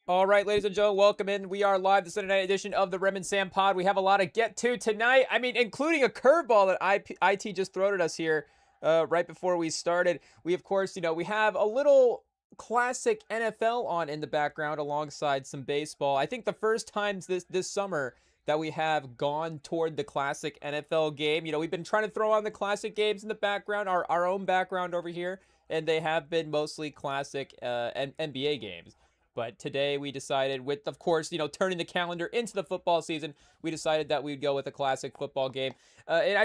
All right, ladies and gentlemen, welcome in. We are live, the Sunday night edition of the Rem and Sam Pod. We have a lot to get to tonight. I mean, including a curveball that IT just thrown at us here right before we started. We, of course, we have a little classic NFL on in the background alongside some baseball. I think the first times this summer that we have gone toward the classic NFL game. We've been trying to throw on the classic games in the background, our own background over here, and they have been mostly classic NBA games. But today we decided, with, of course, turning the calendar into the football season, we decided that we'd go with a classic football game. And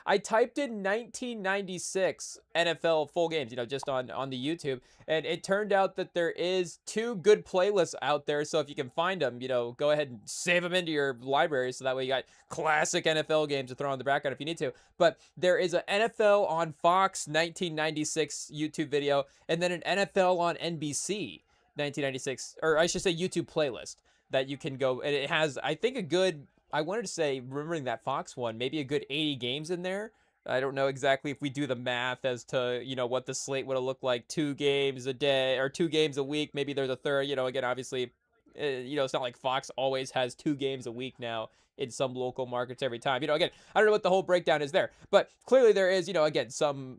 I typed in 1996 NFL full games, just on the YouTube, and it turned out that there is two good playlists out there. So if you can find them, go ahead and save them into your library, so that way you got classic NFL games to throw on the background if you need to. But there is an NFL on Fox 1996 YouTube video, and then an NFL on NBC 1996, or I should say YouTube playlist that you can go, and it has, I think, a good, I wanted to say, remembering that Fox one, maybe a good 80 games in there. I don't know exactly if we do the math as to, what the slate would have looked like, 2 games a day or 2 games a week. Maybe there's a third, again, obviously, it's not like Fox always has 2 games a week now in some local markets every time. Again, I don't know what the whole breakdown is there, but clearly there is, again, some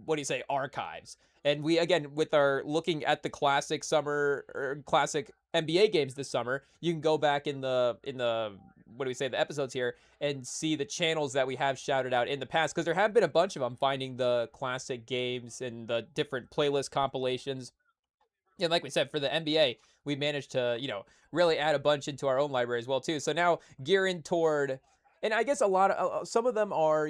what do you say, archives. And we, again, with our looking at the classic summer or classic NBA games this summer, you can go back in the what do we say, the episodes here, and see the channels that we have shouted out in the past, because there have been a bunch of them, finding the classic games and the different playlist compilations. And like we said, for the NBA, we managed to, really add a bunch into our own library as well too. So now gearing toward, and I guess a lot of some of them are,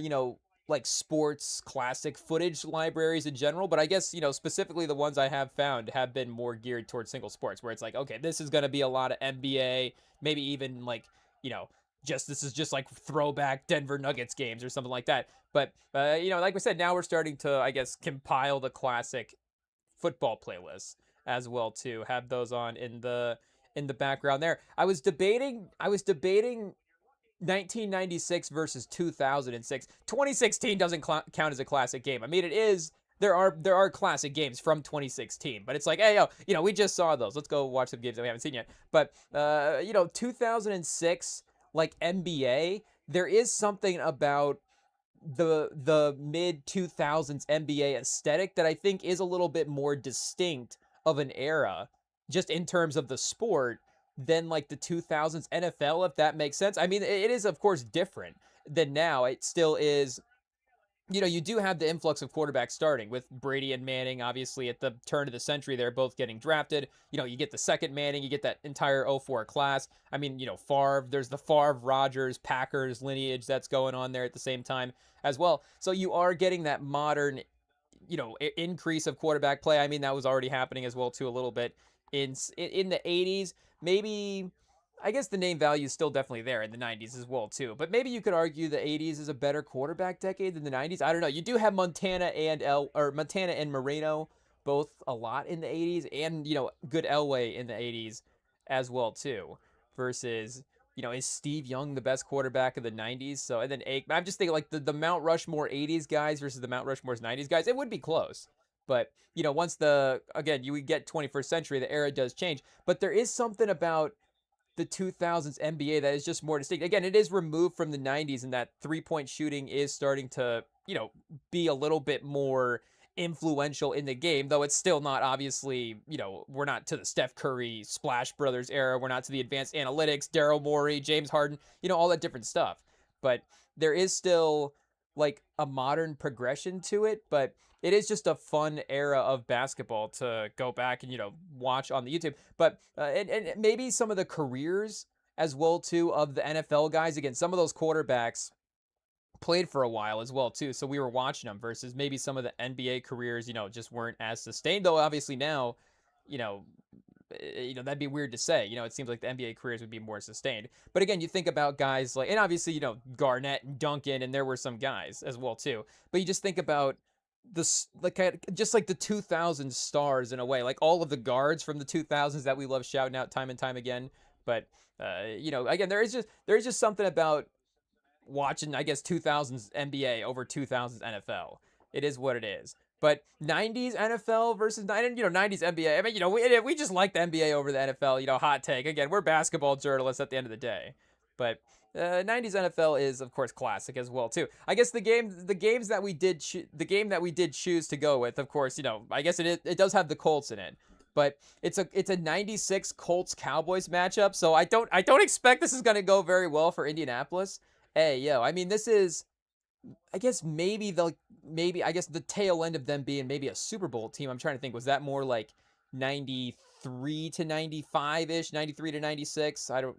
like sports classic footage libraries in general, but I guess, specifically the ones I have found have been more geared towards single sports, where it's like, okay, this is going to be a lot of NBA, maybe even like, you know, this is just like throwback Denver Nuggets games or something like that. But like we said, now we're starting to, I guess, compile the classic football playlists as well too. Have those on in the background there. I was debating 1996 versus 2006. 2016 doesn't count as a classic game. I mean, it is. There are classic games from 2016, but it's like, hey, yo, we just saw those. Let's go watch some games that we haven't seen yet. But 2006, like NBA, there is something about the mid 2000s NBA aesthetic that I think is a little bit more distinct of an era, just in terms of the sport, than like the 2000s NFL, if that makes sense. I mean, it is, of course, different than now. It still is. You do have the influx of quarterbacks starting with Brady and Manning, obviously, at the turn of the century. They're both getting drafted. You get the second Manning, you get that entire '04 class. I mean, Favre, there's the Favre, Rodgers, Packers lineage that's going on there at the same time as well. So you are getting that modern, increase of quarterback play. I mean, that was already happening as well, too, a little bit in the '80s. Maybe, I guess the name value is still definitely there in the '90s as well too. But maybe you could argue the '80s is a better quarterback decade than the '90s. I don't know. You do have Montana and Moreno both a lot in the '80s, and good Elway in the '80s as well too. Versus, is Steve Young the best quarterback of the '90s? So, and then I'm just thinking like the Mount Rushmore '80s guys versus the Mount Rushmore's '90s guys. It would be close. But once again, you would get 21st century, the era does change. But there is something about the 2000s NBA that is just more distinct. Again, it is removed from the 90s, and that three-point shooting is starting to, be a little bit more influential in the game, though it's still not, obviously, we're not to the Steph Curry, Splash Brothers era. We're not to the advanced analytics, Daryl Morey, James Harden, all that different stuff. But there is still like a modern progression to it, but it is just a fun era of basketball to go back and watch on the YouTube. But and maybe some of the careers as well too of the NFL guys. Again, some of those quarterbacks played for a while as well too, so we were watching them, versus maybe some of the NBA careers, just weren't as sustained. Though obviously now, you know, that'd be weird to say. It seems like the NBA careers would be more sustained. But again, you think about guys like, and obviously, Garnett and Duncan, and there were some guys as well too. But you just think about this, like, just like the 2000s stars in a way, like all of the guards from the 2000s that we love shouting out time and time again. But again, there is just something about watching, I guess, 2000s NBA over 2000s NFL. It is what it is. But 90s NFL versus 90s NBA. I mean, we just like the NBA over the NFL. Hot take. Again, we're basketball journalists at the end of the day. But 90s NFL is of course classic as well too. I guess the game that we did choose to go with, of course, I guess it does have the Colts in it. But it's a 96 Colts Cowboys matchup, so I don't expect this is going to go very well for Indianapolis. Hey, I mean, this is, I guess maybe I guess the tail end of them being maybe a Super Bowl team. I'm trying to think, was that more like 93 to 95 ish, 93 to 96? I don't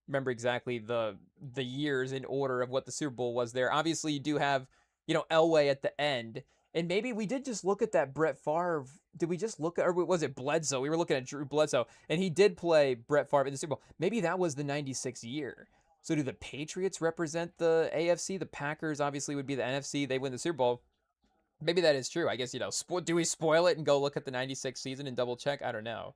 remember exactly the years in order of what the Super Bowl was there. Obviously, you do have Elway at the end, and maybe we did just look at that Brett Favre. Did we just look at, or was it Bledsoe? We were looking at Drew Bledsoe, and he did play Brett Favre in the Super Bowl. Maybe that was the 96 year. So do the Patriots represent the AFC? The Packers obviously would be the NFC. They win the Super Bowl. Maybe that is true. I guess, do we spoil it and go look at the 96 season and double check? I don't know.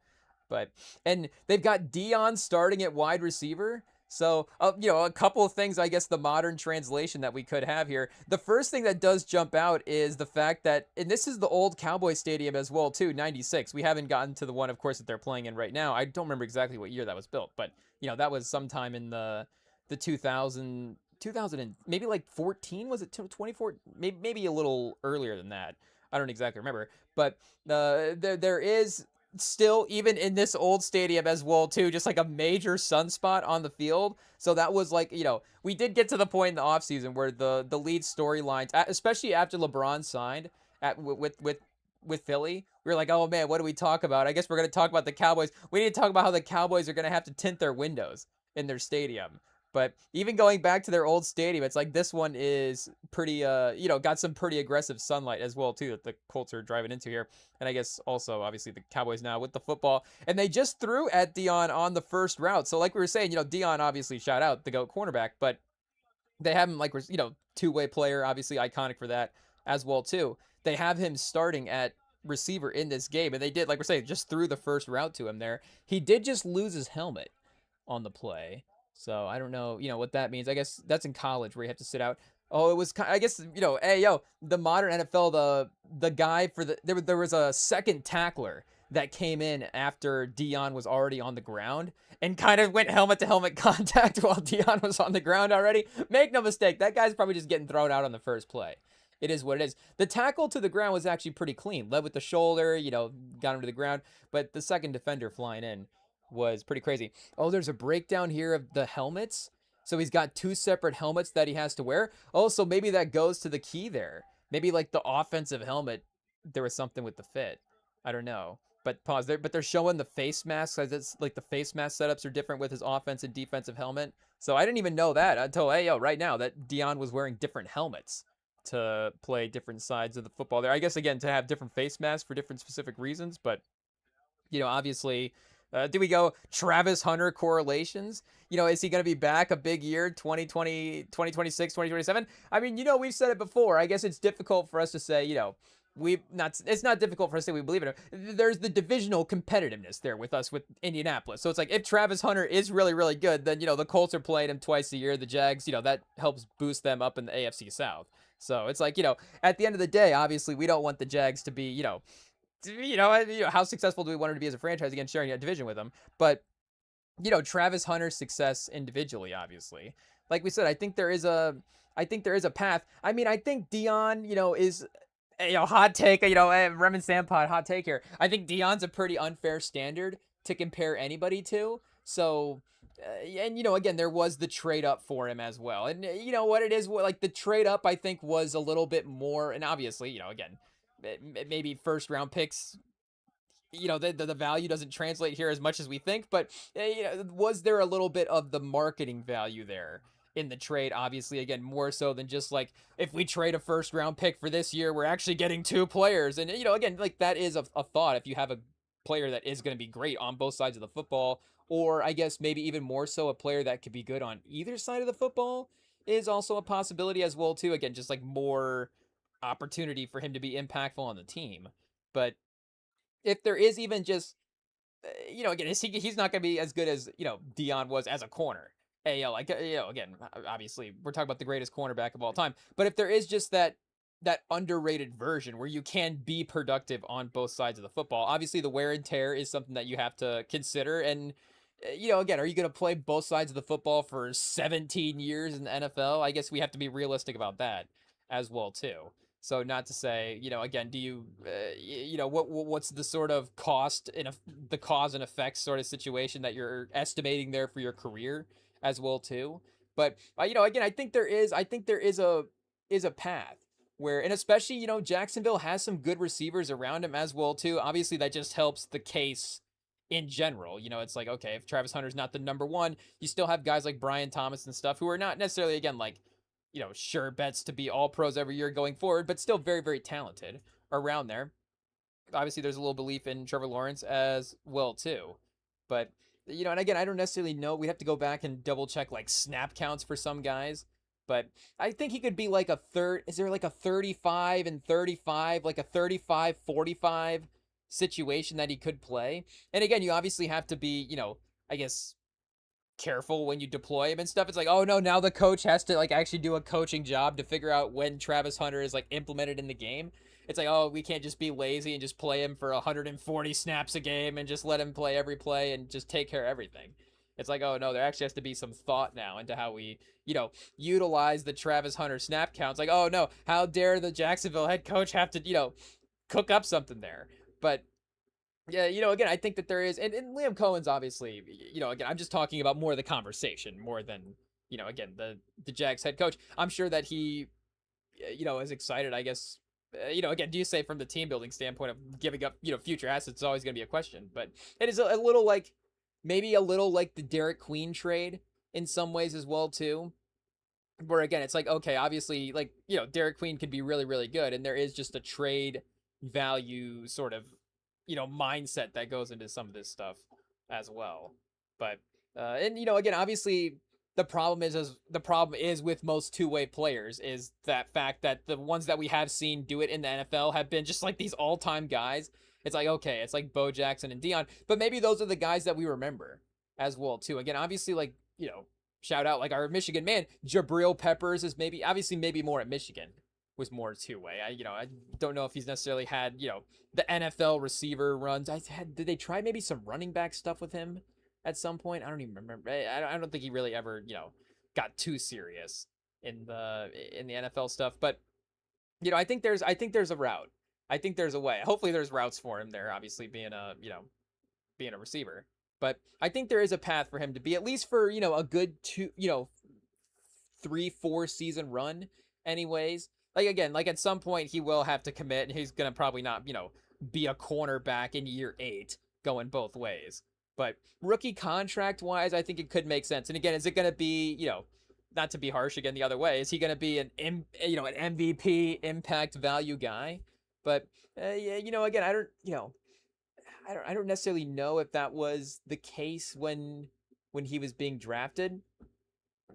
And they've got Dion starting at wide receiver. So, a couple of things, I guess, the modern translation that we could have here. The first thing that does jump out is the fact that, and this is the old Cowboy Stadium as well, too, 96. We haven't gotten to the one, of course, that they're playing in right now. I don't remember exactly what year that was built, but, that was sometime in the 2000 and maybe like 14, was it 24? Maybe a little earlier than that. I don't exactly remember, but there is still, even in this old stadium as well too, just like a major sunspot on the field. So that was like, we did get to the point in the offseason where the lead storylines, especially after LeBron signed with Philly, we were like, oh man, what do we talk about? I guess we're going to talk about the Cowboys. We need to talk about how the Cowboys are going to have to tint their windows in their stadium. But even going back to their old stadium, it's like this one is pretty, got some pretty aggressive sunlight as well, too, that the Colts are driving into here. And I guess also, obviously, the Cowboys now with the football. And they just threw at Dion on the first route. So like we were saying, Dion obviously shout out the GOAT cornerback, but they have him like, two-way player, obviously iconic for that as well, too. They have him starting at receiver in this game. And they did, like we're saying, just threw the first route to him there. He did just lose his helmet on the play. So I don't know, what that means. I guess that's in college where you have to sit out. Oh, it was, I guess, hey, the modern NFL, the guy for there was a second tackler that came in after Dion was already on the ground and kind of went helmet to helmet contact while Dion was on the ground already. Make no mistake, that guy's probably just getting thrown out on the first play. It is what it is. The tackle to the ground was actually pretty clean. Led with the shoulder, got him to the ground. But the second defender flying in was pretty crazy. Oh, there's a breakdown here of the helmets. So he's got two separate helmets that he has to wear. Oh, so maybe that goes to the key there. Maybe like the offensive helmet, there was something with the fit. I don't know. But pause there. But they're showing the face masks. It's like the face mask setups are different with his offensive and defensive helmet. So I didn't even know that until, right now that Dion was wearing different helmets to play different sides of the football there. I guess, again, to have different face masks for different specific reasons. But, obviously, do we go Travis Hunter correlations? Is he going to be back a big year, 2020, 2026, 2027? I mean, we've said it before. I guess it's difficult for us to say, it's not difficult for us to say we believe in him. There's the divisional competitiveness there with us with Indianapolis. So it's like if Travis Hunter is really, really good, then, the Colts are playing him twice a year. The Jags, that helps boost them up in the AFC South. So it's like, at the end of the day, obviously, we don't want the Jags to be, how successful do we want her to be as a franchise, again, sharing a division with them? But, Travis Hunter's success individually, obviously. Like we said, I think there is a path. I mean, I think Dion, is, hot take, Remington Pod, hot take here. I think Dion's a pretty unfair standard to compare anybody to. So, and, again, there was the trade up for him as well. And, what it is, like the trade up, I think, was a little bit more, and obviously, again, maybe first round picks, the value doesn't translate here as much as we think, but was there a little bit of the marketing value there in the trade? Obviously, again, more so than just like, if we trade a first round pick for this year, we're actually getting two players. And, again, like that is a thought if you have a player that is going to be great on both sides of the football, or I guess maybe even more so a player that could be good on either side of the football is also a possibility as well, too. Again, just like more opportunity for him to be impactful on the team. But if there is even just, again, he's not going to be as good as, Dion was as a corner. Again, obviously, we're talking about the greatest cornerback of all time. But if there is just that that underrated version where you can be productive on both sides of the football. Obviously, the wear and tear is something that you have to consider. And, again, are you going to play both sides of the football for 17 years in the NFL? I guess we have to be realistic about that as well, too. So, not to say, again, do you, what's the sort of cost in the cause and effects sort of situation that you're estimating there for your career as well, too? But, again, I think there is a path where, and especially, Jacksonville has some good receivers around him as well too. Obviously that just helps the case in general. It's like, okay, if Travis Hunter's not the number one, you still have guys like Brian Thomas and stuff who are not necessarily, again, like, sure bets to be all pros every year going forward, but still very, very talented around there. Obviously there's a little belief in Trevor Lawrence as well too. But, and again, I don't necessarily know. We'd have to go back and double check like snap counts for some guys. But I think he could be like a third. Is there like a 35 and 35, like a 35-45 situation that he could play? And again, you obviously have to be, I guess, careful when you deploy him and stuff. It's like, oh no, now the coach has to like actually do a coaching job to figure out when Travis Hunter is like implemented in the game. It's like, oh, we can't just be lazy and just play him for 140 snaps a game and just let him play every play and just take care of everything. It's like, oh no, there actually has to be some thought now into how we, utilize the Travis Hunter snap counts. Like, oh no, how dare the Jacksonville head coach have to, cook up something there. But yeah, again, I think that there is, and Liam Cohen's obviously, again, I'm just talking about more of the conversation more than, again, the Jags head coach. I'm sure that he, is excited, I guess. Again, do you say from the team building standpoint of giving up, future assets is always going to be a question, but it is a little like, maybe a little like the Derek Queen trade in some ways as well too. Where again, it's like, okay, obviously, like, Derek Queen could be really, really good, and there is just a trade value sort of, mindset that goes into some of this stuff as well. But and again, obviously the problem is with most two-way players is that fact that the ones that we have seen do it in the NFL have been just like these all-time guys. It's like, okay, it's like Bo Jackson and Dion, but maybe those are the guys that we remember as well too. Again, obviously, like, shout out like our Michigan man, Jabril Peppers is maybe more at Michigan was more two-way. I don't know if he's necessarily had, the NFL receiver runs. Did they try maybe some running back stuff with him at some point? I don't even remember. I don't think he really ever, got too serious in the NFL stuff. But, I think there's a route. I think there's a way. Hopefully there's routes for him there, obviously being a receiver. But I think there is a path for him to be, at least for, a good 3-4 season run anyways. Like, again, like at some point he will have to commit, and he's going to probably not, be a cornerback in year 8 going both ways. But rookie contract wise, I think it could make sense. And again, is it going to be, not to be harsh again the other way, is he going to be an MVP impact value guy? But yeah, again, I don't necessarily know if that was the case when he was being drafted.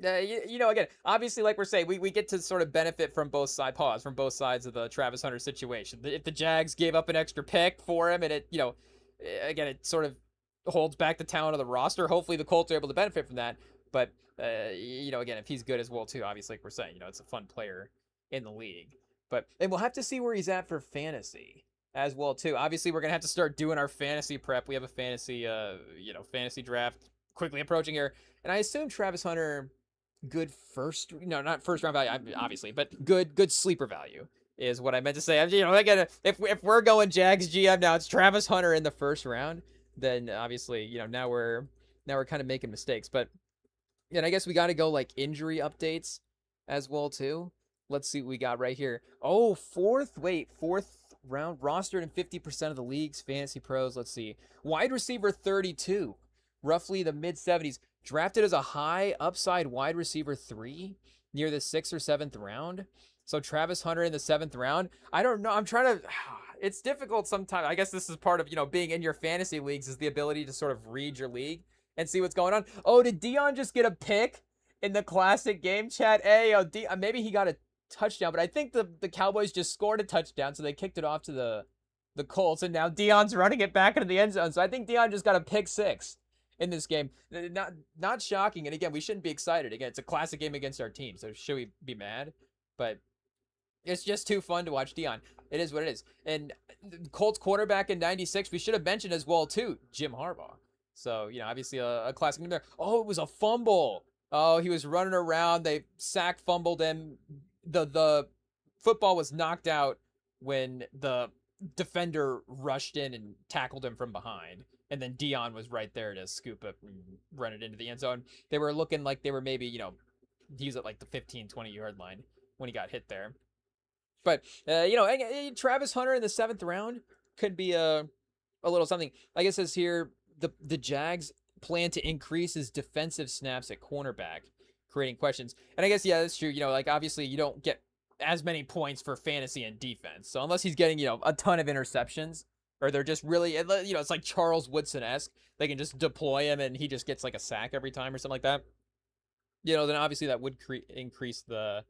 Again, obviously, like we're saying, we get to sort of benefit from both sides of the Travis Hunter situation. If the Jags gave up an extra pick for him, and it, again, it sort of holds back the talent of the roster. Hopefully, the Colts are able to benefit from that. But again, if he's good as well too, obviously, like we're saying, it's a fun player in the league. And we'll have to see where he's at for fantasy as well too. Obviously, we're gonna have to start doing our fantasy prep. We have a fantasy, fantasy draft quickly approaching here, and I assume Travis Hunter, not first round value, obviously, but good sleeper value is what I meant to say. Again, if we're going Jags GM now, it's Travis Hunter in the first round. Then obviously, now we're kind of making mistakes. But and I guess we got to go like injury updates as well too. Let's see what we got right here. Oh, fourth round, rostered in 50% of the league's fantasy pros. Let's see. Wide receiver 32, roughly the mid 70s. Drafted as a high upside wide receiver 3 near the 6th or 7th round. So Travis Hunter in the 7th round. I don't know. I'm trying to. It's difficult sometimes. I guess this is part of, being in your fantasy leagues, is the ability to sort of read your league and see what's going on. Oh, did Dion just get a pick in the classic game chat? Hey, maybe he got a touchdown, but I think the Cowboys just scored a touchdown, so they kicked it off to the Colts, and now Dion's running it back into the end zone. So I think Dion just got a pick 6 in this game. Not shocking. And again, we shouldn't be excited. Again, it's a classic game against our team, so should we be mad? But It's just too fun to watch Dion. It is what it is. And Colts quarterback in '96, we should have mentioned as well too, Jim Harbaugh. So obviously a classic name there. Oh, it was a fumble. Oh, he was running around. They fumbled him. The football was knocked out when the defender rushed in and tackled him from behind. And then Dion was right there to scoop up and run it into the end zone. They were looking like they were maybe, he was at like the 15, 20-yard line when he got hit there. But Travis Hunter in the 7th round could be a little something. I guess it says here the Jags plan to increase his defensive snaps at cornerback, creating questions. And I guess that's true. Like obviously you don't get as many points for fantasy and defense. So unless he's getting a ton of interceptions, or they're just really it's like Charles Woodson-esque, they can just deploy him and he just gets like a sack every time or something like that. Then obviously that would increase the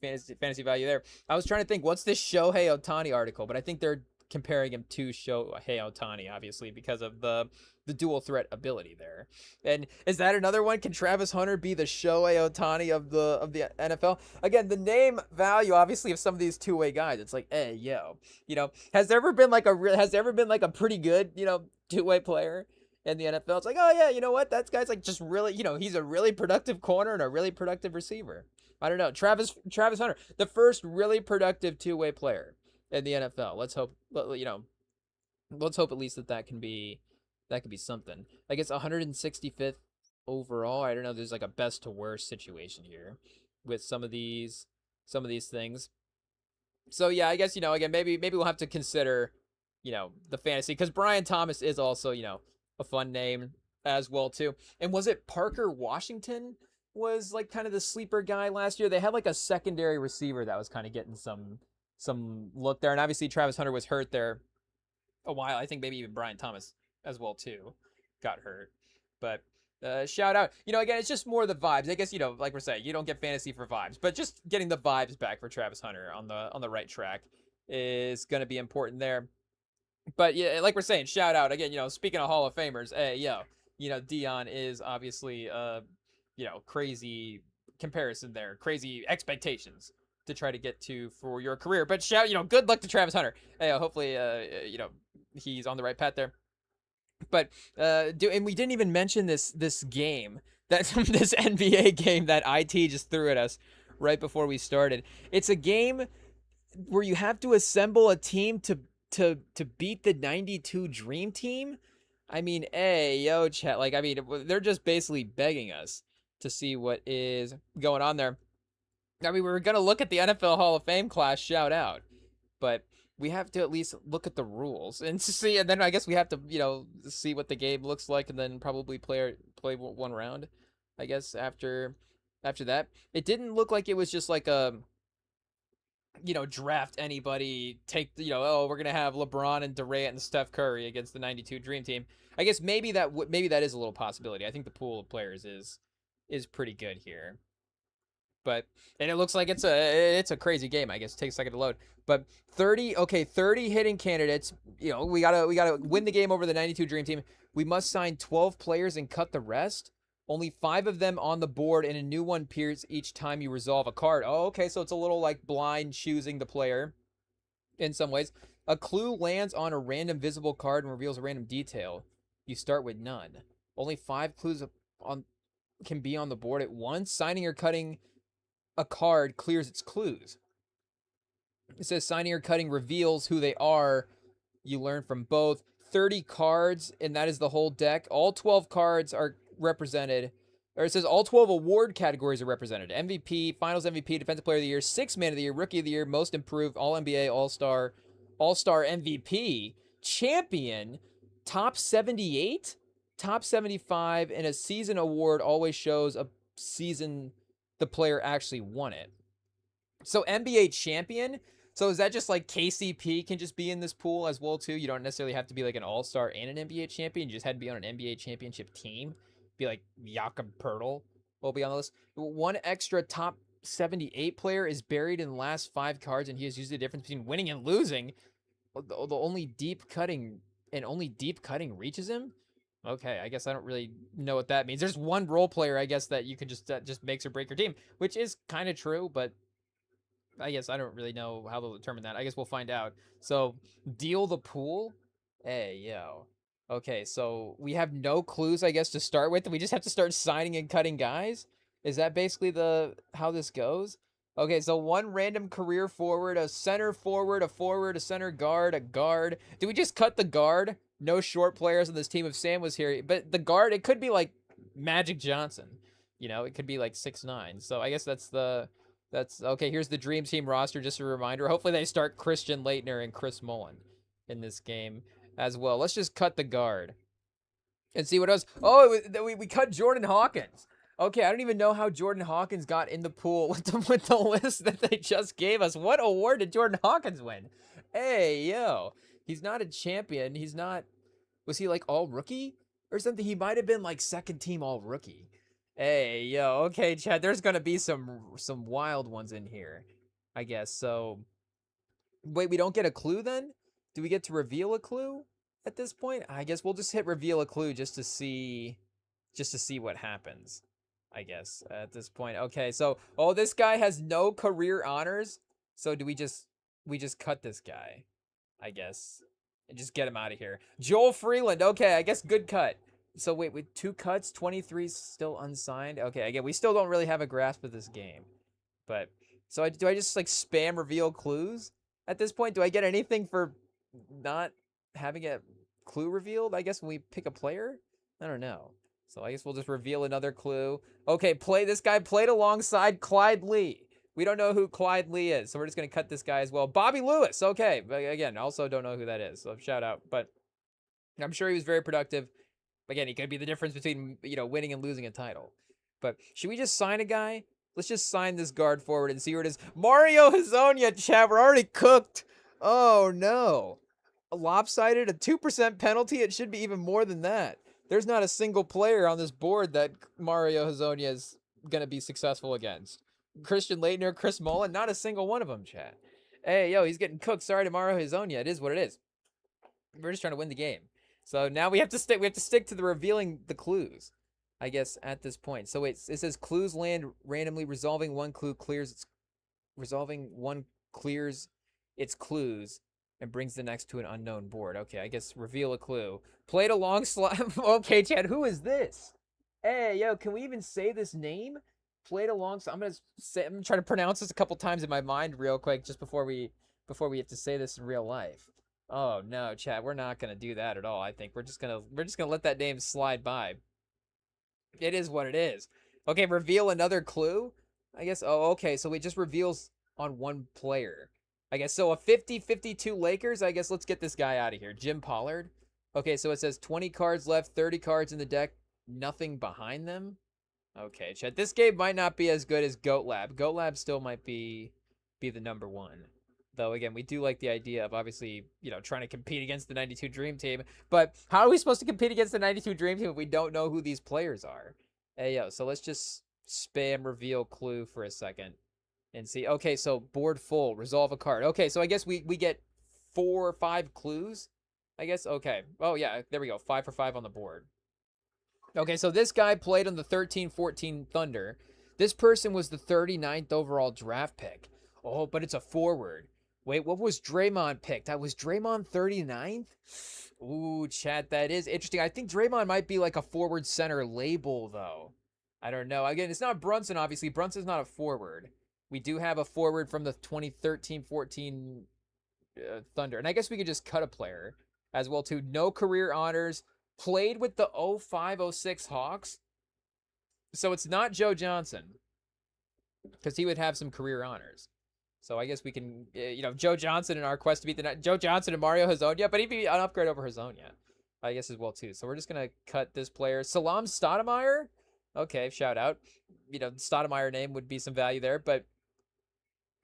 fantasy value there. I was trying to think, what's this Shohei Ohtani article? But I think they're comparing him to Shohei Ohtani, obviously, because of the dual threat ability there. And is that another one? Can Travis Hunter be the Shohei Ohtani of the NFL? Again, the name value, obviously, of some of these two-way guys. It's like, hey, yo, has there ever been like a pretty good, two-way player in the NFL? It's like, oh yeah, you know what? That guy's like just really, he's a really productive corner and a really productive receiver. I don't know. Travis Hunter, the first really productive two-way player in the NFL. Let's hope at least that can be something. I guess 165th overall. I don't know. There's like a best to worst situation here with some of these things. So yeah, I guess again maybe we'll have to consider the fantasy, because Brian Thomas is also a fun name as well too. And was it Parker Washington was like kind of the sleeper guy last year? They had like a secondary receiver that was kind of getting some look there, and obviously Travis Hunter was hurt there a while. I think maybe even Brian Thomas as well too got hurt. But shout out, again, it's just more the vibes. I guess like we're saying, you don't get fantasy for vibes, but just getting the vibes back for Travis Hunter on the right track is going to be important there. But yeah, like we're saying, shout out again. Speaking of Hall of Famers, hey yo, Dion is obviously crazy comparison there, crazy expectations to try to get to for your career. But good luck to Travis Hunter. Hey, hopefully, he's on the right path there. But and we didn't even mention this game that this NBA game that IT just threw at us right before we started. It's a game where you have to assemble a team to beat the 92 Dream Team. I mean, hey, yo, chat. Like, I mean, they're just basically begging us to see what is going on there. I mean, we were going to look at the NFL Hall of Fame class, shout out, but we have to at least look at the rules and see, and then I guess we have to, see what the game looks like, and then probably play one round, I guess, after that. It didn't look like it was just like a, draft anybody, take, oh, we're going to have LeBron and Durant and Steph Curry against the 92 Dream Team. I guess maybe that is a little possibility. I think the pool of players is pretty good here. And it looks like it's a crazy game. I guess it takes a second to load. But 30 hitting candidates. We gotta win the game over the 92 Dream Team. We must sign 12 players and cut the rest. Only 5 of them on the board, and a new one appears each time you resolve a card. Oh, okay, so it's a little like blind choosing the player in some ways. A clue lands on a random visible card and reveals a random detail. You start with none. Only 5 clues can be on the board at once. Signing or cutting a card clears its clues. It says signing or cutting reveals who they are. You learn from both. 30 cards, and that is the whole deck. All 12 cards are represented. Or it says all 12 award categories are represented. MVP, Finals MVP, Defensive Player of the Year, Sixth Man of the Year, Rookie of the Year, Most Improved, All-NBA, All-Star MVP, Champion, Top 78, Top 75, and a season award always shows a season the player actually won it. So NBA champion. So is that just like KCP can just be in this pool as well too? You don't necessarily have to be like an all-star and an NBA champion. You just had to be on an NBA championship team. Be like Jakob Poeltl will be on the list. One extra top 78 player is buried in the last 5 cards, and he has used the difference between winning and losing. The only deep cutting reaches him. Okay, I guess I don't really know what that means. There's one role player, I guess, that you can just makes or break your team, which is kind of true, but I guess I don't really know how they'll determine that. I guess we'll find out. So, deal the pool. Hey, yo. Okay, so we have no clues, I guess, to start with. We just have to start signing and cutting guys. Is that basically the how this goes? Okay, so one random career forward, a center forward, a center guard, a guard. Do we just cut the guard? No short players on this team if Sam was here. But the guard, it could be like Magic Johnson. It could be like 6'9". So I guess that's okay. Here's the Dream Team roster. Just a reminder. Hopefully they start Christian Laettner and Chris Mullin in this game as well. Let's just cut the guard and see what else. Oh, we cut Jordan Hawkins. Okay, I don't even know how Jordan Hawkins got in the pool with the list that they just gave us. What award did Jordan Hawkins win? Hey, yo. He's not a champion. He's not. Was he like all rookie or something? He might have been like second team all rookie. Hey, yo. Okay, Chad, there's going to be some wild ones in here, I guess. So, wait, we don't get a clue then? Do we get to reveal a clue at this point? I guess we'll just hit reveal a clue just to see what happens. I guess at this point. Okay, so this guy has no career honors. So do we just cut this guy? I guess and just get him out of here. Joel Freeland. Okay, I guess good cut. So wait, with 2 cuts, 23 still unsigned. Okay, again, we still don't really have a grasp of this game. But so do I just like spam reveal clues at this point? Do I get anything for not having a clue revealed? I guess when we pick a player? I don't know. So I guess we'll just reveal another clue. Okay, this guy played alongside Clyde Lee. We don't know who Clyde Lee is, so we're just going to cut this guy as well. Bobby Lewis, okay. But again, also don't know who that is, so shout out. But I'm sure he was very productive. Again, he could be the difference between, winning and losing a title. But should we just sign a guy? Let's just sign this guard forward and see where it is. Mario Hezonja, chat, we're already cooked. Oh, no. A lopsided, a 2% penalty? It should be even more than that. There's not a single player on this board that Mario Hezonja is going to be successful against. Christian Laettner, Chris Mullin, not a single one of them, chat. Hey, yo, he's getting cooked. Sorry to Mario Hezonja. It is what it is. We're just trying to win the game. So now we have to stick to the revealing the clues, I guess, at this point. So wait, it says clues land randomly. Resolving one clears its clues and brings the next to an unknown board. Okay, I guess reveal a clue. Played alongside. Okay, Chad, who is this? Hey, yo, can we even say this name? Played alongside. I'm gonna try to pronounce this a couple times in my mind real quick, just before we have to say this in real life. Oh no, Chad, we're not gonna do that at all. I think we're just gonna let that name slide by. It is what it is. Okay, reveal another clue. I guess. Oh, okay. So it just reveals on one player. I guess so. A 50-52 Lakers. I guess let's get this guy out of here. Jim Pollard. Okay, so it says 20 cards left, 30 cards in the deck, nothing behind them. Okay, Chad. This game might not be as good as Goat Lab. Goat Lab still might be the number one. Though, again, we do like the idea of obviously, trying to compete against the 92 Dream Team. But how are we supposed to compete against the 92 Dream Team if we don't know who these players are? Hey, yo, so let's just spam reveal clue for a second and see. Okay, so board full. Resolve a card. Okay, so I guess we get 4 or 5 clues, I guess. Okay. Oh, yeah, there we go. 5 for 5 on the board. Okay, so this guy played on the 13-14 Thunder. This person was the 39th overall draft pick. Oh, but it's a forward. Wait, what was Draymond picked? Was Draymond 39th? Ooh, chat, that is interesting. I think Draymond might be like a forward center label, though. I don't know. Again, it's not Brunson, obviously. Brunson's not a forward. We do have a forward from the 2013-14 Thunder. And I guess we could just cut a player as well, too. No career honors. Played with the 05-06 Hawks. So it's not Joe Johnson, because he would have some career honors. So I guess we can, Joe Johnson in our quest to beat Joe Johnson and Mario Hezonja, but he'd be an upgrade over Hezonja, I guess, as well, too. So we're just going to cut this player. Salam Stoudemire? Okay, shout out. Stoudemire name would be some value there, but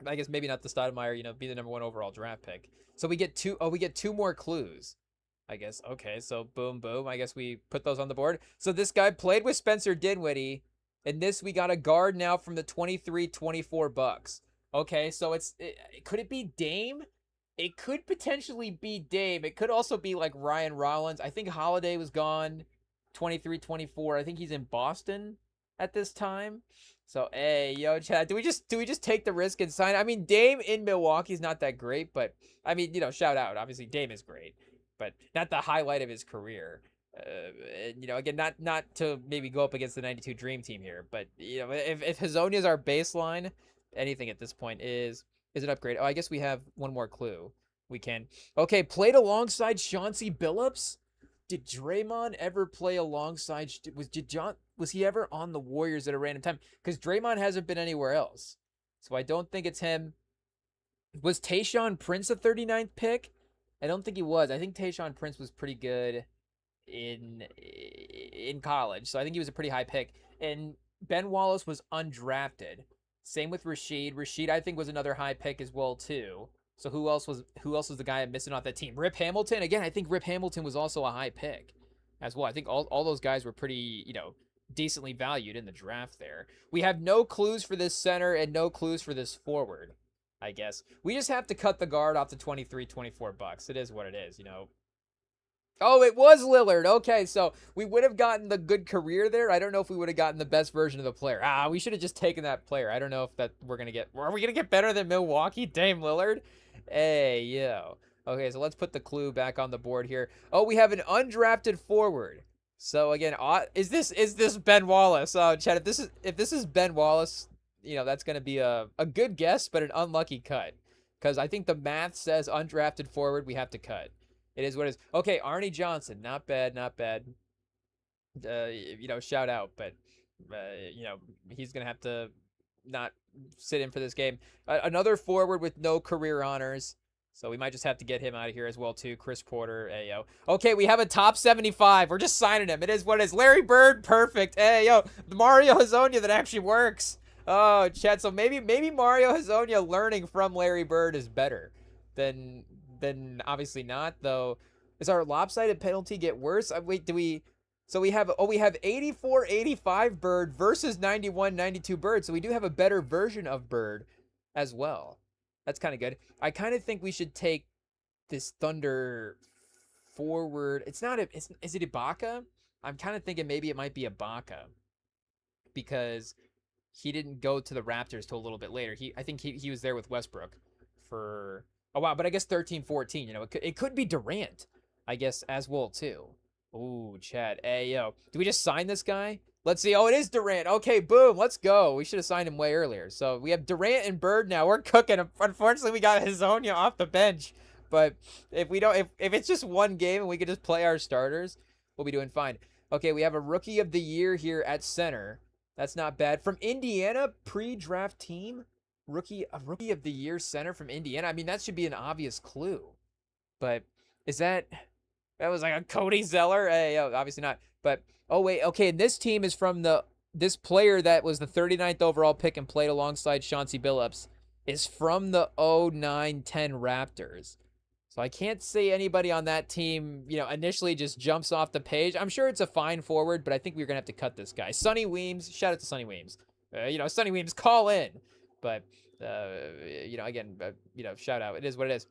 I guess maybe not the Stoudemire, be the number 1 overall draft pick. So we get 2 more clues, I guess. Okay, so boom, boom. I guess we put those on the board. So this guy played with Spencer Dinwiddie, and we got a guard now from the 23-24 Bucks. Okay, so could it be Dame? It could potentially be Dame. It could also be like Ryan Rollins. I think Holiday was gone 23-24. I think he's in Boston. at this time. So hey, yo, Chad, do we just take the risk and sign? I mean, Dame in Milwaukee's not that great, but I mean, shout out. Obviously, Dame is great, but not the highlight of his career. Again, not to maybe go up against the '92 Dream Team here, but if Hazonia is our baseline, anything at this point is an upgrade. Oh, I guess we have one more clue. We can. Okay, played alongside Chauncey Billups. Did Draymond ever play alongside? Was he ever on the Warriors at a random time? Because Draymond hasn't been anywhere else, so I don't think it's him. Was Tayshaun Prince a 39th pick? I don't think he was. I think Tayshaun Prince was pretty good in college, so I think he was a pretty high pick. And Ben Wallace was undrafted. Same with Rashid. Rashid, I think, was another high pick as well too. So who else was the guy missing off that team? Rip Hamilton. Again, I think Rip Hamilton was also a high pick as well. I think all those guys were pretty, decently valued in the draft there. We have no clues for this center and no clues for this forward, I guess. We just have to cut the guard off the 24 bucks. It is what it is. Oh, it was Lillard. Okay, so we would have gotten the good career there. I don't know if we would have gotten the best version of the player. We should have just taken that player. I don't know if we're going to get... Are we going to get better than Milwaukee? Dame Lillard? Hey, yo. Okay, so let's put the clue back on the board here. Oh, we have an undrafted forward. So again, is this Ben Wallace? Oh, Chad, if this is Ben Wallace, that's going to be a good guess, but an unlucky cut. Because I think the math says undrafted forward, we have to cut. It is what it is. Okay, Arnie Johnson, not bad, not bad. Shout out, but he's gonna have to not sit in for this game. Another forward with no career honors, so we might just have to get him out of here as well too. Chris Porter, ayo. Okay, we have a top 75. We're just signing him. It is what it is. Larry Bird, perfect. Ayo, Mario Hazonia that actually works. Oh, Chad. So maybe Mario Hazonia learning from Larry Bird is better than obviously not, though. Does our lopsided penalty get worse? Wait, so we have 84-85 Bird versus 91-92 Bird, so we do have a better version of Bird as well. That's kind of good. I kind of think we should take this Thunder forward. Is it Ibaka? I'm kind of thinking maybe it might be Ibaka because he didn't go to the Raptors till a little bit later. I think he was there with Westbrook for... Oh, wow, but I guess 13-14, it could be Durant, I guess, as well, too. Ooh, Chad. Hey, yo. Do we just sign this guy? Let's see. Oh, it is Durant. Okay, boom. Let's go. We should have signed him way earlier. So we have Durant and Bird now. We're cooking. Unfortunately, we got Hazonia off the bench. But if it's just one game and we could just play our starters, we'll be doing fine. Okay, we have a Rookie of the Year here at center. That's not bad. From Indiana, pre-draft team. A rookie of the year center from Indiana. I mean, that should be an obvious clue. But that was like a Cody Zeller? Hey, obviously not. But oh wait, okay, and this team is from this player that was the 39th overall pick and played alongside Chauncey Billups is from the 09-10 Raptors. So I can't say anybody on that team, initially just jumps off the page. I'm sure it's a fine forward, but I think we're going to have to cut this guy. Sonny Weems, shout out to Sonny Weems. Sonny Weems, call in. But, again, shout out. It is what it is.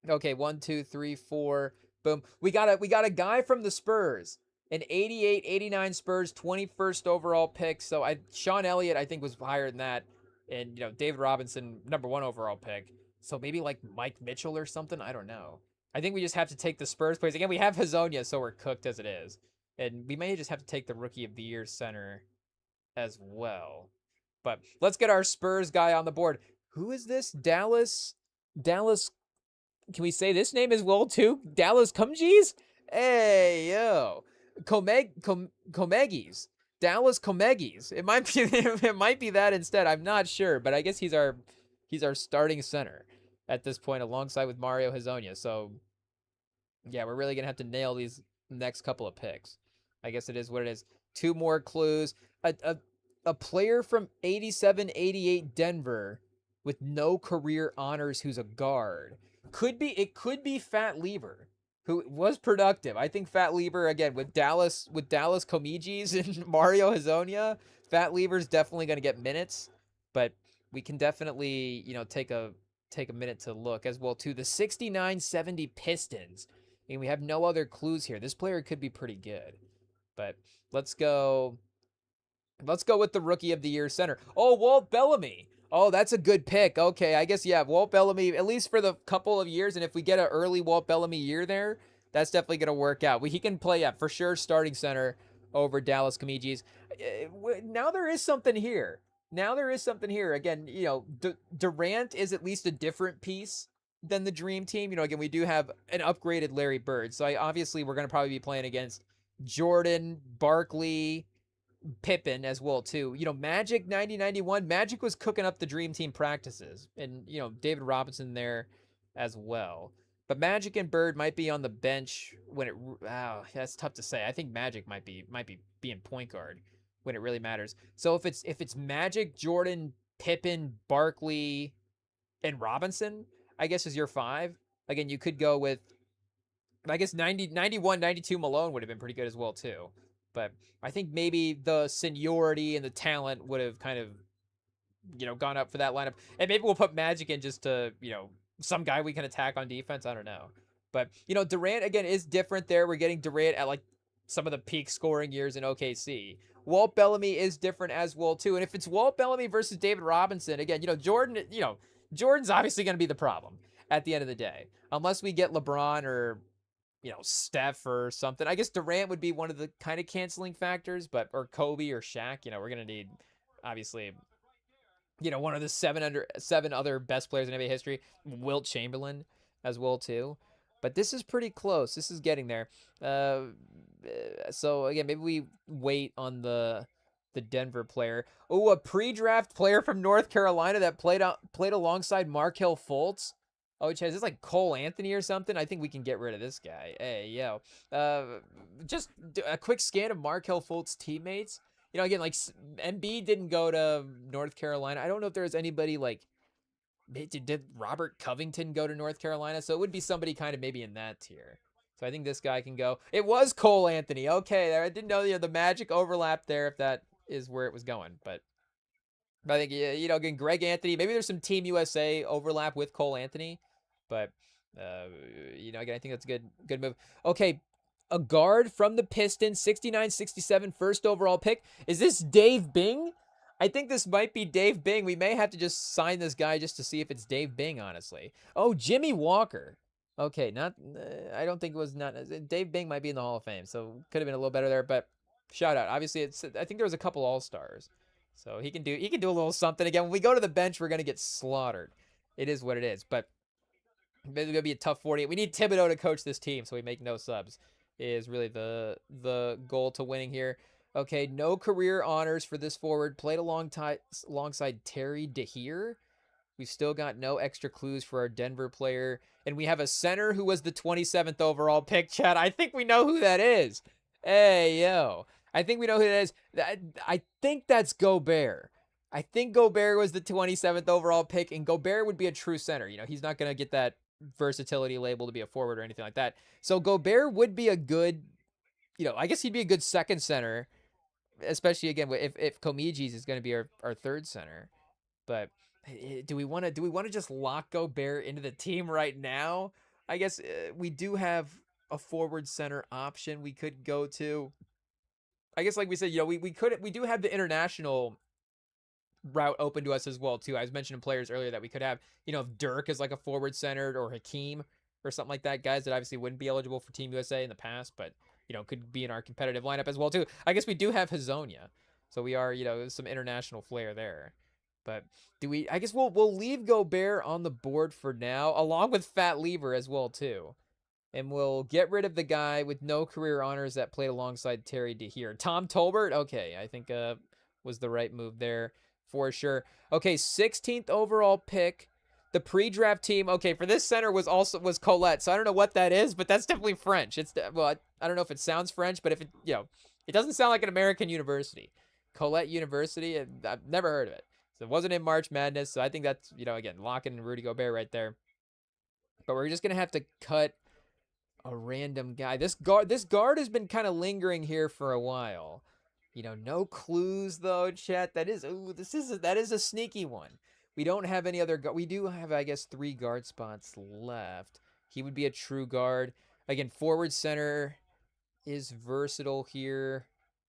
Okay, 1, 2, 3, 4. Boom. We got a guy from the Spurs. An 88-89 Spurs 21st overall pick. So Sean Elliott, I think, was higher than that. And, David Robinson, number 1 overall pick. So maybe like Mike Mitchell or something. I don't know. I think we just have to take the Spurs players. Again, we have Hazonia, so we're cooked as it is. And we may just have to take the Rookie of the Year center as well. But let's get our Spurs guy on the board. Who is this? Dallas. Can we say this name as well too? Dallas Cumgies? Hey, yo. Comegis. Dallas Comegis. It might be that instead. I'm not sure, but I guess he's our starting center at this point alongside with Mario Hazonia. So yeah, we're really gonna have to nail these next couple of picks. I guess it is what it is. 2 more clues. A player from 87-88 Denver with no career honors who's a guard. It could be Fat Lever, who was productive. I think Fat Lever, again, with Dallas Comegis and Mario Hazonia, Fat Lever's definitely going to get minutes, but we can definitely, take a minute to look as well too. The 69-70 Pistons. I mean, we have no other clues here. This player could be pretty good, but let's go. Let's go with the Rookie of the Year center. Oh, Walt Bellamy. Oh, that's a good pick. Okay, I guess, yeah, Walt Bellamy, at least for the couple of years. And if we get an early Walt Bellamy year there, that's definitely going to work out. He can play, yeah, for sure, starting center over Dallas Comegis. Now there is something here. Now there is something here. Again, Durant is at least a different piece than the Dream Team. Again, we do have an upgraded Larry Bird. So obviously we're going to probably be playing against Jordan, Barkley, Pippen as well too. Magic 90-91. Magic was cooking up the Dream Team practices, and David Robinson there as well. But Magic and Bird might be on the bench when it. Oh, that's tough to say. I think Magic might be being point guard when it really matters. So if it's Magic, Jordan, Pippen, Barkley, and Robinson, I guess is your five. Again, you could go with, I guess 90, 91, 92 Malone would have been pretty good as well too. But I think maybe the seniority and the talent would have kind of, gone up for that lineup. And maybe we'll put Magic in just to, some guy we can attack on defense. I don't know. But, Durant, again, is different there. We're getting Durant at like some of the peak scoring years in OKC. Walt Bellamy is different as well, too. And if it's Walt Bellamy versus David Robinson, again, Jordan's obviously going to be the problem at the end of the day. Unless we get LeBron or, Steph or something. I guess Durant would be one of the kind of canceling factors, or Kobe or Shaq. We're going to need, obviously, one of the seven other best players in NBA history, Wilt Chamberlain as well too. But this is pretty close. This is getting there. So again, maybe we wait on the Denver player. Oh, a pre-draft player from North Carolina that played alongside Markelle Fultz. Oh, is this like Cole Anthony or something? I think we can get rid of this guy. Hey, yo. Just a quick scan of Markelle Fultz's teammates. Again, like Embiid didn't go to North Carolina. I don't know if there's anybody like, did Robert Covington go to North Carolina? So it would be somebody kind of maybe in that tier. So I think this guy can go. It was Cole Anthony. Okay, I didn't know the magic overlap there if that is where it was going. But I think, again, Greg Anthony, maybe there's some Team USA overlap with Cole Anthony. But, again, I think that's a good move. Okay, a guard from the Pistons, 69-67 first overall pick. Is this Dave Bing? I think this might be Dave Bing. We may have to just sign this guy just to see if it's Dave Bing, honestly. Oh, Jimmy Walker. Okay, I don't think it was Dave Bing might be in the Hall of Fame, so could have been a little better there, but shout out. Obviously, I think there was a couple All-Stars. So he can do a little something. Again, when we go to the bench, we're going to get slaughtered. It is what it is, but it's going to be a tough 40. We need Thibodeau to coach this team so we make no subs. Is really the goal to winning here. Okay, no career honors for this forward. Played alongside Terry DeHeer. We've still got no extra clues for our Denver player. And we have a center who was the 27th overall pick, Chad. I think we know who that is. Hey, yo. I think we know who that is. I think that's Gobert. I think Gobert was the 27th overall pick, and Gobert would be a true center. He's not going to get that versatility label to be a forward or anything like that. So Gobert would be a good, I guess he'd be a good second center, especially again if Comegis is going to be our third center. But do we want to just lock Gobert into the team right now? I guess we do have a forward center option we could go to. I guess like we said, we do have the international route open to us as well too. I was mentioning players earlier that we could have, if Dirk is like a forward centered or Hakeem or something like that, guys that obviously wouldn't be eligible for Team USA in the past, but could be in our competitive lineup as well too. I guess we do have Hazonia, so we are some international flair there. But I guess we'll leave Gobert on the board for now, along with Fat Lever as well too. And we'll get rid of the guy with no career honors that played alongside Terry DeHeer. Tom Tolbert, okay, I think was the right move there for sure. Okay, 16th overall pick. The pre-draft team, okay, for this center was Colette. So I don't know what that is, but that's definitely French. I don't know if it sounds French, but if it, it doesn't sound like an American university. Colette University, I've never heard of it. So it wasn't in March Madness. So I think that's, again, locking Rudy Gobert right there. But we're just going to have to cut a random guy. This guard has been kind of lingering here for a while. No clues though, chat. That is a sneaky one. We don't have any other we do have, I guess, 3 guard spots left. He would be a true guard. Again, forward center is versatile here.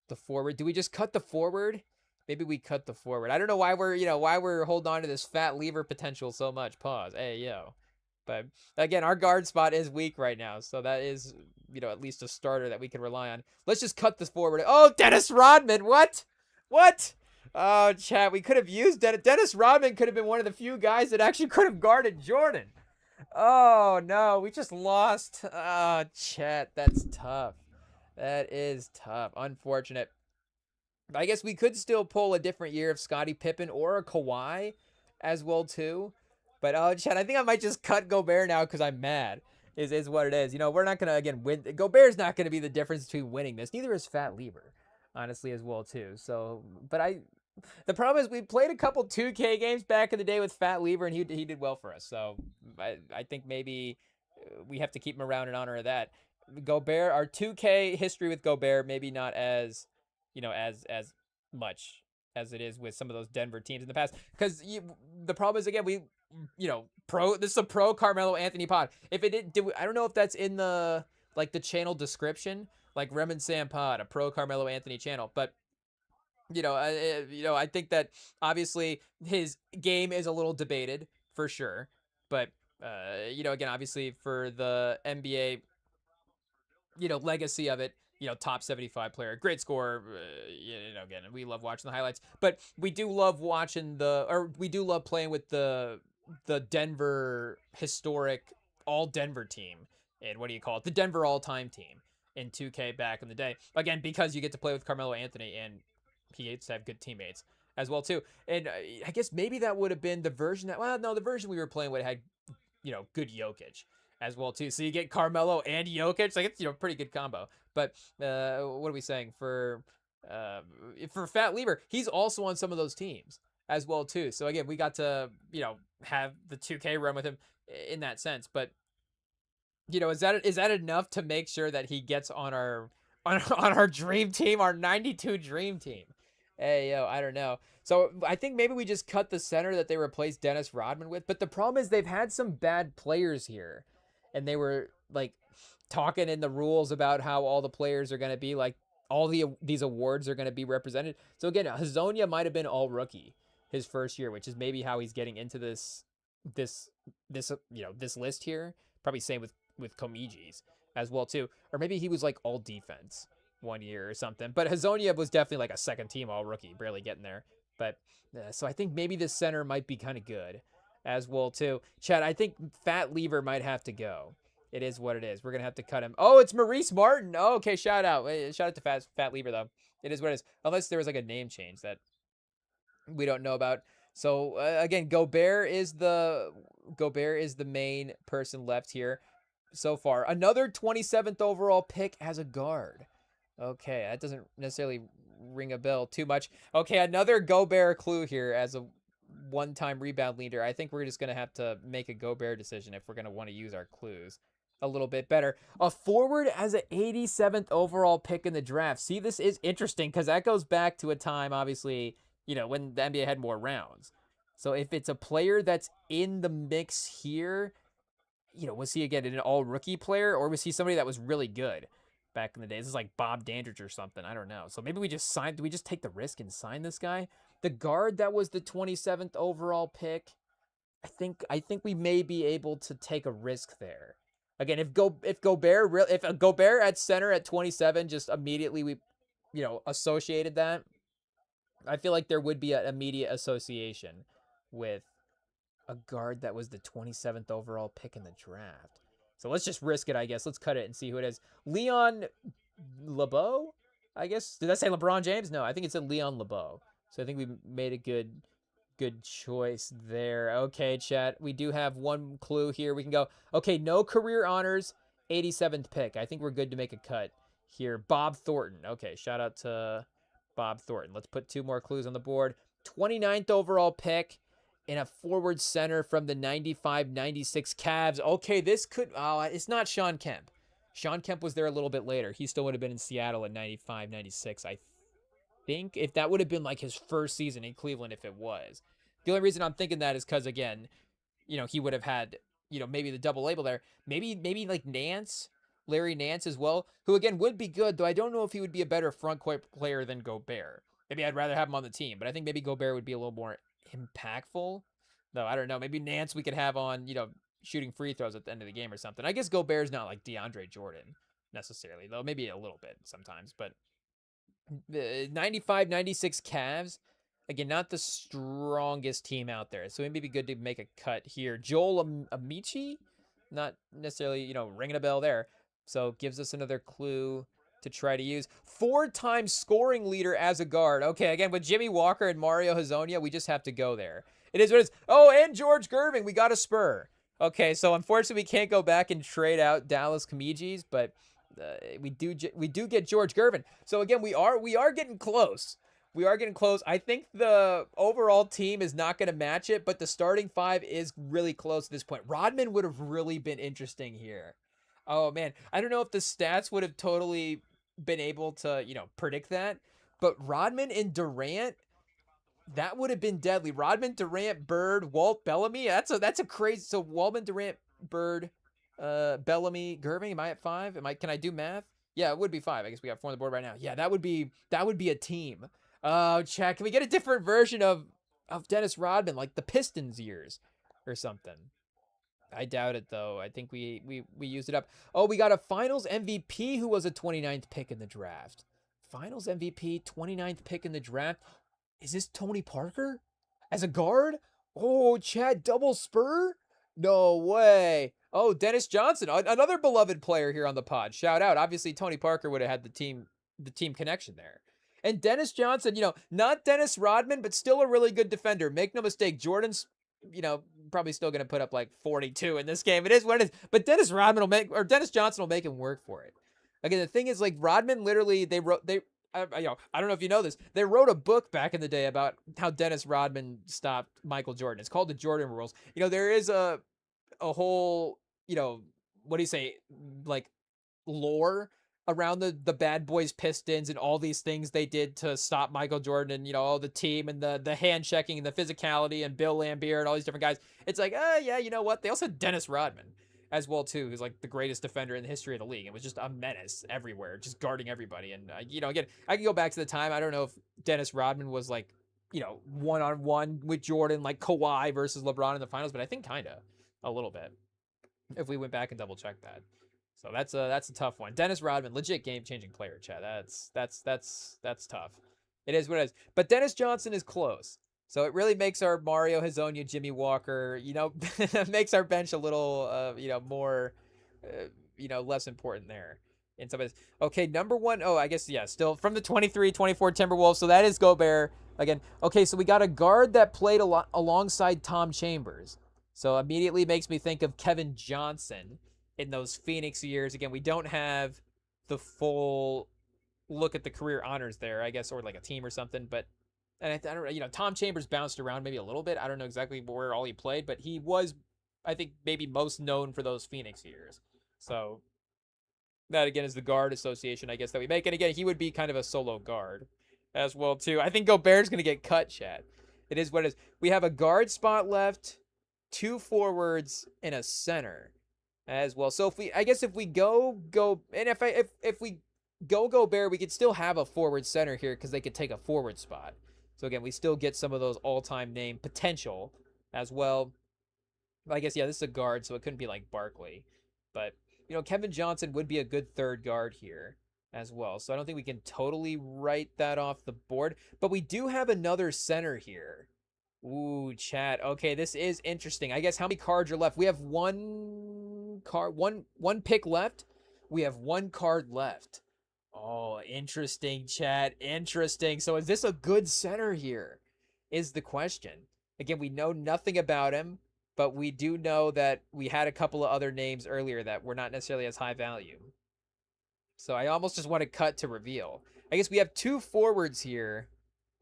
The forward. Do we just cut the forward? maybe we cut the forward. I don't know why we're holding on to this fat lever potential so much. Pause. Hey, yo. But again, our guard spot is weak right now, so that is, at least a starter that we can rely on. Let's just cut this forward. Oh, Dennis Rodman. What? What? Oh, chat, we could have used Dennis Rodman could have been one of the few guys that actually could have guarded Jordan. Oh, no, we just lost. Oh, chat, that's tough. That is tough. Unfortunate. I guess we could still pull a different year of Scottie Pippen or a Kawhi as well too. But Chad, I think I might just cut Gobert now because I'm mad. Is what it is. We're not gonna again win. Gobert's not gonna be the difference between winning this. Neither is Fat Lever, honestly, as well too. So, but the problem is we played a couple 2K games back in the day with Fat Lever, and he did well for us. So I think maybe we have to keep him around in honor of that. Gobert, our 2K history with Gobert, maybe not as as much as it is with some of those Denver teams in the past. Because the problem is, again, this is a pro Carmelo Anthony pod. If it did, I don't know if that's in the channel description, like REMINGTOM pod, a pro Carmelo Anthony channel. But I think that obviously his game is a little debated for sure. But again, obviously for the NBA, legacy of it, top 75 player, great scorer. Again, we love watching the highlights, but we do love we do love playing with the Denver historic all Denver team. And what do you call it? The Denver all-time team in 2K back in the day. Again, because you get to play with Carmelo Anthony and he gets to have good teammates as well too. And I guess maybe that would have been the version the version we were playing would have had, good Jokic as well too. So you get Carmelo and Jokic, like it's pretty good combo. But what are we saying for Fat Lever? He's also on some of those teams as well too. So again, we got to have the 2K run with him in that sense. But is that enough to make sure that he gets on our dream team, our 92 dream team? Hey, yo, I don't know. So I think maybe we just cut the center that they replaced Dennis Rodman with. But the problem is they've had some bad players here. And they were talking in the rules about how all the players are going to be all these awards are going to be represented. So again, Hazonia might have been all rookie his first year, which is maybe how he's getting into this list here. Probably same with Komiji's as well too. Or maybe he was all defense one year or something. But Hazonia was definitely a second team all rookie, barely getting there. But so I think maybe this center might be kind of good as well too. Chad, I think Fat Lever might have to go. It is what it is. We're gonna have to cut him. Oh, it's Maurice Martin. Oh, okay, shout out to Fat Lever though. It is what it is. Unless there was a name change that we don't know about. So again, Gobert is the main person left here so far. Another 27th overall pick as a guard. Okay, that doesn't necessarily ring a bell too much. Okay, another Gobert clue here as a one-time rebound leader. I think we're just going to have to make a Gobert decision if we're going to want to use our clues a little bit better. A forward as an 87th overall pick in the draft. See, this is interesting because that goes back to a time, obviously, when the NBA had more rounds. So if it's a player that's in the mix here, was he, again, an all-rookie player or was he somebody that was really good back in the day? This is like Bob Dandridge or something. I don't know. So maybe we just take the risk and sign this guy? The guard that was the 27th overall pick, I think we may be able to take a risk there. Again, if a Gobert at center at 27 just immediately we associated that, I feel like there would be an immediate association with a guard that was the 27th overall pick in the draft. So let's just risk it, I guess. Let's cut it and see who it is. Leon LeBeau, I guess. Did I say LeBron James? No, I think it's a Leon LeBeau. So I think we made a good choice there. Okay, chat. We do have one clue here. We can go, okay, no career honors, 87th pick. I think we're good to make a cut here. Bob Thornton. Okay, shout out to Bob Thornton. Let's put two more clues on the board. 29th overall pick in a forward center from the 95-96 Cavs. Okay, this could, it's not Sean Kemp. Sean Kemp was there a little bit later. He still would have been in Seattle at 95-96, I think. If that would have been his first season in Cleveland, if it was. The only reason I'm thinking that is because, again, he would have had, maybe the double label there. Maybe Nance, Larry Nance as well, who, again, would be good, though I don't know if he would be a better front court player than Gobert. maybe I'd rather have him on the team, but I think maybe Gobert would be a little more impactful. Though I don't know. Maybe Nance we could have on, shooting free throws at the end of the game or something. I guess Gobert's not like DeAndre Jordan necessarily, though maybe a little bit sometimes. But 95, 96 Cavs. Again, not the strongest team out there. So it may be good to make a cut here. Joel Amici, not necessarily, ringing a bell there. So gives us another clue to try to use. 4-time scoring leader as a guard. Okay, again, with Jimmy Walker and Mario Hezonja, we just have to go there. It is what it is. Oh, and George Gervin. We got a Spur. Okay, so unfortunately, we can't go back and trade out Dallas Comegis, but we do get George Gervin. So again, we are getting close. We are getting close. I think the overall team is not going to match it, but the starting five is really close at this point. Rodman would have really been interesting here. Oh, man. I don't know if the stats would have totally been able to, predict that, but Rodman and Durant, that would have been deadly. Rodman, Durant, Bird, Walt, Bellamy. That's a crazy. So Waldman, Durant, Bird, Bellamy, Gervin. Am I at 5? Can I do math? Yeah, it would be 5. I guess we got 4 on the board right now. Yeah, that would be a team. Oh, Chad, can we get a different version of Dennis Rodman, like the Pistons years or something? I doubt it, though. I think we used it up. Oh, we got a Finals MVP who was a 29th pick in the draft. Finals MVP, 29th pick in the draft. Is this Tony Parker as a guard? Oh, Chad, double Spur? No way. Oh, Dennis Johnson, another beloved player here on the pod. Shout out. Obviously, Tony Parker would have had the team connection there. And Dennis Johnson, not Dennis Rodman, but still a really good defender. Make no mistake, Jordan's, probably still going to put up like 42 in this game. It is what it is. But Dennis Johnson will make him work for it. Again, the thing is, like, Rodman literally, I don't know if you know this. They wrote a book back in the day about how Dennis Rodman stopped Michael Jordan. It's called The Jordan Rules. There is a whole, what do you say, like, lore around the Bad Boys Pistons and all these things they did to stop Michael Jordan and, all the team and the hand checking and the physicality and Bill Laimbeer and all these different guys. It's like, yeah, you know what? They also had Dennis Rodman as well, too, who's like the greatest defender in the history of the league. It was just a menace everywhere, just guarding everybody. And, again, I can go back to the time. I don't know if Dennis Rodman was like, one-on-one with Jordan, like Kawhi versus LeBron in the finals, but I think kind of a little bit if we went back and double checked that. So that's a tough one. Dennis Rodman, legit game-changing player, Chad. That's tough. It is what it is. But Dennis Johnson is close. So it really makes our Mario Hezonja, Jimmy Walker, makes our bench a little, more, less important there. In some ways. Okay, number 1. Oh, I guess, yeah, still from the 23-24 Timberwolves. So that is Gobert. Again, okay, so we got a guard that played alongside Tom Chambers. So immediately makes me think of Kevin Johnson in those Phoenix years. Again, we don't have the full look at the career honors there, I guess, or like a team or something, but and I don't, Tom Chambers bounced around maybe a little bit. I don't know exactly where all he played, but he was, I think, maybe most known for those Phoenix years. So that, again, is the guard association, I guess, that we make. And again, he would be kind of a solo guard as well, too. I think Gobert's going to get cut, Chad. It is what it is. We have a guard spot left, 2 forwards, and a center as well. So if we go, and if we go Gobert, we could still have a forward center here because they could take a forward spot. So again, we still get some of those all-time name potential as well. I guess, yeah, this is a guard, so it couldn't be like Barkley. But, Kevin Johnson would be a good third guard here as well. So I don't think we can totally write that off the board. But we do have another center here. Ooh, chat. Okay, this is interesting. I guess how many cards are left? We have one pick left. We have 1 card left. Oh, interesting, chat. Interesting. So is this a good center here? Is the question. Again, we know nothing about him, but we do know that we had a couple of other names earlier that were not necessarily as high value. So I almost just want to cut to reveal. I guess we have 2 forwards here.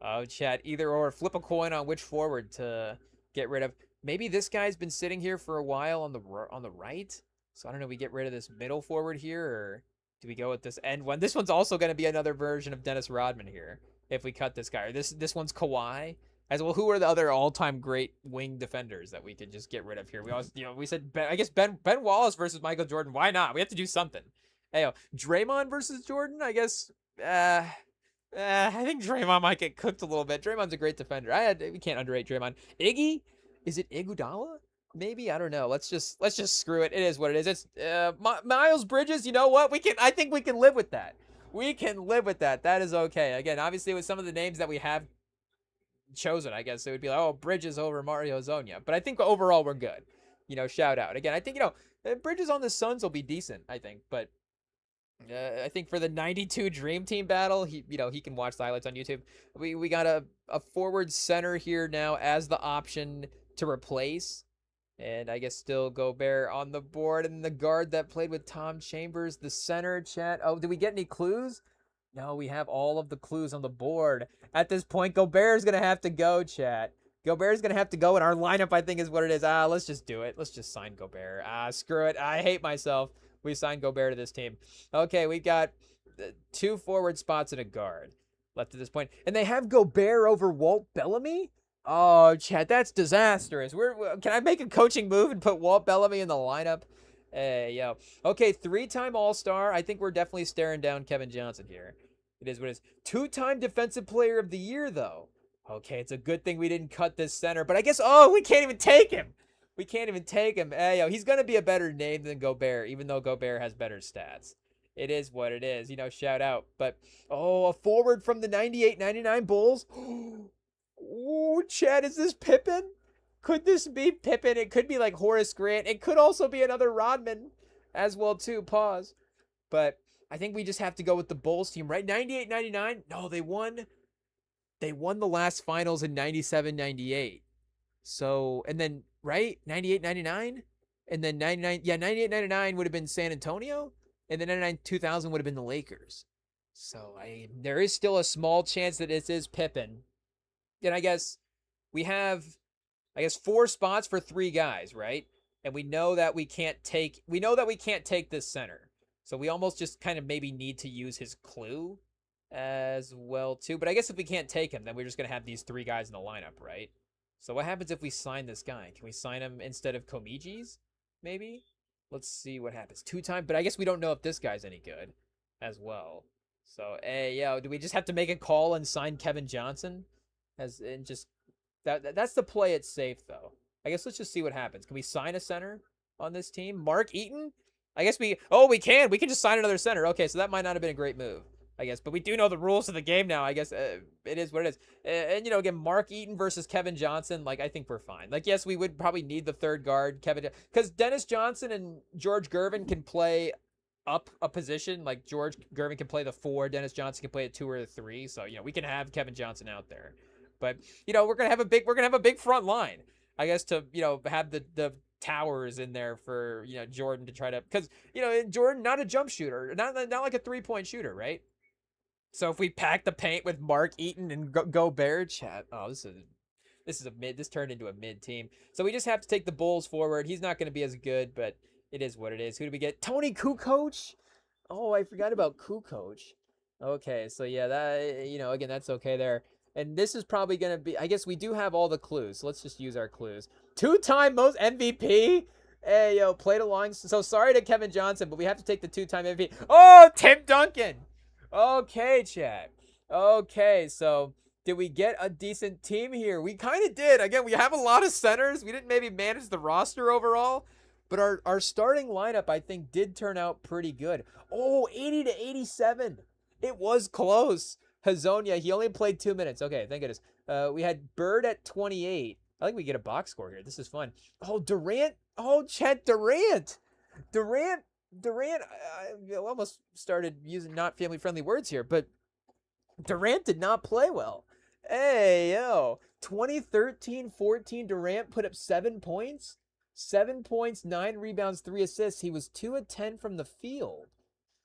Oh, chat, either or. Flip a coin on which forward to get rid of. Maybe this guy's been sitting here for a while on the right. So I don't know. We get rid of this middle forward here, or do we go with this end one? This one's also going to be another version of Dennis Rodman here if we cut this guy. Or this one's Kawhi as well. Who are the other all-time great wing defenders that we could just get rid of here? We always, we said Ben Wallace versus Michael Jordan. Why not? We have to do something. Hey, Draymond versus Jordan. I guess. I think Draymond might get cooked a little bit. Draymond's a great defender. We can't underrate Draymond. Iggy, is it Iguodala? Maybe, I don't know. Let's just screw it. It is what it is. It's Miles Bridges. You know what? I think we can live with that. We can live with that. That is okay. Again, obviously with some of the names that we have chosen, I guess it would be like, oh, Bridges over Mario Zonia. But I think overall we're good. Shout out again. I think Bridges on the Suns will be decent. I think, but I think for the 92 Dream Team battle, he can watch the highlights on YouTube. We got a forward center here now as the option to replace. And I guess still Gobert on the board. And the guard that played with Tom Chambers, the center, chat. Oh, did we get any clues? No, we have all of the clues on the board. At this point, Gobert's going to have to go, chat. Gobert's going to have to go, and our lineup, I think, is what it is. Let's just do it. Let's just sign Gobert. Screw it. I hate myself. We signed Gobert to this team. Okay, we got 2 forward spots and a guard left at this point. And they have Gobert over Walt Bellamy? Oh, chat, that's disastrous. Can I make a coaching move and put Walt Bellamy in the lineup? Hey, yo. Okay, 3-time All-Star. I think we're definitely staring down Kevin Johnson here. It is what it is. 2-time Defensive Player of the Year, though. Okay, it's a good thing we didn't cut this center, but I guess, we can't even take him. We can't even take him. Hey, yo, he's going to be a better name than Gobert, even though Gobert has better stats. It is what it is. Shout out. But, a forward from the 98-99 Bulls. Ooh, Chad, is this Pippen? Could this be Pippen? It could be like Horace Grant. It could also be another Rodman as well, too. Pause. But I think we just have to go with the Bulls team, right? 98-99? No, they won. They won the last finals in 97-98. So, and then, right? 98-99? And then 99, yeah, 98-99 would have been San Antonio. And then 99-2000 would have been the Lakers. So, there is still a small chance that this is Pippen. And I guess we have, 4 spots for 3 guys, right? And we know that we can't take this center. So we almost just kind of maybe need to use his clue as well, too. But I guess if we can't take him, then we're just going to have these 3 guys in the lineup, right? So what happens if we sign this guy? Can we sign him instead of Komiji's, maybe? Let's see what happens. 2-time, but I guess we don't know if this guy's any good as well. So, do we just have to make a call and sign Kevin Johnson? That's the play it safe, though. I guess let's just see what happens. Can we sign a center on this team? Mark Eaton? I guess we can. We can just sign another center. Okay, so that might not have been a great move, I guess. But we do know the rules of the game now. I guess it is what it is. And, again, Mark Eaton versus Kevin Johnson, I think we're fine. Yes, we would probably need the third guard, because Dennis Johnson and George Gervin can play up a position. George Gervin can play the 4. Dennis Johnson can play a 2 or a 3. So, we can have Kevin Johnson out there. But, we're going to have a big front line, I guess, to, have the towers in there for, Jordan to try to, because, Jordan, not a jump shooter, not like a 3-point shooter, right? So if we pack the paint with Mark Eaton and Gobert, chat, this turned into a mid team. So we just have to take the Bulls forward. He's not going to be as good, but it is what it is. Who do we get? Tony Kukoc? Oh, I forgot about Kukoc. Okay, so yeah, that, again, that's okay there. And this is probably going to be, I guess we do have all the clues. So let's just use our clues. 2-time most MVP? Hey, yo, played along. So sorry to Kevin Johnson, but we have to take the 2-time MVP. Oh, Tim Duncan. Okay, chat. Okay, so did we get a decent team here? We kind of did. Again, we have a lot of centers. We didn't maybe manage the roster overall. But our starting lineup, I think, did turn out pretty good. Oh, 80-87. It was close. Hazonia, he only played 2 minutes. Okay, thank goodness. We had Bird at 28. I think we get a box score here. This is fun. Oh, Durant. Oh, Chet Durant. Durant, I almost started using not family-friendly words here, but Durant did not play well. Hey, yo. 2013-14, Durant put up 7 points. 7 points, 9 rebounds, 3 assists. He was 2 of 10 from the field.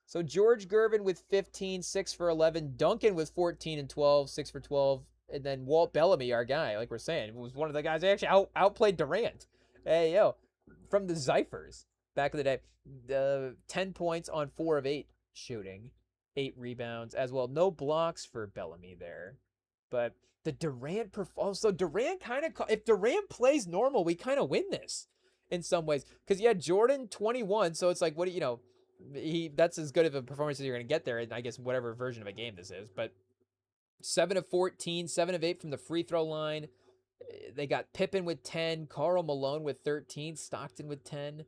So George Gervin with 15, 6 for 11. Duncan with 14 and 12, 6 for 12. And then Walt Bellamy, our guy, like we're saying, was one of the guys that actually outplayed Durant. Hey, yo, from the Zyphers back in the day. 10 points on 4 of 8 shooting. 8 rebounds as well. No blocks for Bellamy there. But the Durant, so Durant kind of, if Durant plays normal, we kind of win this in some ways. Because, yeah, Jordan 21, so it's like, what do you know? That's as good of a performance as you're going to get there, and I guess whatever version of a game this is. But 7 of 14, 7 of 8 from the free throw line. They got Pippen with 10, Karl Malone with 13, Stockton with 10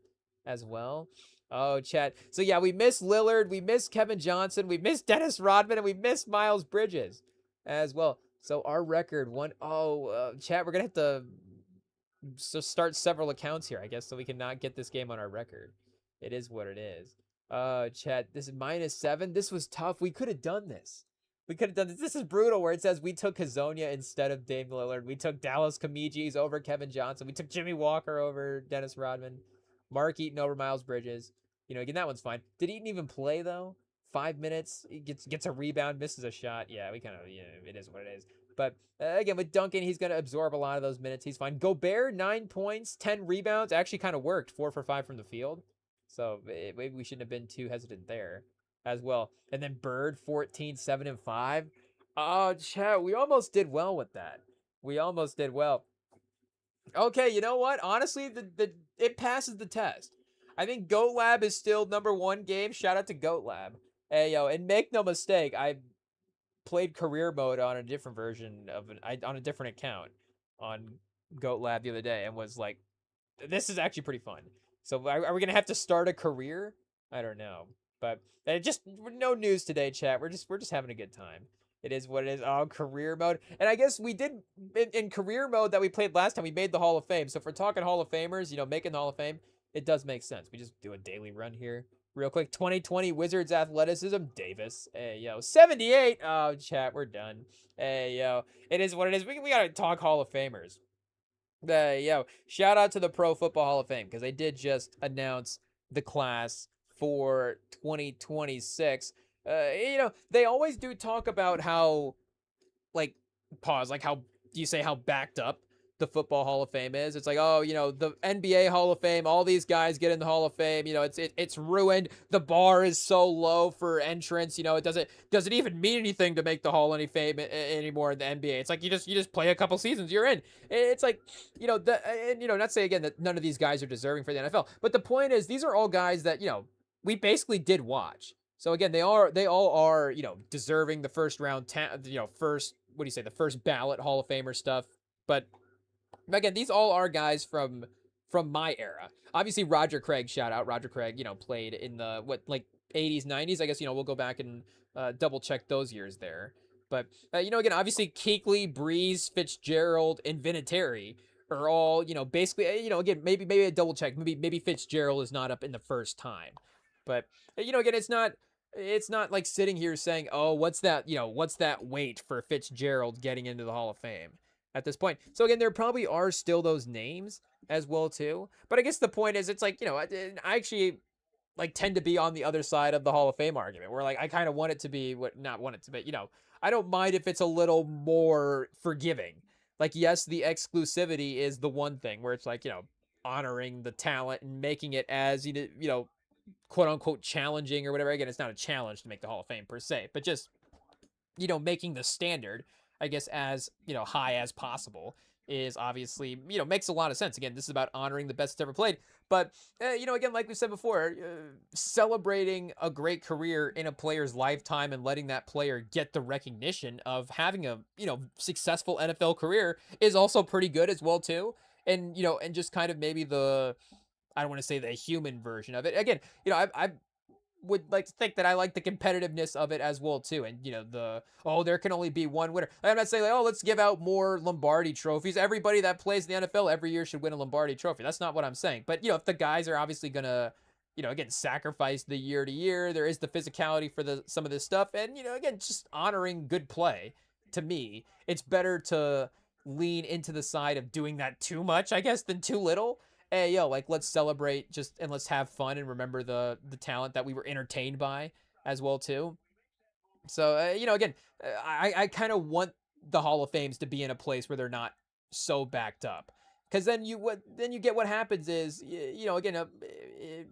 as well. Oh, Chad. So, yeah, we miss Lillard, we miss Kevin Johnson, we miss Dennis Rodman, and we miss Miles Bridges as well. So, our record, Chad, we're going to have to start several accounts here, I guess, so we can not get this game on our record. It is what it is. Chad, this is -7. This was tough. We could have done this. We could have done this. This is brutal where it says we took Hazonia instead of Dame Lillard. We took Dallas Comegis over Kevin Johnson. We took Jimmy Walker over Dennis Rodman. Mark Eaton over Miles Bridges. Again, that one's fine. Did Eaton even play, though? 5 minutes. He gets a rebound, misses a shot. Yeah, it is what it is. But again, with Duncan, he's going to absorb a lot of those minutes. He's fine. Gobert, 9 points, 10 rebounds. Actually kind of worked. 4 for 5 from the field. So maybe we shouldn't have been too hesitant there as well. And then Bird, 14, 7 and 5. Oh, Chad, we almost did well with that. We almost did well. Okay, you know what? Honestly, it passes the test. I think Goat Lab is still #1 game. Shout out to Goat Lab. Hey, yo, and make no mistake, I played career mode on a different version on a different account on Goat Lab the other day and was like, this is actually pretty fun. So are we going to have to start a career? I don't know. But just no news today, chat. We're just having a good time. It is what it is. Oh, career mode. And I guess we did in career mode that we played last time, we made the Hall of Fame. So if we're talking Hall of Famers, making the Hall of Fame, it does make sense. We just do a daily run here real quick. 2020 Wizards athleticism, Davis. Hey, yo. 78. Oh, chat, we're done. Hey, yo. It is what it is. We got to talk Hall of Famers. Hey, yo. Shout out to the Pro Football Hall of Fame because they did just announce the class for 2026. They always do talk about how, how you say how backed up the Football Hall of Fame is. It's like, oh, the NBA Hall of Fame, all these guys get in the Hall of Fame. It's ruined. The bar is so low for entrance. It doesn't even mean anything to make the Hall of Fame anymore in the NBA. It's like you just play a couple seasons, you're in. It's like, not to say again that none of these guys are deserving for the NFL, but the point is these are all guys that we basically did watch. So again, they all are deserving the first round, the first ballot Hall of Famer stuff. But again, these all are guys from my era. Obviously, Roger Craig, shout out. Roger Craig, played in the 80s, 90s. I guess we'll go back and double check those years there. But again, obviously Kuechly, Breeze, Fitzgerald, and Vinatieri are all basically again maybe a double check. Maybe Fitzgerald is not up in the first time. But again, it's not like sitting here saying, oh, what's that weight for Fitzgerald getting into the Hall of Fame at this point. So again, there probably are still those names as well too. But I guess the point is, it's like, I actually tend to be on the other side of the Hall of Fame argument where I kind of want it to be not want it to be, I don't mind if it's a little more forgiving. Yes, the exclusivity is the one thing where it's honoring the talent and making it as, quote unquote challenging or whatever. Again, it's not a challenge to make the Hall of Fame per se, but just, making the standard, I guess, as, high as possible is obviously, makes a lot of sense. Again, this is about honoring the best that's ever played. But, again, like we said before, celebrating a great career in a player's lifetime and letting that player get the recognition of having a, successful NFL career is also pretty good as well, too. And, and just kind of maybe I don't want to say the human version of it. Again, I would like to think that I like the competitiveness of it as well too. And there can only be one winner. I'm not saying let's give out more Lombardi trophies. Everybody that plays in the NFL every year should win a Lombardi trophy. That's not what I'm saying. But if the guys are obviously gonna again sacrifice the year to year, there is the physicality for some of this stuff. And again, just honoring good play. To me, it's better to lean into the side of doing that too much, I guess, than too little. Hey, let's celebrate and let's have fun and remember the talent that we were entertained by as well too. So again, I kind of want the Hall of Fames to be in a place where they're not so backed up, because then you get what happens is again,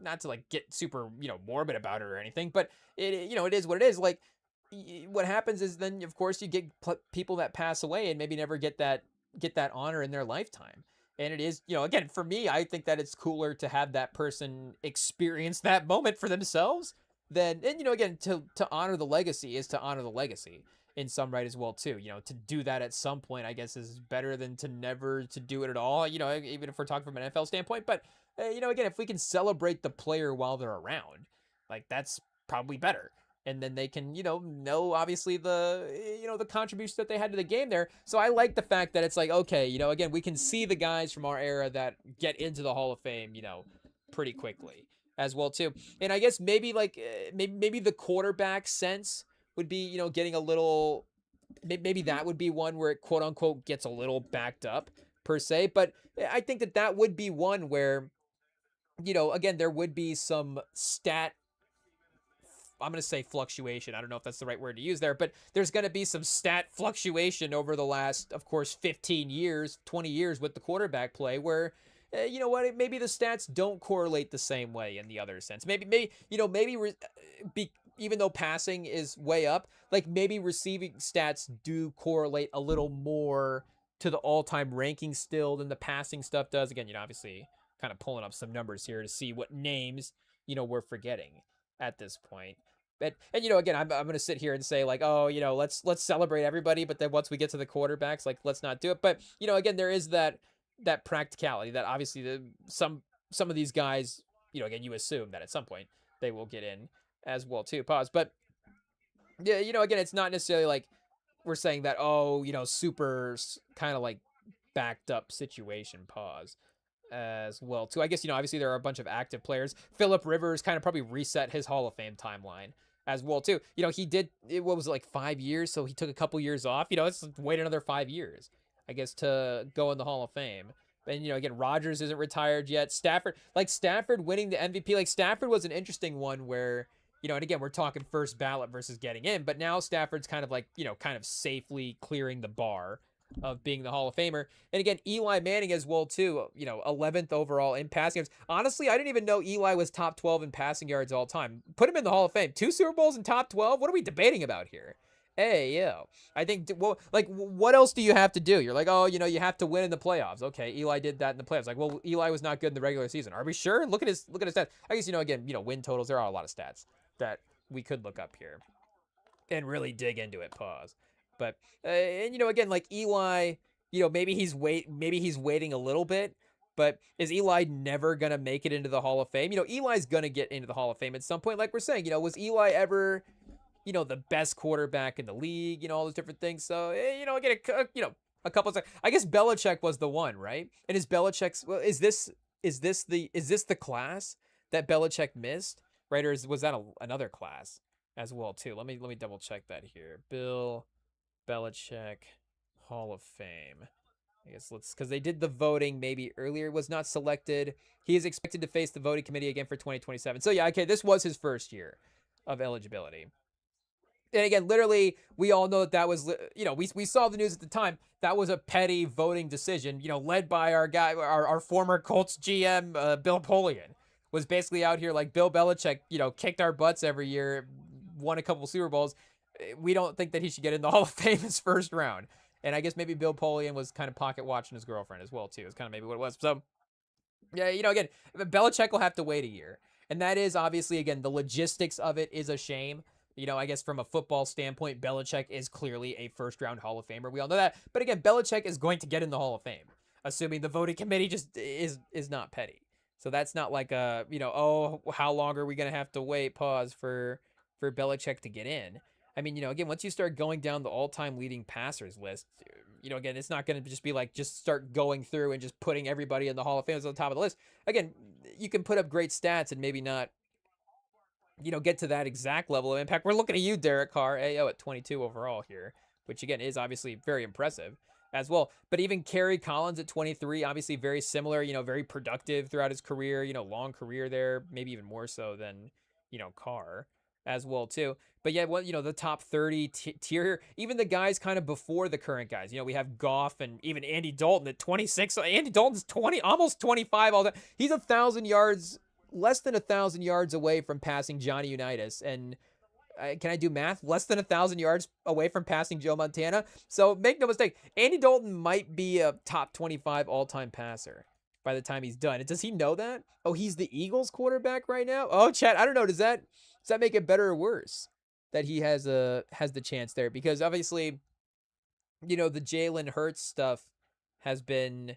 not to get super morbid about it or anything, but it is what it is. What happens is then of course you get people that pass away and maybe never get that honor in their lifetime. And it is, again, for me, I think that it's cooler to have that person experience that moment for themselves then, and again, to honor the legacy is to honor the legacy in some right as well too. To do that at some point, I guess, is better than to never to do it at all. Even if we're talking from an NFL standpoint, but again, if we can celebrate the player while they're around, like that's probably better. And then they can, know obviously the contributions that they had to the game there. So I like the fact that it's like, okay, again, we can see the guys from our era that get into the Hall of Fame, pretty quickly as well too. And I guess maybe like maybe the quarterback sense would be, getting a little, maybe that would be one where it quote unquote gets a little backed up per se. But I think that would be one where, again, there would be some stat, I'm going to say fluctuation. I don't know if that's the right word to use there, but there's going to be some stat fluctuation over the last, of course, 15 years, 20 years with the quarterback play where, you know what, maybe the stats don't correlate the same way in the other sense. Maybe even though passing is way up, like maybe receiving stats do correlate a little more to the all-time ranking still than the passing stuff does. Again, obviously kind of pulling up some numbers here to see what names, we're forgetting at this point. And again, I'm going to sit here and say like, oh, let's celebrate everybody, but then once we get to the quarterbacks, like let's not do it. But again, there is that practicality that obviously some of these guys, again, you assume that at some point they will get in as well too. Pause. But yeah, again, it's not necessarily like we're saying that, oh, super kind of like backed up situation. Pause. As well too. I guess, obviously there are a bunch of active players. Phillip Rivers kind of probably reset his Hall of Fame timeline as well too. He did, what was it, like 5 years? So he took a couple years off. Let's wait another 5 years, I guess, to go in the Hall of Fame. And, again, Rodgers isn't retired yet. Stafford winning the MVP. Like, Stafford was an interesting one where, and again, we're talking first ballot versus getting in. But now Stafford's kind of like, kind of safely clearing the bar of being the Hall of Famer. And again, Eli Manning as well, too, 11th overall in passing yards. Honestly, I didn't even know Eli was top 12 in passing yards all time. Put him in the Hall of Fame. 2 Super Bowls in top 12? What are we debating about here? Hey, yo. I think, well, like, what else do you have to do? You're like, oh, you have to win in the playoffs. Okay, Eli did that in the playoffs. Like, well, Eli was not good in the regular season. Are we sure? Look at his stats. I guess, again, win totals. There are a lot of stats that we could look up here and really dig into it. Pause. But, and, again, like Eli, maybe he's waiting a little bit, but is Eli never going to make it into the Hall of Fame? Eli's going to get into the Hall of Fame at some point. Like we're saying, was Eli ever, the best quarterback in the league, all those different things. So, again, a couple of times. I guess Belichick was the one, right? And is Belichick's, well, is this the class that Belichick missed, right? Or was that another class as well, too? Let me double check that here. Bill Belichick Hall of Fame. I guess because they did the voting maybe earlier, was not selected. He is expected to face the voting committee again for 2027. So yeah, okay, this was his first year of eligibility. And again, literally, we all know that was, we saw the news at the time. That was a petty voting decision, led by our guy, our former Colts GM, Bill Polian, was basically out here like Bill Belichick, kicked our butts every year, won a couple Super Bowls. We don't think that he should get in the Hall of Fame his first round. And I guess maybe Bill Polian was kind of pocket watching his girlfriend as well, too. It's kind of maybe what it was. So, yeah, again, Belichick will have to wait a year. And that is obviously, again, the logistics of it is a shame. I guess from a football standpoint, Belichick is clearly a first-round Hall of Famer. We all know that. But again, Belichick is going to get in the Hall of Fame, assuming the voting committee just is not petty. So that's not like a, oh, how long are we going to have to wait, pause, for Belichick to get in? I mean, again, once you start going down the all-time leading passers list, again, it's not going to just be like just start going through and just putting everybody in the Hall of Fame on the top of the list. Again, you can put up great stats and maybe not, get to that exact level of impact. We're looking at you, Derek Carr, AO at 22 overall here, which again is obviously very impressive as well. But even Kerry Collins at 23, obviously very similar, very productive throughout his career, long career there, maybe even more so than, Carr as well too. But yeah, well, the top 30 tier here, even the guys kind of before the current guys, we have Goff and even Andy Dalton at 26. Andy Dalton's 20, almost 25 all that. He's 1,000 yards, less than 1,000 yards away from passing Johnny Unitas. And can I do math? Less than 1,000 yards away from passing Joe Montana. So make no mistake, Andy Dalton might be a top 25 all-time passer by the time he's done. And does he know that? Oh, he's the Eagles quarterback right now? Oh, Chad, I don't know. Does that make it better or worse that he has the chance there? Because obviously, the Jalen Hurts stuff has been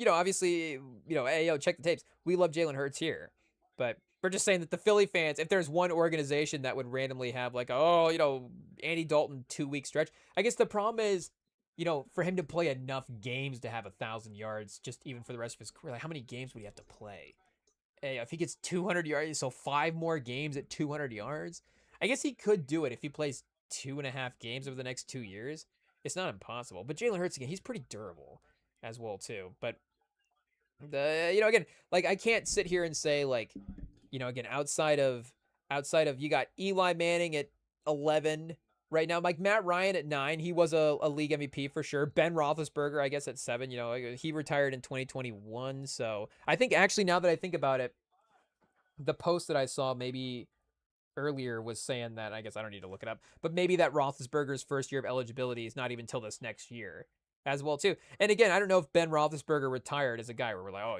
obviously, hey, yo, check the tapes. We love Jalen Hurts here. But we're just saying that the Philly fans, if there's one organization that would randomly have like, oh, Andy Dalton 2 week stretch, I guess the problem is, for him to play enough games to have 1,000 yards, just even for the rest of his career, like how many games would he have to play? Hey, if he gets 200 yards, so 5 more games at 200 yards, I guess he could do it if he plays 2.5 games over the next 2 years. It's not impossible. But Jalen Hurts, again, he's pretty durable as well too. But again, like I can't sit here and say like, again, outside of you got Eli Manning at 11 right now, like Matt Ryan at 9, he was a league MVP for sure. Ben Roethlisberger, I guess, at 7. He retired in 2021. So I think actually, now that I think about it, the post that I saw maybe earlier was saying that, I guess I don't need to look it up, but maybe that Roethlisberger's first year of eligibility is not even till this next year as well too. And again, I don't know if Ben Roethlisberger retired as a guy where we're like, oh,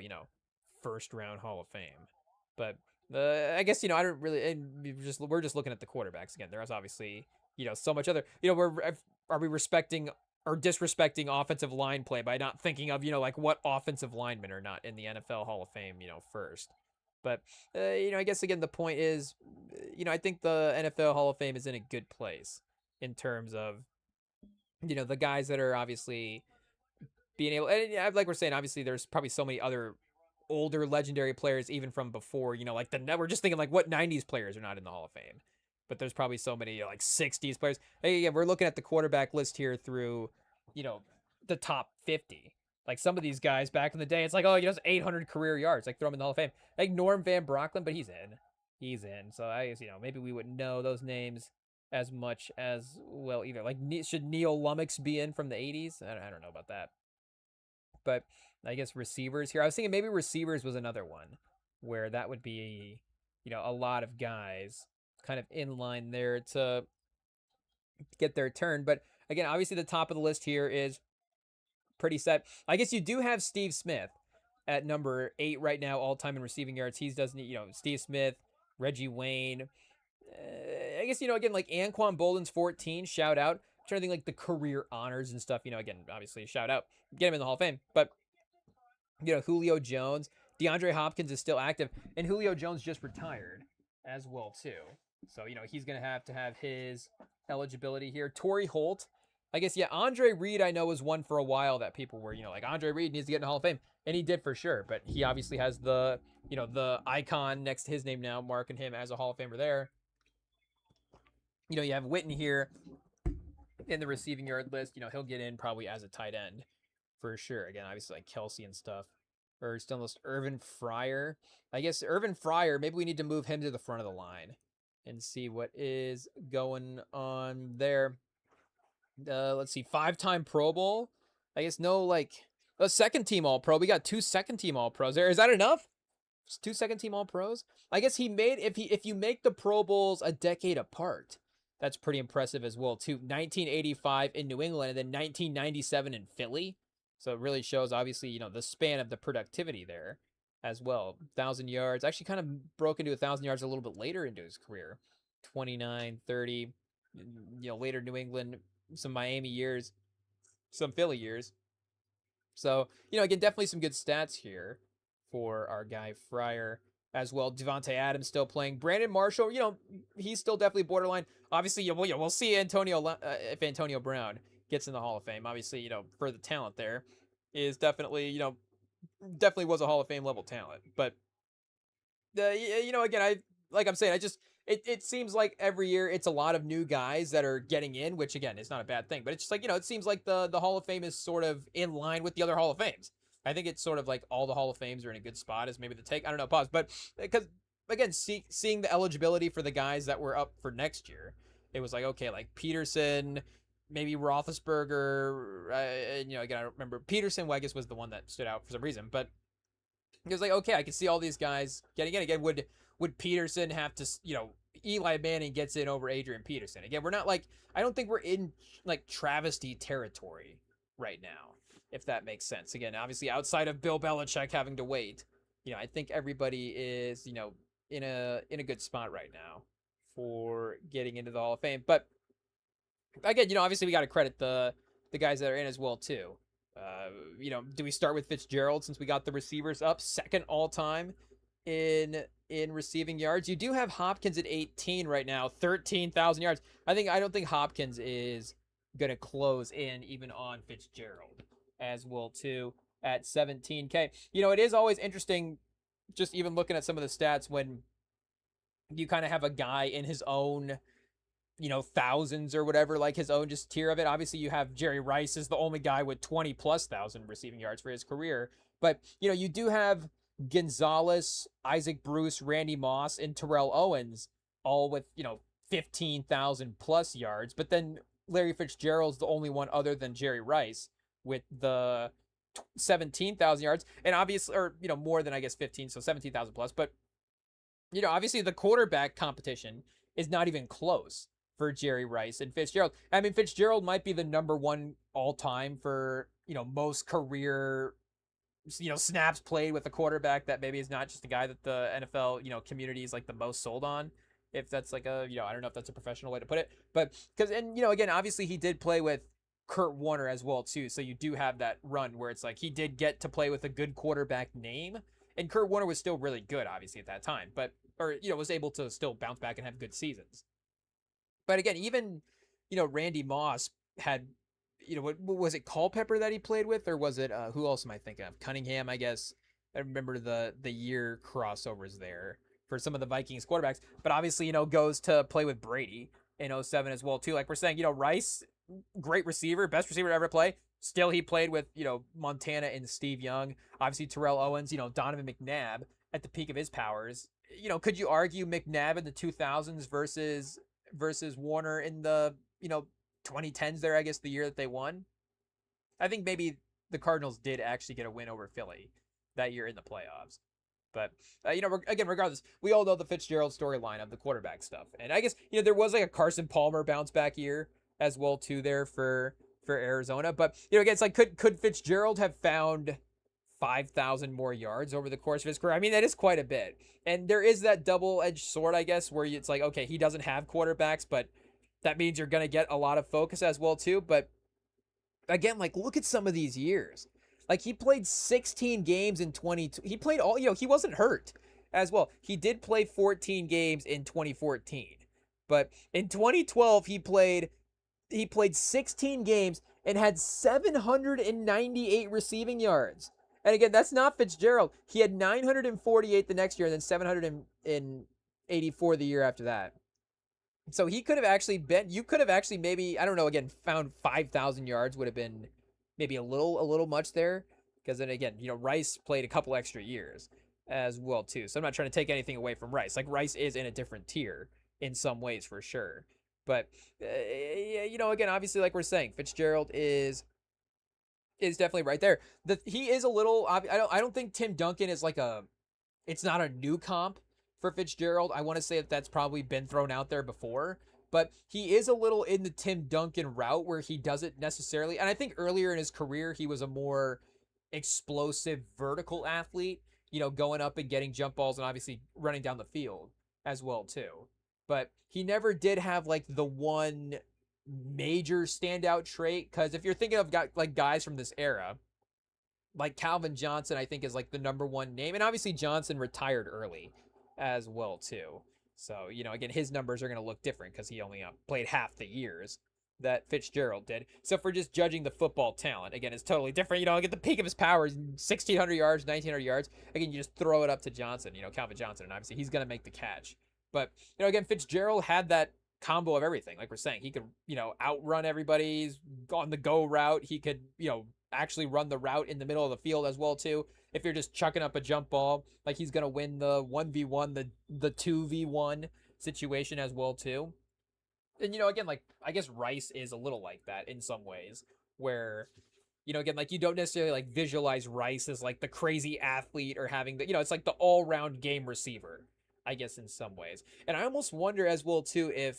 first round Hall of Fame, but I guess I don't really. And we're just looking at the quarterbacks again. There's obviously so much other. Are we respecting or disrespecting offensive line play by not thinking of like what offensive linemen are not in the NFL Hall of Fame first? But I guess again the point is, I think the NFL Hall of Fame is in a good place in terms of the guys that are obviously being able, and like we're saying, obviously there's probably so many other older legendary players even from before, like we're just thinking like what 90s players are not in the Hall of Fame, but there's probably so many like 60s players. Hey, yeah, we're looking at the quarterback list here through the top 50. Like some of these guys back in the day, it's like, oh, he has 800 career yards, like throw him in the Hall of Fame, like Norm Van Brocklin, but he's in. So I guess maybe we wouldn't know those names as much as well either. Like should Neil Lummox be in from the 80s? I don't know about that. But I guess receivers here. I was thinking maybe receivers was another one where that would be, a lot of guys kind of in line there to get their turn. But again, obviously the top of the list here is pretty set. I guess you do have Steve Smith at number 8 right now, all time in receiving yards. He doesn't, Steve Smith, Reggie Wayne. I guess, again, like Anquan Bolden's 14, shout out. I'm trying to think like the career honors and stuff, again, obviously shout out, get him in the Hall of Fame. But, Julio Jones, DeAndre Hopkins is still active, and Julio Jones just retired as well, too. So, he's going to have his eligibility here. Torrey Holt, I guess, yeah, Andre Reed, I know, was one for a while that people were, like, Andre Reed needs to get in the Hall of Fame, and he did for sure, but he obviously has the, the icon next to his name now, marking him as a Hall of Famer there. You have Witten here in the receiving yard list. He'll get in probably as a tight end for sure. Again, obviously like Kelsey and stuff. Or still list Irvin Fryer. I guess Irvin Fryer, maybe we need to move him to the front of the line and see what is going on there. Let's see, 5-time Pro Bowl. I guess no, like a second team All Pro. We got 2 second team All Pros there. Is that enough? 2 second team All Pros. I guess he made if you make the Pro Bowls a decade apart, that's pretty impressive as well too. 1985 in New England and then 1997 in Philly. So it really shows obviously the span of the productivity there as well. 1,000 yards. Actually kind of broke into 1,000 yards a little bit later into his career. 29, 30. Later New England, some Miami years, some Philly years. So again, definitely some good stats here for our guy Fryer as well. Devontae Adams still playing. Brandon Marshall, he's still definitely borderline. Obviously, we'll see if Antonio Brown gets in the Hall of Fame. Obviously, for the talent there is definitely, definitely was a Hall of Fame level talent. But, again, like I'm saying, it seems like every year it's a lot of new guys that are getting in, which again is not a bad thing. But it's just like, it seems like the Hall of Fame is sort of in line with the other Hall of Fames. I think it's sort of like all the Hall of Fames are in a good spot is maybe the take. I don't know, pause. But because, again, seeing the eligibility for the guys that were up for next year, it was like, okay, like Peterson, maybe Roethlisberger. Again, I don't remember. Peterson, I guess, was the one that stood out for some reason. But it was like, okay, I can see all these guys getting in. Again, would Peterson have to, Eli Manning gets in over Adrian Peterson. Again, we're not like, I don't think we're in like travesty territory right now, if that makes sense. Again, obviously outside of Bill Belichick having to wait, I think everybody is, in a good spot right now for getting into the Hall of Fame. But again, obviously we got to credit the guys that are in as well too. Uh, do we start with Fitzgerald since we got the receivers up second all time in receiving yards? You do have Hopkins at 18 right now, 13,000 yards. I don't think Hopkins is gonna close in even on Fitzgerald as well too at 17K. It is always interesting just even looking at some of the stats when you kind of have a guy in his own thousands or whatever, like his own just tier of it. Obviously, you have Jerry Rice is the only guy with 20 plus thousand receiving yards for his career. But, you do have Gonzalez, Isaac Bruce, Randy Moss, and Terrell Owens all with, 15,000 plus yards. But then Larry Fitzgerald's the only one other than Jerry Rice with the 17,000 yards. And obviously, or, more than I guess 15, so 17,000 plus. But, obviously the quarterback competition is not even close for Jerry Rice and Fitzgerald. I mean, Fitzgerald might be the number one all time for, most career, snaps played with a quarterback that maybe is not just a guy that the NFL, community is like the most sold on. If that's like a, I don't know if that's a professional way to put it, but because, and, again, obviously he did play with Kurt Warner as well too. So you do have that run where it's like he did get to play with a good quarterback name, and Kurt Warner was still really good, obviously at that time, but, or, was able to still bounce back and have good seasons. But again, even, Randy Moss had, what was it, Culpepper that he played with, or was it who else am I thinking of? Cunningham, I guess. I remember the year crossovers there for some of the Vikings quarterbacks. But obviously, goes to play with Brady in '07 as well too. Like we're saying, Rice, great receiver, best receiver to ever play. Still, he played with Montana and Steve Young. Obviously, Terrell Owens, Donovan McNabb at the peak of his powers. Could you argue McNabb in the 2000s versus Warner in the 2010s there, I guess the year that they won? I think maybe the Cardinals did actually get a win over Philly that year in the playoffs. But, again, regardless, we all know the Fitzgerald storyline of the quarterback stuff. And I guess, there was like a Carson Palmer bounce back year as well, too, there for Arizona. But, again, it's like, could Fitzgerald have found 5,000 more yards over the course of his career? I mean, that is quite a bit. And there is that double-edged sword, I guess, where it's like, okay, he doesn't have quarterbacks, but that means you're going to get a lot of focus as well, too. But again, like, look at some of these years. Like, he played 16 games in 22. He played all, he wasn't hurt as well. He did play 14 games in 2014. But in 2012, he played 16 games and had 798 receiving yards. And again, that's not Fitzgerald. He had 948 the next year and then 784 the year after that. So he could have actually been, you could have actually maybe, I don't know, again, found 5,000 yards would have been maybe a little much there. Because then again, Rice played a couple extra years as well too. So I'm not trying to take anything away from Rice. Like Rice is in a different tier in some ways for sure. But, again, obviously, like we're saying, Fitzgerald is definitely right there. He is a little, I don't think Tim Duncan is like it's not a new comp for Fitzgerald. I want to say that that's probably been thrown out there before, but he is a little in the Tim Duncan route where he doesn't necessarily, and I think earlier in his career, he was a more explosive vertical athlete, going up and getting jump balls and obviously running down the field as well too. But he never did have like the one major standout trait, because if you're thinking of guys from this era, like Calvin Johnson, I think is like the number one name, and obviously Johnson retired early as well too. So again, his numbers are going to look different because he only played half the years that Fitzgerald did. So if we're just judging the football talent, again, it's totally different. Get the peak of his powers, 1,600 yards, 1,900 yards. Again, you just throw it up to Johnson, Calvin Johnson, and obviously he's going to make the catch. But, again, Fitzgerald had that combo of everything. Like we're saying, he could, outrun everybody's on the go route. He could, actually run the route in the middle of the field as well, too. If you're just chucking up a jump ball, like he's going to win the 1v1, the 2v1 situation as well, too. And, again, like, I guess Rice is a little like that in some ways, where, again, like, you don't necessarily, like, visualize Rice as, like, the crazy athlete or having the, it's like the all-round game receiver, I guess, in some ways. And I almost wonder as well, too, if,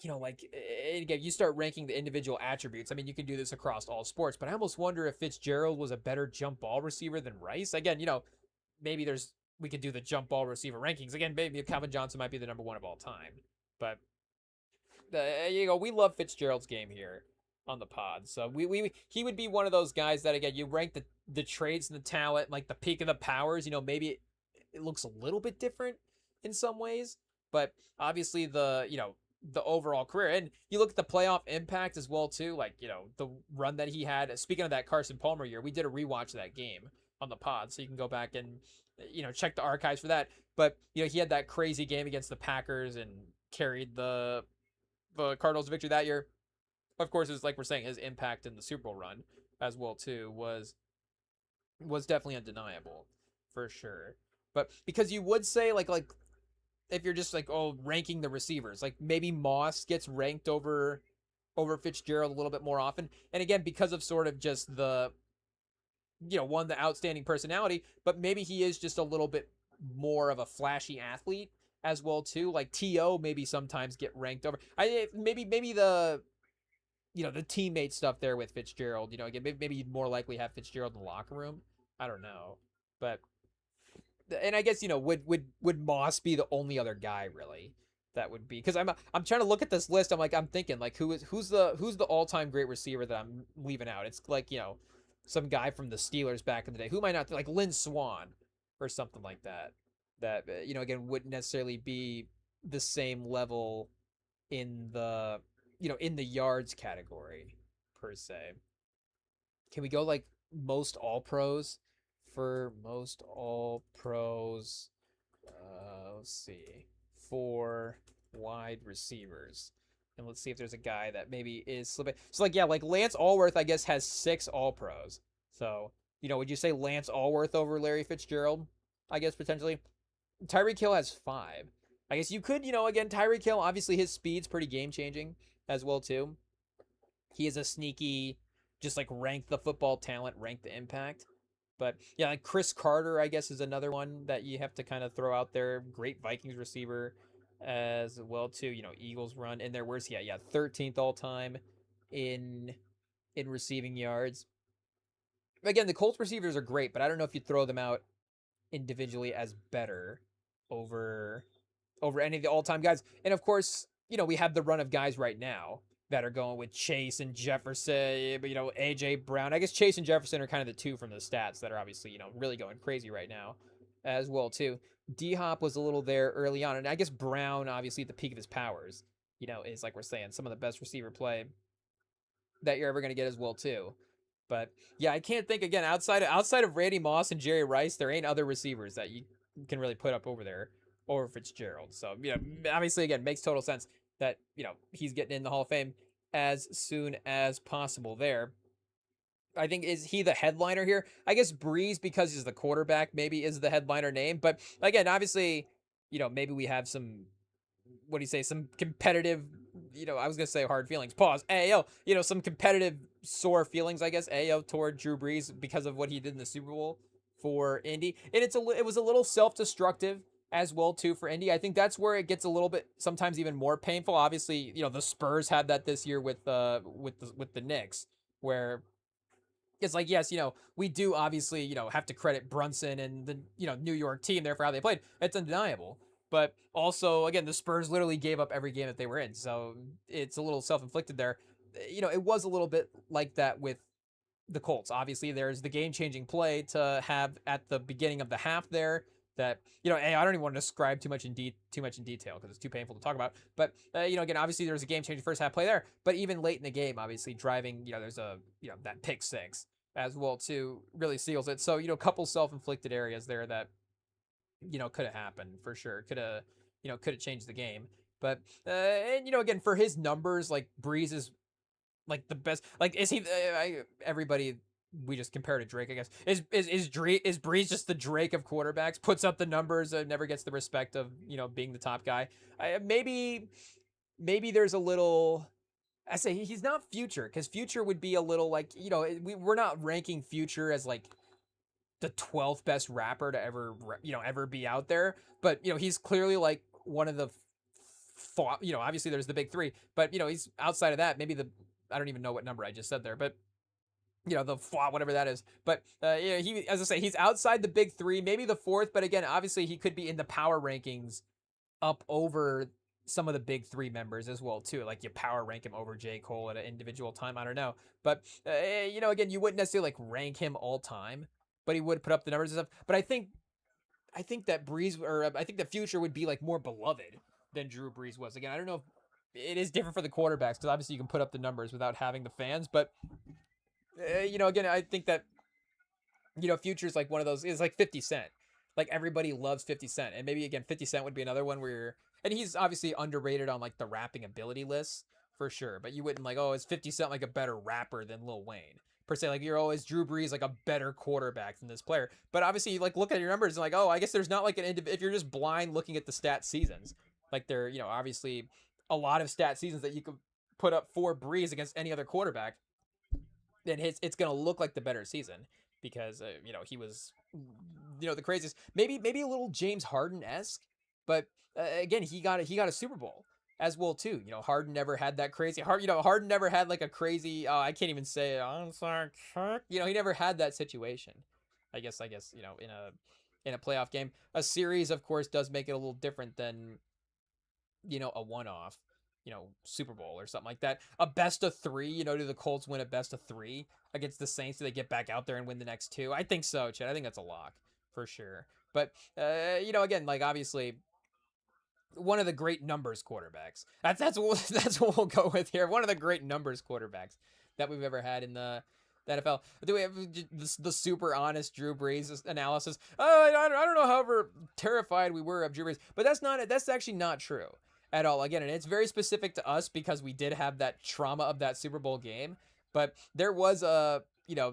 like, again, you start ranking the individual attributes. I mean, you can do this across all sports, but I almost wonder if Fitzgerald was a better jump ball receiver than Rice. Again, maybe there's we could do the jump ball receiver rankings again. Maybe Calvin Johnson might be the number one of all time, but we love Fitzgerald's game here on the pod. So he would be one of those guys that again you rank the traits and the talent, like the peak of the powers. Maybe it looks a little bit different in some ways, but obviously the overall career, and you look at the playoff impact as well too. Like the run that he had. Speaking of that Carson Palmer year, we did a rewatch of that game on the pod, so you can go back and check the archives for that. But he had that crazy game against the Packers and carried the Cardinals to victory that year. Of course, it's like we're saying, his impact in the Super Bowl run as well too was definitely undeniable for sure. But because you would say like if you're just like ranking the receivers, like maybe Moss gets ranked over Fitzgerald a little bit more often, and again because of sort of just the the outstanding personality, but maybe he is just a little bit more of a flashy athlete as well too. Like T.O. maybe sometimes get ranked over. Maybe the the teammate stuff there with Fitzgerald. Again, maybe you'd more likely have Fitzgerald in the locker room. I don't know, but and I guess would Moss be the only other guy really that would be? Because I'm trying to look at this list. I'm thinking like who's the all time great receiver that I'm leaving out? It's like some guy from the Steelers back in the day. Who might not like Lynn Swann or something like that. That again wouldn't necessarily be the same level in the in the yards category per se. Can we go like most all pros? For most all pros, let's see, for wide receivers, and let's see if there's a guy that maybe is slipping. So like Lance Allworth I guess has 6 all pros. So would you say Lance Allworth over Larry Fitzgerald? I guess potentially. Tyreek Hill has 5. I guess you could, again, Tyreek Hill, obviously his speed's pretty game-changing as well, too. He is a sneaky, just like rank the football talent, rank the impact. But yeah, like Chris Carter, I guess, is another one that you have to kind of throw out there. Great Vikings receiver as well, too. Eagles run in there. Where's he at? Yeah, 13th all-time in receiving yards. Again, the Colts receivers are great, but I don't know if you throw them out individually as better over any of the all-time guys. And of course, we have the run of guys right now that are going with Chase and Jefferson, but AJ Brown. I guess Chase and Jefferson are kind of the two from the stats that are obviously, really going crazy right now as well too. D-Hop was a little there early on, and I guess Brown obviously at the peak of his powers, is like we're saying some of the best receiver play that you're ever going to get as well too. But yeah, I can't think again outside of Randy Moss and Jerry Rice, there ain't other receivers that you can really put up over there over Fitzgerald. So obviously again makes total sense that he's getting in the Hall of Fame as soon as possible. There, I think is he the headliner here? I guess Breeze because he's the quarterback maybe is the headliner name. But again, obviously maybe we have some what do you say some competitive. I was gonna say hard feelings. Pause. Ayo. Some competitive sore feelings, I guess. Ayo toward Drew Brees because of what he did in the Super Bowl for Indy, and it was a little self-destructive as well too for Indy. I think that's where it gets a little bit sometimes even more painful. Obviously, the Spurs had that this year with the Knicks, where it's like yes, we do obviously have to credit Brunson and the New York team there for how they played. It's undeniable. But also, again, the Spurs literally gave up every game that they were in. So it's a little self-inflicted there. It was a little bit like that with the Colts. Obviously, there's the game-changing play to have at the beginning of the half there that, I don't even want to describe too much in detail because it's too painful to talk about. But, again, obviously there's a game-changing first half play there. But even late in the game, obviously, driving, there's a, that pick six as well, too, really seals it. So, a couple self-inflicted areas there that, could have happened for sure. Could have changed the game. But and again for his numbers, like Breeze is like the best. Like is he? Everybody we just compare to Drake, I guess. Is Breeze just the Drake of quarterbacks? Puts up the numbers, never gets the respect of being the top guy. Maybe there's a little. I say he's not Future because Future would be a little like we're not ranking Future as like the 12th best rapper to ever be out there, but he's clearly like one of the obviously there's the big 3, but he's outside of that maybe I don't even know what number I just said there, but the whatever that is. But yeah, he, as I say, he's outside the big three, maybe the fourth. But again, obviously, he could be in the power rankings up over some of the big three members as well too. Like you power rank him over J. Cole at an individual time. I don't know, but again, you wouldn't necessarily like rank him all time, but he would put up the numbers and stuff. But I think that Breeze, or I think the Future would be like more beloved than Drew Brees was. Again, I don't know if it is different for the quarterbacks because obviously you can put up the numbers without having the fans, but again, I think that Future's like one of those. Is like 50 Cent. Like everybody loves 50 Cent, and maybe again 50 Cent would be another one where, and he's obviously underrated on like the rapping ability list for sure. But you wouldn't like, oh, is 50 Cent like a better rapper than Lil Wayne per se? Like you're always Drew Brees like a better quarterback than this player. But obviously, you like look at your numbers and like, oh, I guess there's not like if you're just blind looking at the stat seasons, like there, obviously a lot of stat seasons that you could put up for Brees against any other quarterback, then it's gonna look like the better season because he was the craziest. Maybe a little James Harden esque, but again he got a Super Bowl as well too. Harden never had that crazy. Harden never had like a crazy. I can't even say it. I'm sorry. He never had that situation. I guess in a playoff game, a series of course does make it a little different than a one-off, Super Bowl or something like that. A best of three, do the Colts win a best of three against the Saints? Do they get back out there and win the next two? I think so, Chad. I think that's a lock for sure. But, again, like obviously one of the great numbers quarterbacks. That's what we'll go with here. One of the great numbers quarterbacks that we've ever had in the NFL. Do we have the super honest Drew Brees analysis? I don't know however terrified we were of Drew Brees, but that's actually not true at all. Again, and it's very specific to us because we did have that trauma of that Super Bowl game, but there was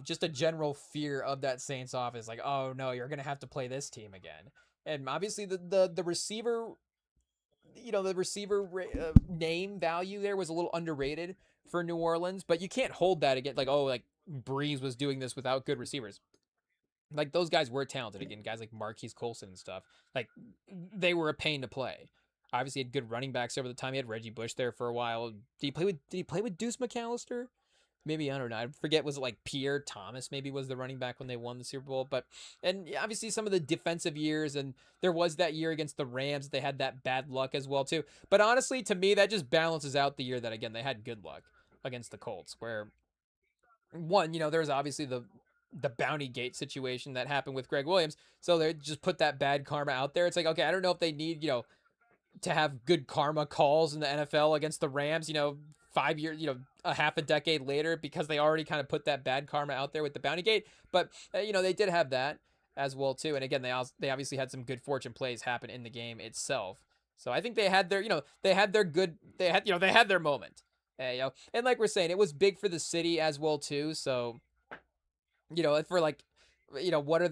just a general fear of that Saints offense. Like, oh no, you're going to have to play this team again. And obviously the receiver, name value there was a little underrated for New Orleans, but you can't hold that again. Like, oh, like Breeze was doing this without good receivers. Like those guys were talented. Again, guys like Marquise Colson and stuff. Like they were a pain to play. Obviously, he had good running backs over the time. He had Reggie Bush there for a while. Did he play with Deuce McAllister? Maybe, I don't know. I forget. Was it like Pierre Thomas? Maybe was the running back when they won the Super Bowl. But and obviously some of the defensive years, and there was that year against the Rams. They had that bad luck as well too. But honestly, to me, that just balances out the year that again they had good luck against the Colts, where one, there's obviously the Bounty Gate situation that happened with Greg Williams. So they just put that bad karma out there. It's like, okay, I don't know if they need, to have good karma calls in the NFL against the Rams, 5 years, a half a decade later, because they already kind of put that bad karma out there with the Bounty Gate. But, they did have that as well too. And again, they obviously had some good fortune plays happen in the game itself. So I think they had their, they had their moment. And like we're saying, it was big for the city as well too. So, for like, what are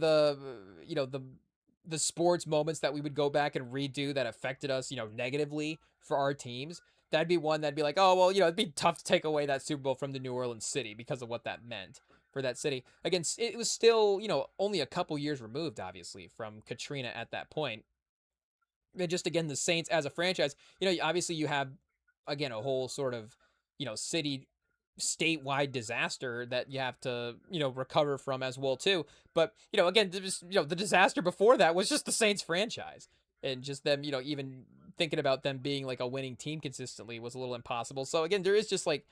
the sports moments that we would go back and redo that affected us, negatively for our teams? That'd be one that'd be like, oh, well, it'd be tough to take away that Super Bowl from the New Orleans city because of what that meant for that city. Again, it was still, only a couple years removed, obviously, from Katrina at that point. And just, again, the Saints as a franchise, obviously you have, again, a whole sort of, city statewide disaster that you have to recover from as well too. But again, the disaster before that was just the Saints franchise, and just them even thinking about them being like a winning team consistently was a little impossible. So again, there is just like,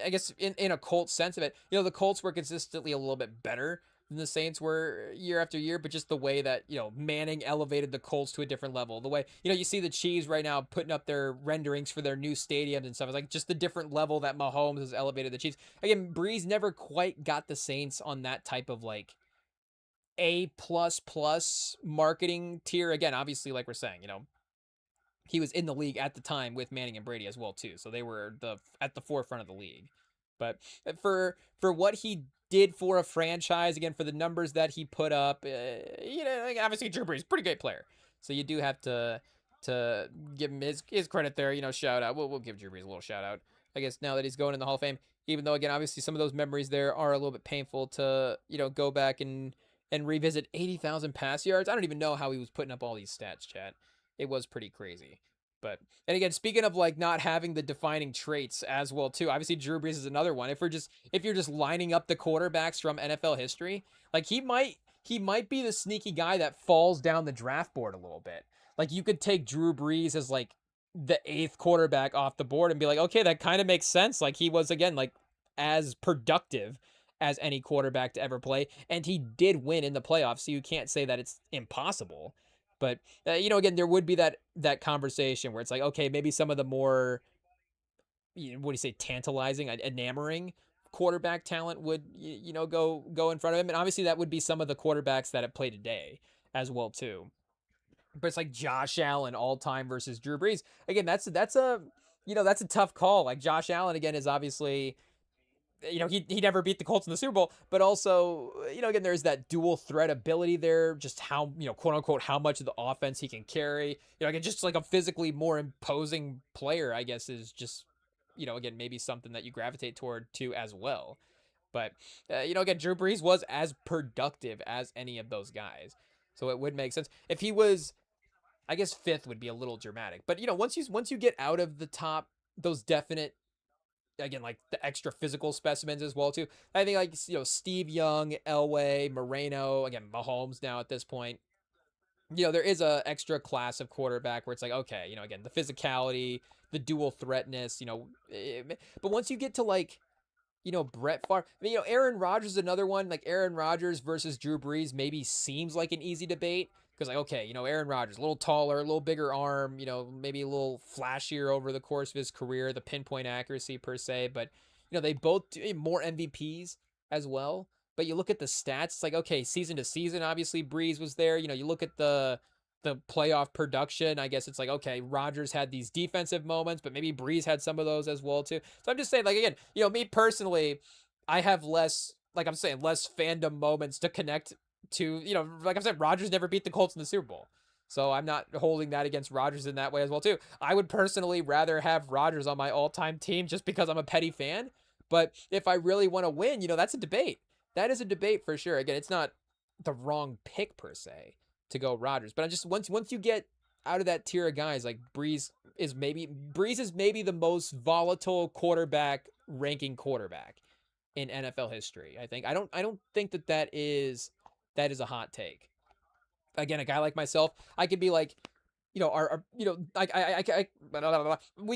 I guess in a Colts sense of it, the Colts were consistently a little bit better than the Saints were year after year, but just the way that, Manning elevated the Colts to a different level. The way, you see the Chiefs right now putting up their renderings for their new stadiums and stuff. It's like just the different level that Mahomes has elevated the Chiefs. Again, Breeze never quite got the Saints on that type of like A++ marketing tier. Again, obviously, like we're saying, he was in the league at the time with Manning and Brady as well too, so they were at the forefront of the league. But for what he did for a franchise, again, for the numbers that he put up, like obviously Drew Brees, pretty great player, so you do have to give him his credit there. Shout out. We'll give Drew Brees a little shout out, I guess, now that he's going in the Hall of Fame. Even though, again, obviously some of those memories there are a little bit painful to go back and revisit 80,000 pass yards. I don't even know how he was putting up all these stats, chat. It was pretty crazy. But and again, speaking of like not having the defining traits as well too, obviously Drew Brees is another one. If you're just lining up the quarterbacks from NFL history, like he might be the sneaky guy that falls down the draft board a little bit. Like you could take Drew Brees as like the eighth quarterback off the board and be like, okay, that kind of makes sense. Like he was again like as productive as any quarterback to ever play, and he did win in the playoffs. So you can't say that it's impossible. But again, there would be that conversation where it's like, okay, maybe some of the more, what do you say, tantalizing, enamoring quarterback talent would go in front of him, and obviously that would be some of the quarterbacks that have played today as well too. But it's like Josh Allen all time versus Drew Brees. Again, that's a tough call. Like Josh Allen again is obviously he never beat the Colts in the Super Bowl, but also, again, there's that dual threat ability there, just how, quote unquote, how much of the offense he can carry. Again, just like a physically more imposing player, I guess, is just, again, maybe something that you gravitate toward too as well. But, again, Drew Brees was as productive as any of those guys. So it would make sense. If he was, I guess fifth would be a little dramatic. But, once you get out of the top, those definite, again, like the extra physical specimens as well too. I think like Steve Young, Elway, Moreno, again Mahomes now at this point. There is a extra class of quarterback where it's like, okay, again the physicality, the dual threatness, but once you get to like Brett Favre. I mean, Aaron Rodgers is another one. Like Aaron Rodgers versus Drew Brees maybe seems like an easy debate because, like, okay, Aaron Rodgers, a little taller, a little bigger arm, maybe a little flashier over the course of his career, the pinpoint accuracy per se. But, they both do more MVPs as well. But you look at the stats, it's like, okay, season to season, obviously Brees was there. You look at the playoff production, I guess it's like, okay, Rodgers had these defensive moments, but maybe Brees had some of those as well too. So I'm just saying, like, again, me personally, I have less, like I'm saying, less fandom moments to connect to, like I'm saying, Rodgers never beat the Colts in the Super Bowl. So I'm not holding that against Rodgers in that way as well too. I would personally rather have Rodgers on my all-time team just because I'm a petty fan. But if I really want to win, that's a debate. That is a debate for sure. Again, it's not the wrong pick per se to go Rodgers. But I just once you get out of that tier of guys, like Brees is maybe the most volatile quarterback ranking quarterback in NFL history. I think I don't think that is a hot take. Again, a guy like myself, I could be like, we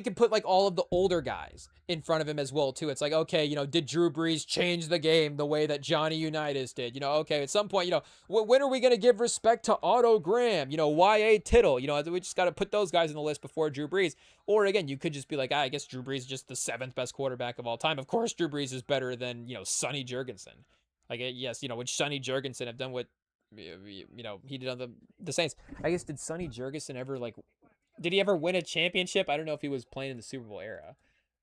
could put like all of the older guys in front of him as well too. It's like, okay, did Drew Brees change the game the way that Johnny Unitas did? Okay, at some point, when are we going to give respect to Otto Graham? Y.A. Tittle? We just got to put those guys on the list before Drew Brees. Or again, you could just be like, I guess Drew Brees is just the seventh best quarterback of all time. Of course, Drew Brees is better than Sonny Jurgensen. Like, yes, which Sonny Jurgensen have done what he did on the Saints. I guess, did Sonny Jurgensen ever did he ever win a championship? I don't know if he was playing in the Super Bowl era.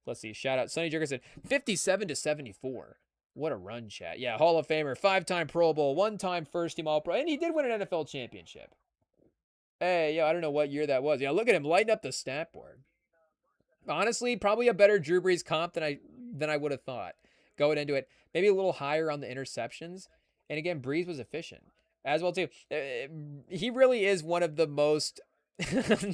Let's see. Shout out Sonny Jurgensen, 57-74. What a run, chat. Yeah, Hall of Famer, 5-time Pro Bowl, 1-time first team All Pro, and he did win an NFL championship. Hey, I don't know what year that was. Look at him lighting up the stat board. Honestly, probably a better Drew Brees comp than I would have thought going into it. Maybe a little higher on the interceptions. And again, Brees was efficient as well too. He really is one of the most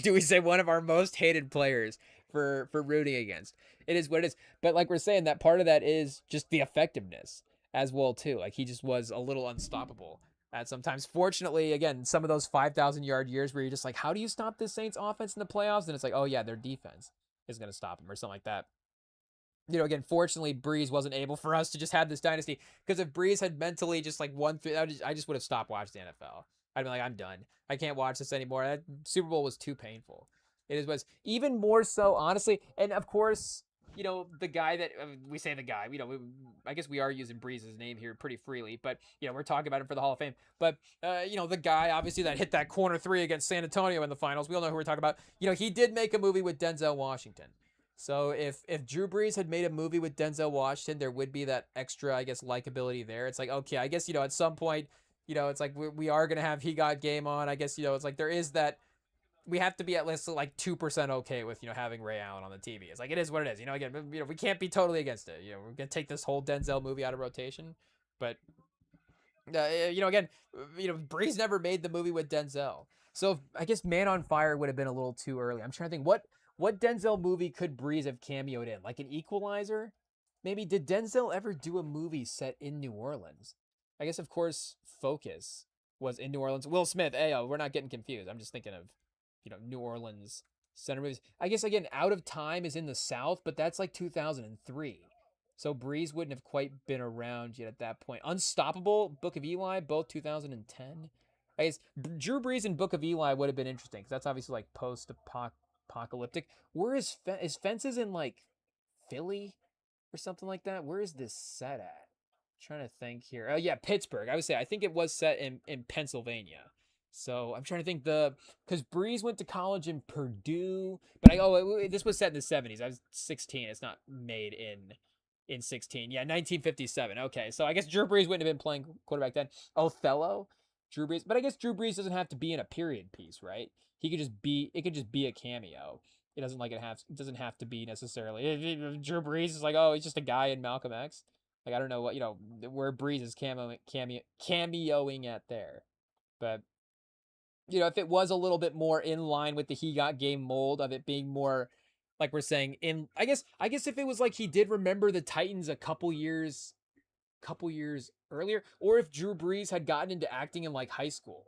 do we say one of our most hated players for rooting against. It is what it is. But like we're saying, that part of that is just the effectiveness as well too. Like he just was a little unstoppable at sometimes. Fortunately, again, some of those 5,000-yard years where you're just like, how do you stop this Saints offense in the playoffs? And it's like, oh yeah, their defense is going to stop them or something like that. Again, fortunately, Brees wasn't able for us to just have this dynasty, because if Brees had mentally just like won through, I just would have stopped watching the NFL. I'd be like, I'm done. I can't watch this anymore. That Super Bowl was too painful. It was even more so, honestly. And of course, the guy that we say the guy, I guess we are using Brees' name here pretty freely, but we're talking about him for the Hall of Fame. But the guy obviously that hit that corner three against San Antonio in the finals. We all know who we're talking about. He did make a movie with Denzel Washington. So if Drew Brees had made a movie with Denzel Washington, there would be that extra, I guess, likability there. It's like, okay, I guess, at some point, it's like we are going to have He Got Game on. I guess, it's like there is that, we have to be at least like 2% okay with, having Ray Allen on the TV. It's like, it is what it is. Again, we can't be totally against it. We're going to take this whole Denzel movie out of rotation. But, again, Brees never made the movie with Denzel. So I guess Man on Fire would have been a little too early. I'm trying to think what Denzel movie could Breeze have cameoed in? Like an Equalizer? Maybe did Denzel ever do a movie set in New Orleans? I guess of course Focus was in New Orleans. Will Smith, hey, we're not getting confused. I'm just thinking of, New Orleans center movies. I guess again, Out of Time is in the South, but that's like 2003. So Breeze wouldn't have quite been around yet at that point. Unstoppable, Book of Eli, both 2010. I guess Drew Brees and Book of Eli would have been interesting because that's obviously like post-apocalyptic. Where is Fences in like Philly or something like that? Where is this set at? I'm trying to think here. Oh yeah, Pittsburgh. I would say I think it was set in Pennsylvania. So I'm trying to think because Breeze went to college in Purdue, but this was set in the 70s. I was 16. It's not made in 16. Yeah, 1957. Okay, so I guess Drew Brees wouldn't have been playing quarterback then. Othello, Drew Brees, but I guess Drew Brees doesn't have to be in a period piece, right? He could just be. It could just be a cameo. It doesn't It doesn't have to be necessarily. Drew Brees is like, oh, he's just a guy in Malcolm X. Like I don't know where Brees is cameoing at there, but if it was a little bit more in line with the He Got Game mold of it being more like we're saying I guess if it was like he did remember the Titans a couple years earlier, or if Drew Brees had gotten into acting in like high school,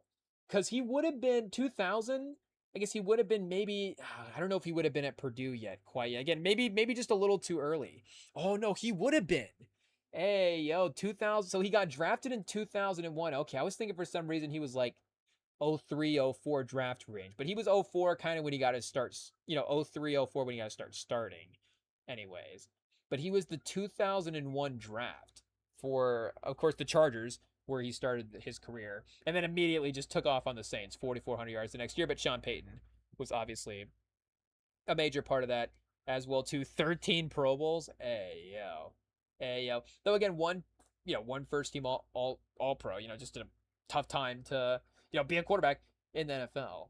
because he would have been 2000. I guess he would have been maybe I don't know if he would have been at Purdue yet quite yet. Again, maybe just a little too early. Oh no, he would have been. Hey, yo, 2000. So he got drafted in 2001. Okay, I was thinking for some reason he was like 03, 04 draft range, but he was 04 kind of when he got his starts, 03, 04 when he got to start starting anyways. But he was the 2001 draft for, of course, the Chargers, where he started his career, and then immediately just took off on the Saints, 4,400 yards the next year. But Sean Payton was obviously a major part of that as well too. 13 Pro Bowls. Hey yo. Though again, one first team all pro. Just a tough time to be a quarterback in the NFL.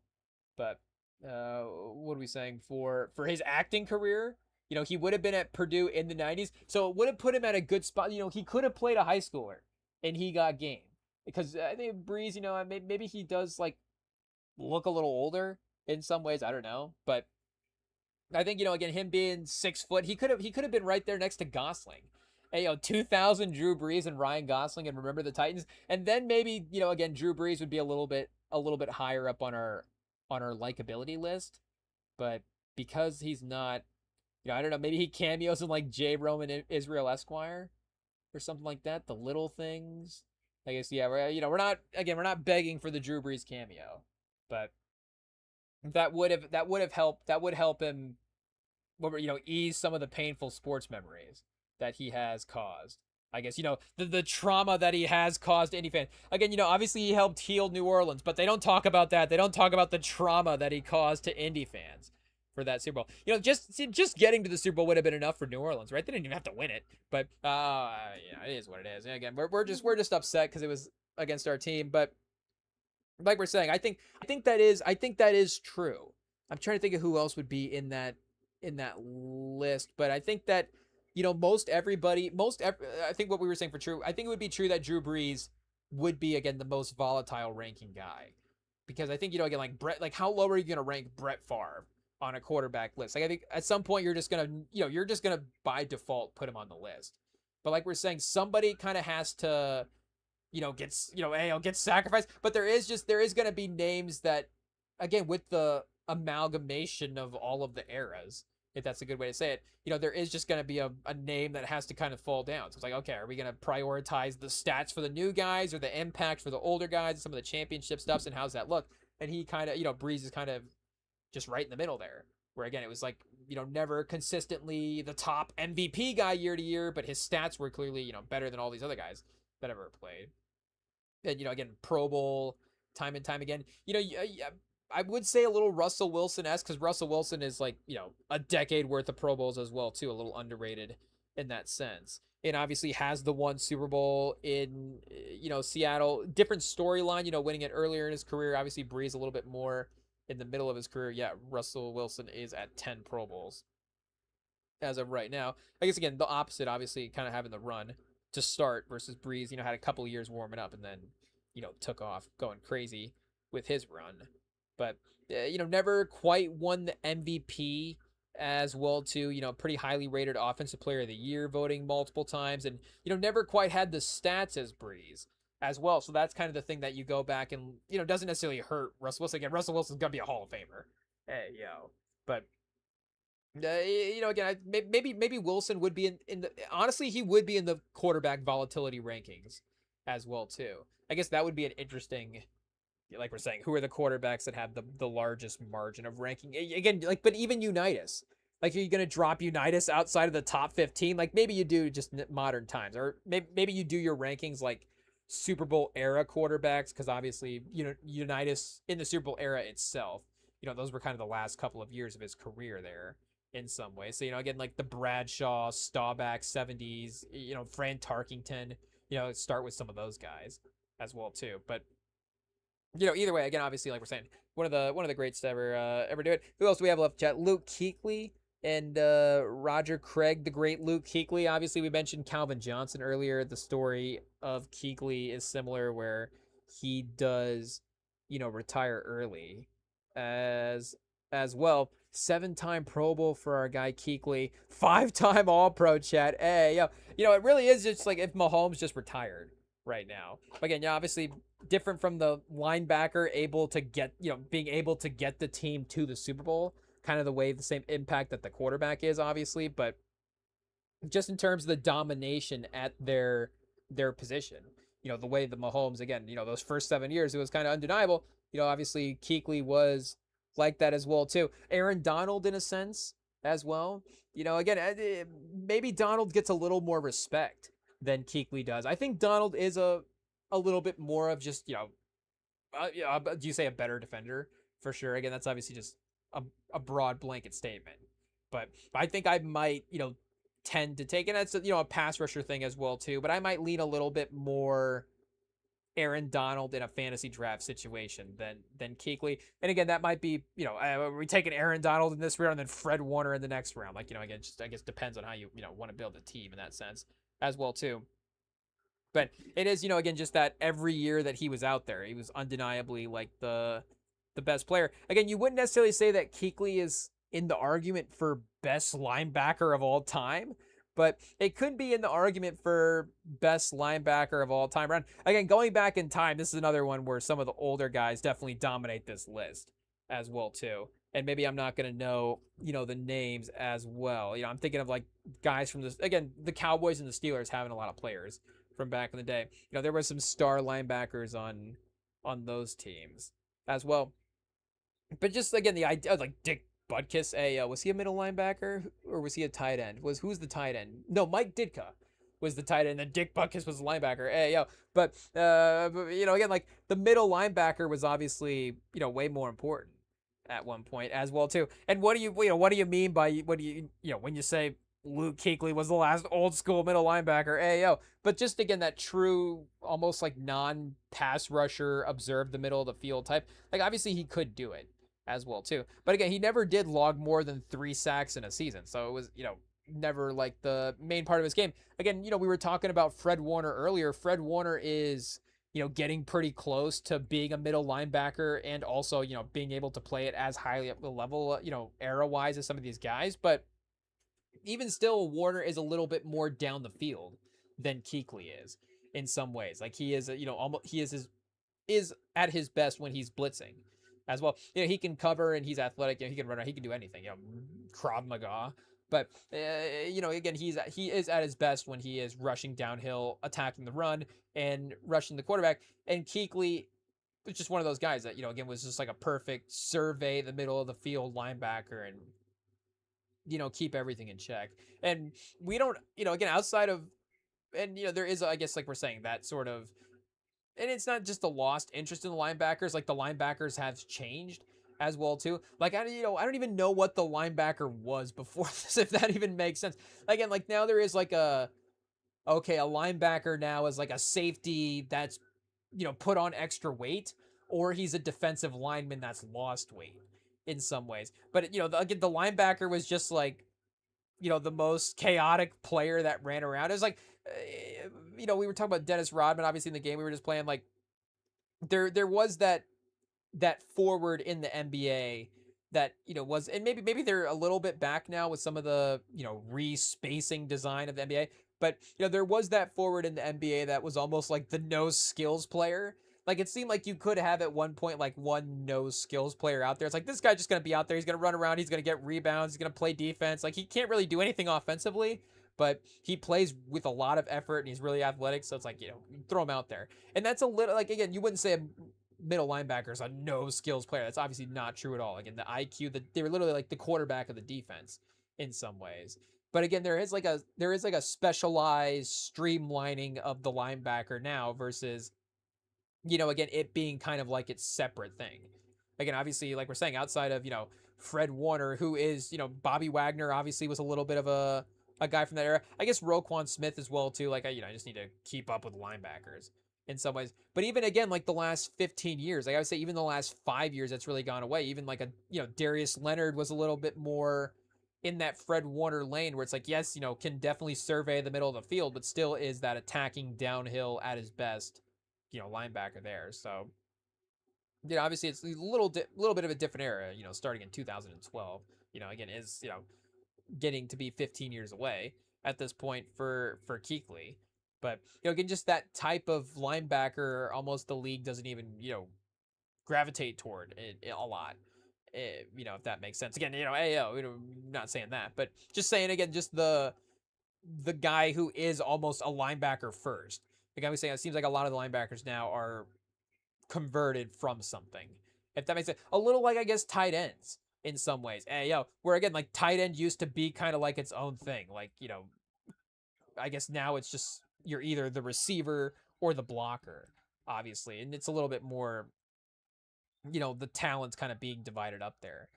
But what are we saying for his acting career? He would have been at Purdue in the 90s, so it would have put him at a good spot. He could have played a high schooler, and he got game because I think Breeze, maybe he does like look a little older in some ways. I don't know, but I think again him being 6 foot, he could have been right there next to Gosling. Hey, 2000 Drew Brees and Ryan Gosling, and remember the Titans, and then maybe again Drew Brees would be a little bit higher up on our likability list, but because he's not, I don't know, maybe he cameos in like J. Roman Israel Esquire or something like that. The Little Things, I guess. Yeah, we're not begging for the Drew Brees cameo, but that would help him, ease some of the painful sports memories that he has caused. I guess, the trauma that he has caused to Indy fans. Again, obviously he helped heal New Orleans, but they don't talk about that. They don't talk about the trauma that he caused to Indy fans for that Super Bowl. Just getting to the Super Bowl would have been enough for New Orleans, right? They didn't even have to win it, but it is what it is. And again, we're just upset because it was against our team, but like we're saying, I think that is true. I'm trying to think of who else would be in that list, but I think that I think what we were saying for true, I think it would be true that Drew Brees would be again the most volatile ranking guy, because I think again like Brett, like how low are you going to rank Brett Favre on a quarterback list? Like I think at some point you're just gonna by default put him on the list, but like we're saying, somebody kind of has to get sacrificed. But there is going to be names that, again, with the amalgamation of all of the eras, if that's a good way to say it, there is just going to be a name that has to kind of fall down. So it's like, okay, are we going to prioritize the stats for the new guys or the impact for the older guys and some of the championship stuffs, and how's that look? And he kind of, Breeze is kind of just right in the middle there, where again, it was like, never consistently the top MVP guy year to year, but his stats were clearly, better than all these other guys that ever played. And, again, Pro Bowl time and time again. I would say a little Russell Wilson-esque, because Russell Wilson is like, a decade worth of Pro Bowls as well, too. A little underrated in that sense. And obviously has the one Super Bowl in, Seattle. Different storyline, winning it earlier in his career. Obviously, Breeze a little bit more in the middle of his career. Yeah, Russell Wilson is at 10 Pro Bowls as of right now. I guess, again, the opposite, obviously, kind of having the run to start versus Breeze, had a couple of years warming up and then, took off going crazy with his run. but never quite won the MVP as well too. Pretty highly rated offensive player of the year voting multiple times, and never quite had the stats as Breeze as well. So that's kind of the thing that you go back and doesn't necessarily hurt Russell Wilson. Again, Russell Wilson's gonna be a Hall of Famer. Hey yo, but again, maybe Wilson would be in the honestly he would be in the quarterback volatility rankings as well too. I guess that would be an interesting, like we're saying, who are the quarterbacks that have the largest margin of ranking? Again, like, but even Unitas, like, are you going to drop Unitas outside of the top 15? Like, maybe you do just modern times, or maybe you do your rankings like Super Bowl era quarterbacks, because obviously, Unitas in the Super Bowl era itself, those were kind of the last couple of years of his career there in some way. So, again, like the Bradshaw, Staubach 70s, Fran Tarkington, start with some of those guys as well too. But either way, again, obviously, like we're saying, one of the greats to ever do it. Who else do we have left to chat? Luke Kuechly and Roger Craig, the great Luke Kuechly. Obviously, we mentioned Calvin Johnson earlier. The story of Kuechly is similar, where he does, retire early as well. 7-time Pro Bowl for our guy Kuechly, 5-time All-Pro, chat. Hey, yo, it really is just like if Mahomes just retired right now. Again, obviously different from the linebacker being able to get the team to the Super Bowl, kind of the same impact that the quarterback is, obviously, but just in terms of the domination at their position, the way the Mahomes, again, those first 7 years, it was kind of undeniable. Obviously Kuechly was like that as well too. Aaron Donald in a sense as well. Again, maybe Donald gets a little more respect than Kuechly does. I think Donald is a little bit more of just, do you say a better defender? For sure. Again, that's obviously just a broad blanket statement. But I think I might, tend to take, and that's, a pass rusher thing as well too, but I might lean a little bit more Aaron Donald in a fantasy draft situation than Kuechly. And again, that might be, we taking Aaron Donald in this round and then Fred Warner in the next round. Like, again, just I guess depends on how you, want to build a team in that sense as well too. But it is, again, just that every year that he was out there, he was undeniably like the best player. Again, you wouldn't necessarily say that Kuechly is in the argument for best linebacker of all time, but it could be in the argument for best linebacker of all time. Again, going back in time, this is another one where some of the older guys definitely dominate this list as well too. And maybe I'm not going to know, the names as well. I'm thinking of like guys from the Cowboys and the Steelers having a lot of players from back in the day. There were some star linebackers on those teams as well. But just again, the idea of like Dick Butkus, was he a middle linebacker or was he a tight end? Who's the tight end? No, Mike Ditka was the tight end, and Dick Butkus was the linebacker. But again, like the middle linebacker was obviously way more important at one point as well too. And what do you mean by when you say Luke Kuechly was the last old school middle linebacker? But just again, that true almost like non-pass rusher, observe the middle of the field type. Like obviously he could do it as well too. But again, he never did log more than 3 sacks in a season. So it was, never like the main part of his game. Again, we were talking about Fred Warner earlier. Fred Warner is, getting pretty close to being a middle linebacker and also, being able to play it as highly up the level, era-wise as some of these guys. But even still, Warner is a little bit more down the field than Kuechly is in some ways. Like he is, is at his best when he's blitzing as well. He can cover and he's athletic. He can run. He can do anything. Krav Maga. But again, he is at his best when he is rushing downhill, attacking the run, and rushing the quarterback. And Kuechly was just one of those guys that again was just like a perfect survey the middle of the field linebacker and keep everything in check. And we don't again outside of there is I guess like we're saying that sort of. And it's not just the lost interest in the linebackers. Like the linebackers have changed as well too. Like I don't even know what the linebacker was before this, if that even makes sense. Again, like now there is like a linebacker now is like a safety that's put on extra weight, or he's a defensive lineman that's lost weight in some ways. But again, the linebacker was just like the most chaotic player that ran around. It was like we were talking about Dennis Rodman, obviously in the game we were just playing. Like there was that that forward in the NBA that was, and maybe they're a little bit back now with some of the re-spacing design of the NBA, but there was that forward in the NBA that was almost like the no skills player. Like it seemed like you could have at one point like one no skills player out there. It's like this guy's just gonna be out there. He's gonna run around. He's gonna get rebounds. He's gonna play defense. Like he can't really do anything offensively, but he plays with a lot of effort and he's really athletic. So it's like throw him out there. And that's a little like again you wouldn't say a middle linebacker is a no skills player. That's obviously not true at all. Again, the IQ that they were literally like the quarterback of the defense in some ways. But again, there is like a specialized streamlining of the linebacker now versus again, it being kind of like its separate thing. Again, obviously, like we're saying, outside of, Fred Warner, who is, Bobby Wagner obviously was a little bit of a guy from that era. I guess Roquan Smith as well, too. Like, I just need to keep up with linebackers in some ways. But even again, like the last 15 years, like I would say, even the last 5 years, that's really gone away. Even like Darius Leonard was a little bit more in that Fred Warner lane where it's like, yes, can definitely survey the middle of the field, but still is that attacking downhill at his best linebacker there. So, obviously it's a little bit of a different era, starting in 2012. Again, is getting to be 15 years away at this point for Kuechly. But again, just that type of linebacker, almost the league doesn't even gravitate toward it a lot. If that makes sense. Again, not saying that, but just saying again, just the guy who is almost a linebacker first. Like I was saying, it seems like a lot of the linebackers now are converted from something. If that makes sense. A little like, I guess, tight ends in some ways. Where again, like tight end used to be kind of like its own thing. Like, I guess now it's just you're either the receiver or the blocker, obviously. And it's a little bit more, the talent's kind of being divided up there.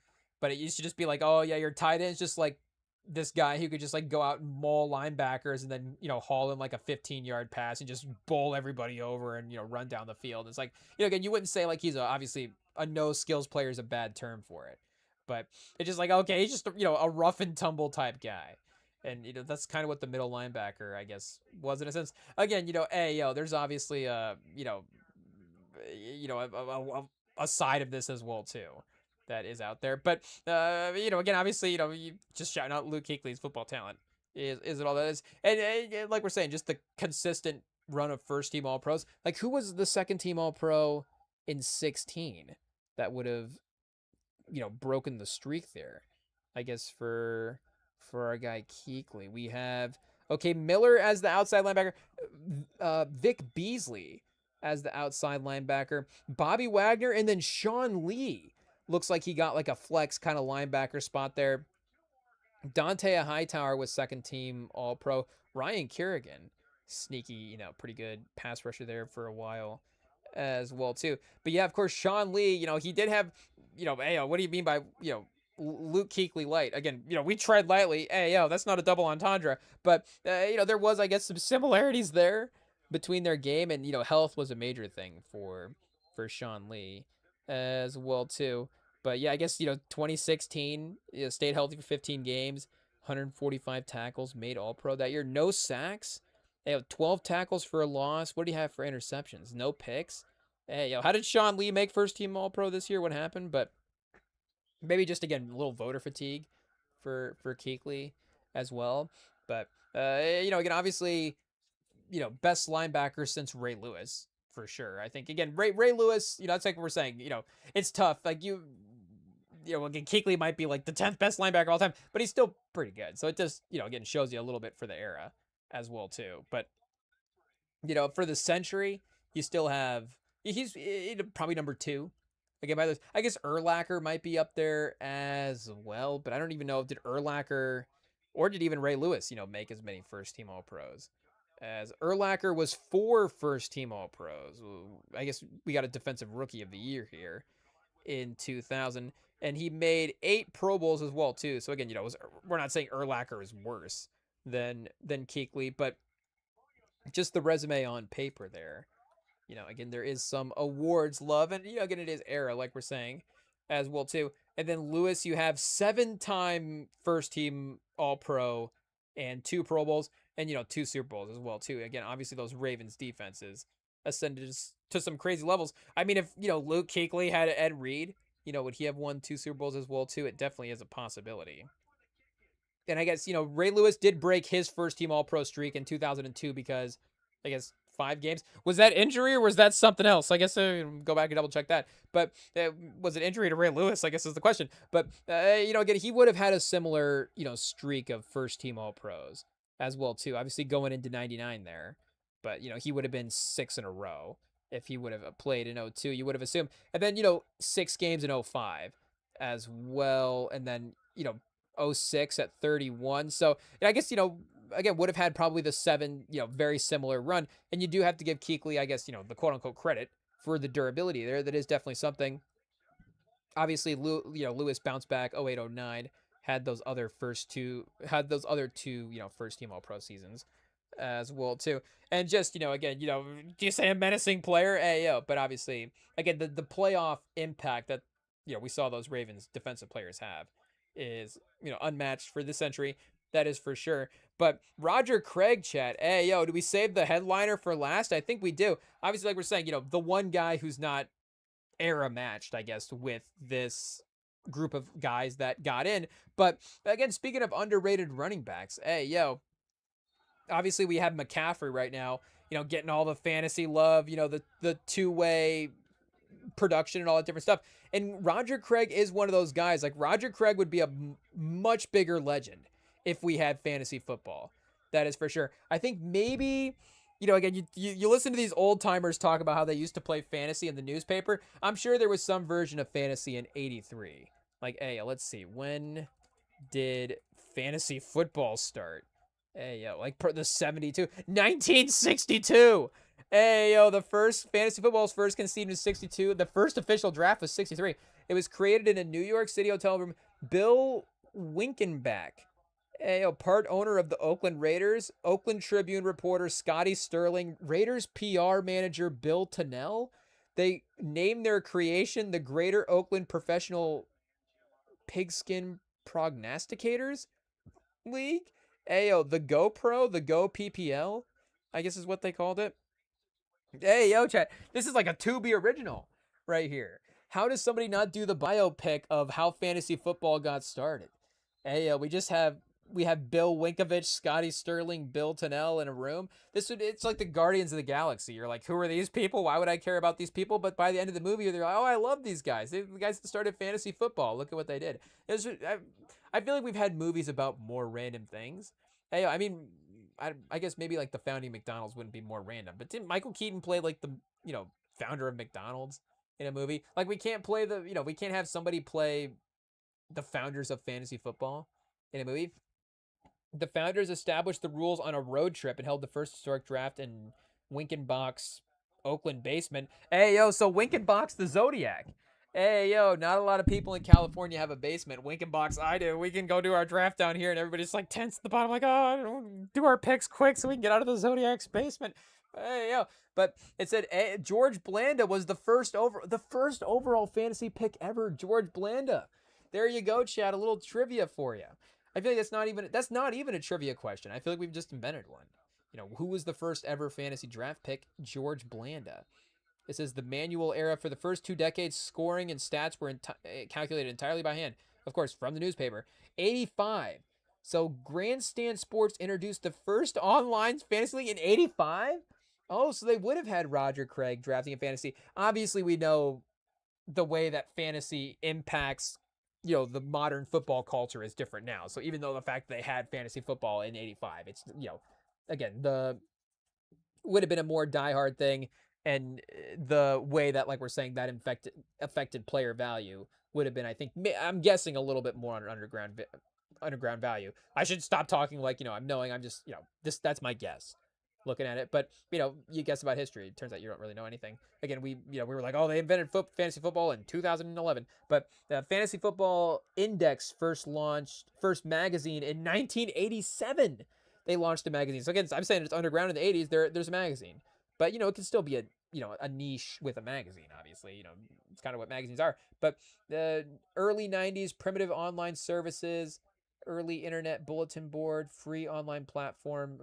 But it used to just be like, oh yeah, your tight end's just like this guy who could just like go out and maul linebackers and then haul in like a 15-yard pass and just bowl everybody over and run down the field. It's like again, you wouldn't say like he's obviously a no skills player is a bad term for it, but it's just like okay, he's just a rough and tumble type guy, and that's kind of what the middle linebacker I guess was in a sense. Again, there's obviously a side of this as well too that is out there. But again, obviously, you just shouting out Luke Kuechly's football talent is it all that is, and like we're saying, just the consistent run of first team All Pros. Like who was the second team All Pro in 16 that would have broken the streak there? I guess for our guy Kuechly, we have Miller as the outside linebacker, Vic Beasley as the outside linebacker, Bobby Wagner, and then Sean Lee. Looks like he got like a flex kind of linebacker spot there. Dante Hightower was second team All Pro. Ryan Kerrigan, sneaky, pretty good pass rusher there for a while as well too. But yeah, of course, Sean Lee, he did have, hey, what do you mean by, Luke Kuechly light? Again, we tread lightly. Hey, that's not a double entendre. But, there was, I guess, some similarities there between their game, and health was a major thing for Sean Lee as well too. But yeah, I guess 2016 stayed healthy for 15 games, 145 tackles, made All Pro that year. No sacks. They have 12 tackles for a loss. What do you have for interceptions? No picks. Hey, how did Sean Lee make first team All Pro this year? What happened? But maybe just again a little voter fatigue for Kuechly as well. But again, obviously, best linebacker since Ray Lewis for sure. I think again, Ray Lewis, that's like we're saying, it's tough. Like again, Kuechly might be like the 10th best linebacker all time, but he's still pretty good. So it just, again, shows you a little bit for the era as well too. But for the century, you still have he's probably number 2. Again, by this, I guess Urlacher might be up there as well, but I don't even know if did Urlacher or did even Ray Lewis, make as many first team All Pros. As Urlacher was 4 first team All Pros. I guess we got a defensive rookie of the year here in 2000, and he made 8 Pro Bowls as well too. So again, we're not saying Urlacher is worse than Kuechly, but just the resume on paper there. Again, there is some awards love, and again, it is era, like we're saying, as well too. And then Lewis, you have 7-time first team All Pro and 2 Pro Bowls, and 2 Super Bowls as well too. Again, obviously those Ravens defenses ascended to some crazy levels. I mean, if Luke Kuechly had Ed Reed, would he have won 2 Super Bowls as well too? It definitely is a possibility. And I guess Ray Lewis did break his first team All Pro streak in 2002 because I guess 5 games. Was that injury or was that something else? I guess go back and double check that. But was it injury to Ray Lewis? I guess is the question. But again, he would have had a similar streak of first team All Pros as well too. Obviously going into '99 there, but he would have been 6 in a row if he would have played in '02. You would have assumed, and then 6 games in '05 as well, and then '06 at 31. So I guess again would have had probably the 7 very similar run. And you do have to give Kuechly, I guess the quote unquote credit for the durability there. That is definitely something. Obviously, Lewis bounced back 08 09, had those other other two first team All Pro seasons as well too. And just again do you say a menacing player? But obviously again the playoff impact that we saw those Ravens defensive players have is unmatched for this century. That is for sure. But Roger Craig, chat. Do we save the headliner for last? I think we do. Obviously, like we're saying, the one guy who's not era matched, I guess, with this group of guys that got in. But again, speaking of underrated running backs, obviously we have McCaffrey right now, getting all the fantasy love, the two-way production and all that different stuff. And Roger Craig is one of those guys. Like Roger Craig would be a much bigger legend if we had fantasy football. That is for sure. I think maybe, again, you listen to these old timers talk about how they used to play fantasy in the newspaper. I'm sure there was some version of fantasy in '83. Like, let's see. When did fantasy football start? Like the 72, 1962. The first fantasy football was first conceived in 62. The first official draft was 63. It was created in a New York City hotel room. Bill Winkenbach, part owner of the Oakland Raiders, Oakland Tribune reporter Scotty Sterling, Raiders PR manager Bill Tunnell. They named their creation the Greater Oakland Professional Pigskin Prognosticators League. The GoPro, the Go PPL, I guess is what they called it. Chat. This is like a Tubi original right here. How does somebody not do the biopic of how fantasy football got started? We have Bill Winkovich, Scotty Sterling, Bill Tunnell in a room. It's like the Guardians of the Galaxy. You're like, who are these people? Why would I care about these people? But by the end of the movie, they're like, oh, I love these guys. The guys that started fantasy football. Look at what they did. I feel like we've had movies about more random things. I mean, I guess maybe like the founding McDonald's wouldn't be more random, but didn't Michael Keaton play like the founder of McDonald's in a movie? Like we can't play we can't have somebody play the founders of fantasy football in a movie. The founders established the rules on a road trip and held the first historic draft in Winkenbach's Oakland basement. So Winkenbach's the Zodiac. Not a lot of people in California have a basement. Winkenbach's, I do. We can go do our draft down here, and everybody's like tense at the bottom, like, oh, do our picks quick so we can get out of the Zodiac's basement. But it said George Blanda was the first overall fantasy pick ever. George Blanda. There you go, Chad. A little trivia for you. I feel like that's not even a trivia question. I feel like we've just invented one. Who was the first ever fantasy draft pick? George Blanda. It says the manual era for the first 2 decades, scoring and stats were calculated entirely by hand. Of course, from the newspaper. 85. So Grandstand Sports introduced the first online fantasy league in 85? Oh, so they would have had Roger Craig drafting in fantasy. Obviously, we know the way that fantasy impacts the modern football culture is different now. So even though the fact that they had fantasy football in 85, it's, again, would have been a more diehard thing. And the way that, like we're saying, that affected player value would have been, I think, I'm guessing a little bit more on underground value. I should stop talking like, I'm just, that's my guess looking at it. But, you guess about history. It turns out you don't really know anything. Again, we were like, oh, they invented fantasy football in 2011. But the Fantasy Football Index first magazine in 1987. They launched a magazine. So again, I'm saying it's underground in the 80s. There's a magazine. But, it can still be a niche with a magazine, obviously. It's kind of what magazines are. But the early 90s, primitive online services, early internet bulletin board, free online platform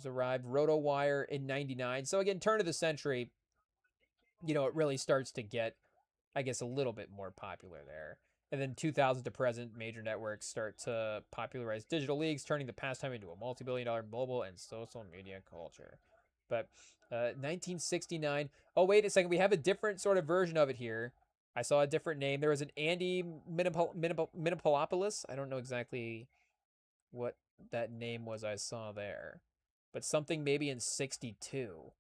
arrived, RotoWire in 99. So again, turn of the century, it really starts to get, I guess, a little bit more popular there. And then 2000 to present, major networks start to popularize digital leagues, turning the pastime into a multi-billion-dollar mobile and social media culture. But 1969. Oh, wait a second. We have a different sort of version of it here. I saw a different name. There was an Andy Minipolopoulos. I don't know exactly what that name was I saw there, but something maybe in 62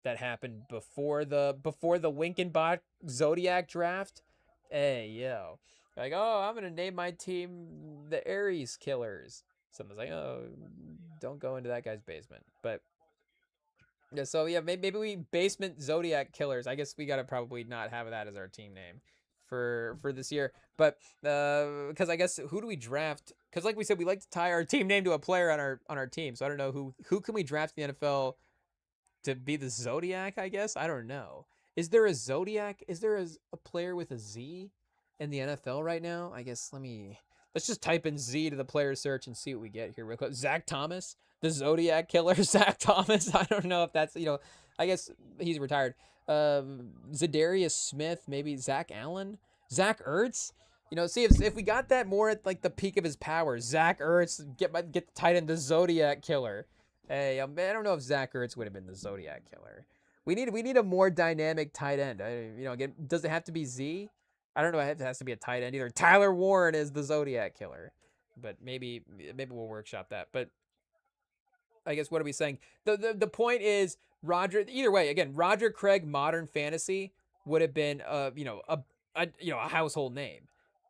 that happened before the Winkenbach Zodiac draft. Hey, yo. Like, oh, I'm going to name my team the Aries Killers. Someone's like, oh, don't go into that guy's basement. But yeah, so yeah, maybe we basement Zodiac Killers. I guess we got to probably not have that as our team name for this year. But because I guess who do we draft? Because like we said, we like to tie our team name to a player on our team. So I don't know who can we draft in the NFL to be the Zodiac, I guess? I don't know. Is there a Zodiac? Is there a player with a Z in the NFL right now? I guess let's just type in Z to the player search and see what we get here real quick. Zach Thomas, the Zodiac Killer, Zach Thomas. I don't know if that's, I guess he's retired. Zadarius Smith, maybe Zach Allen, Zach Ertz. See if we got that more at like the peak of his powers. Zach Ertz, get the tight end, the Zodiac Killer. Hey, I don't know if Zach Ertz would have been the Zodiac Killer. We need a more dynamic tight end. Again, does it have to be Z? I don't know if it has to be a tight end either. Tyler Warren is the Zodiac Killer, but maybe we'll workshop that. But I guess what are we saying? The point is Roger. Either way, again, Roger Craig Modern Fantasy would have been a household name.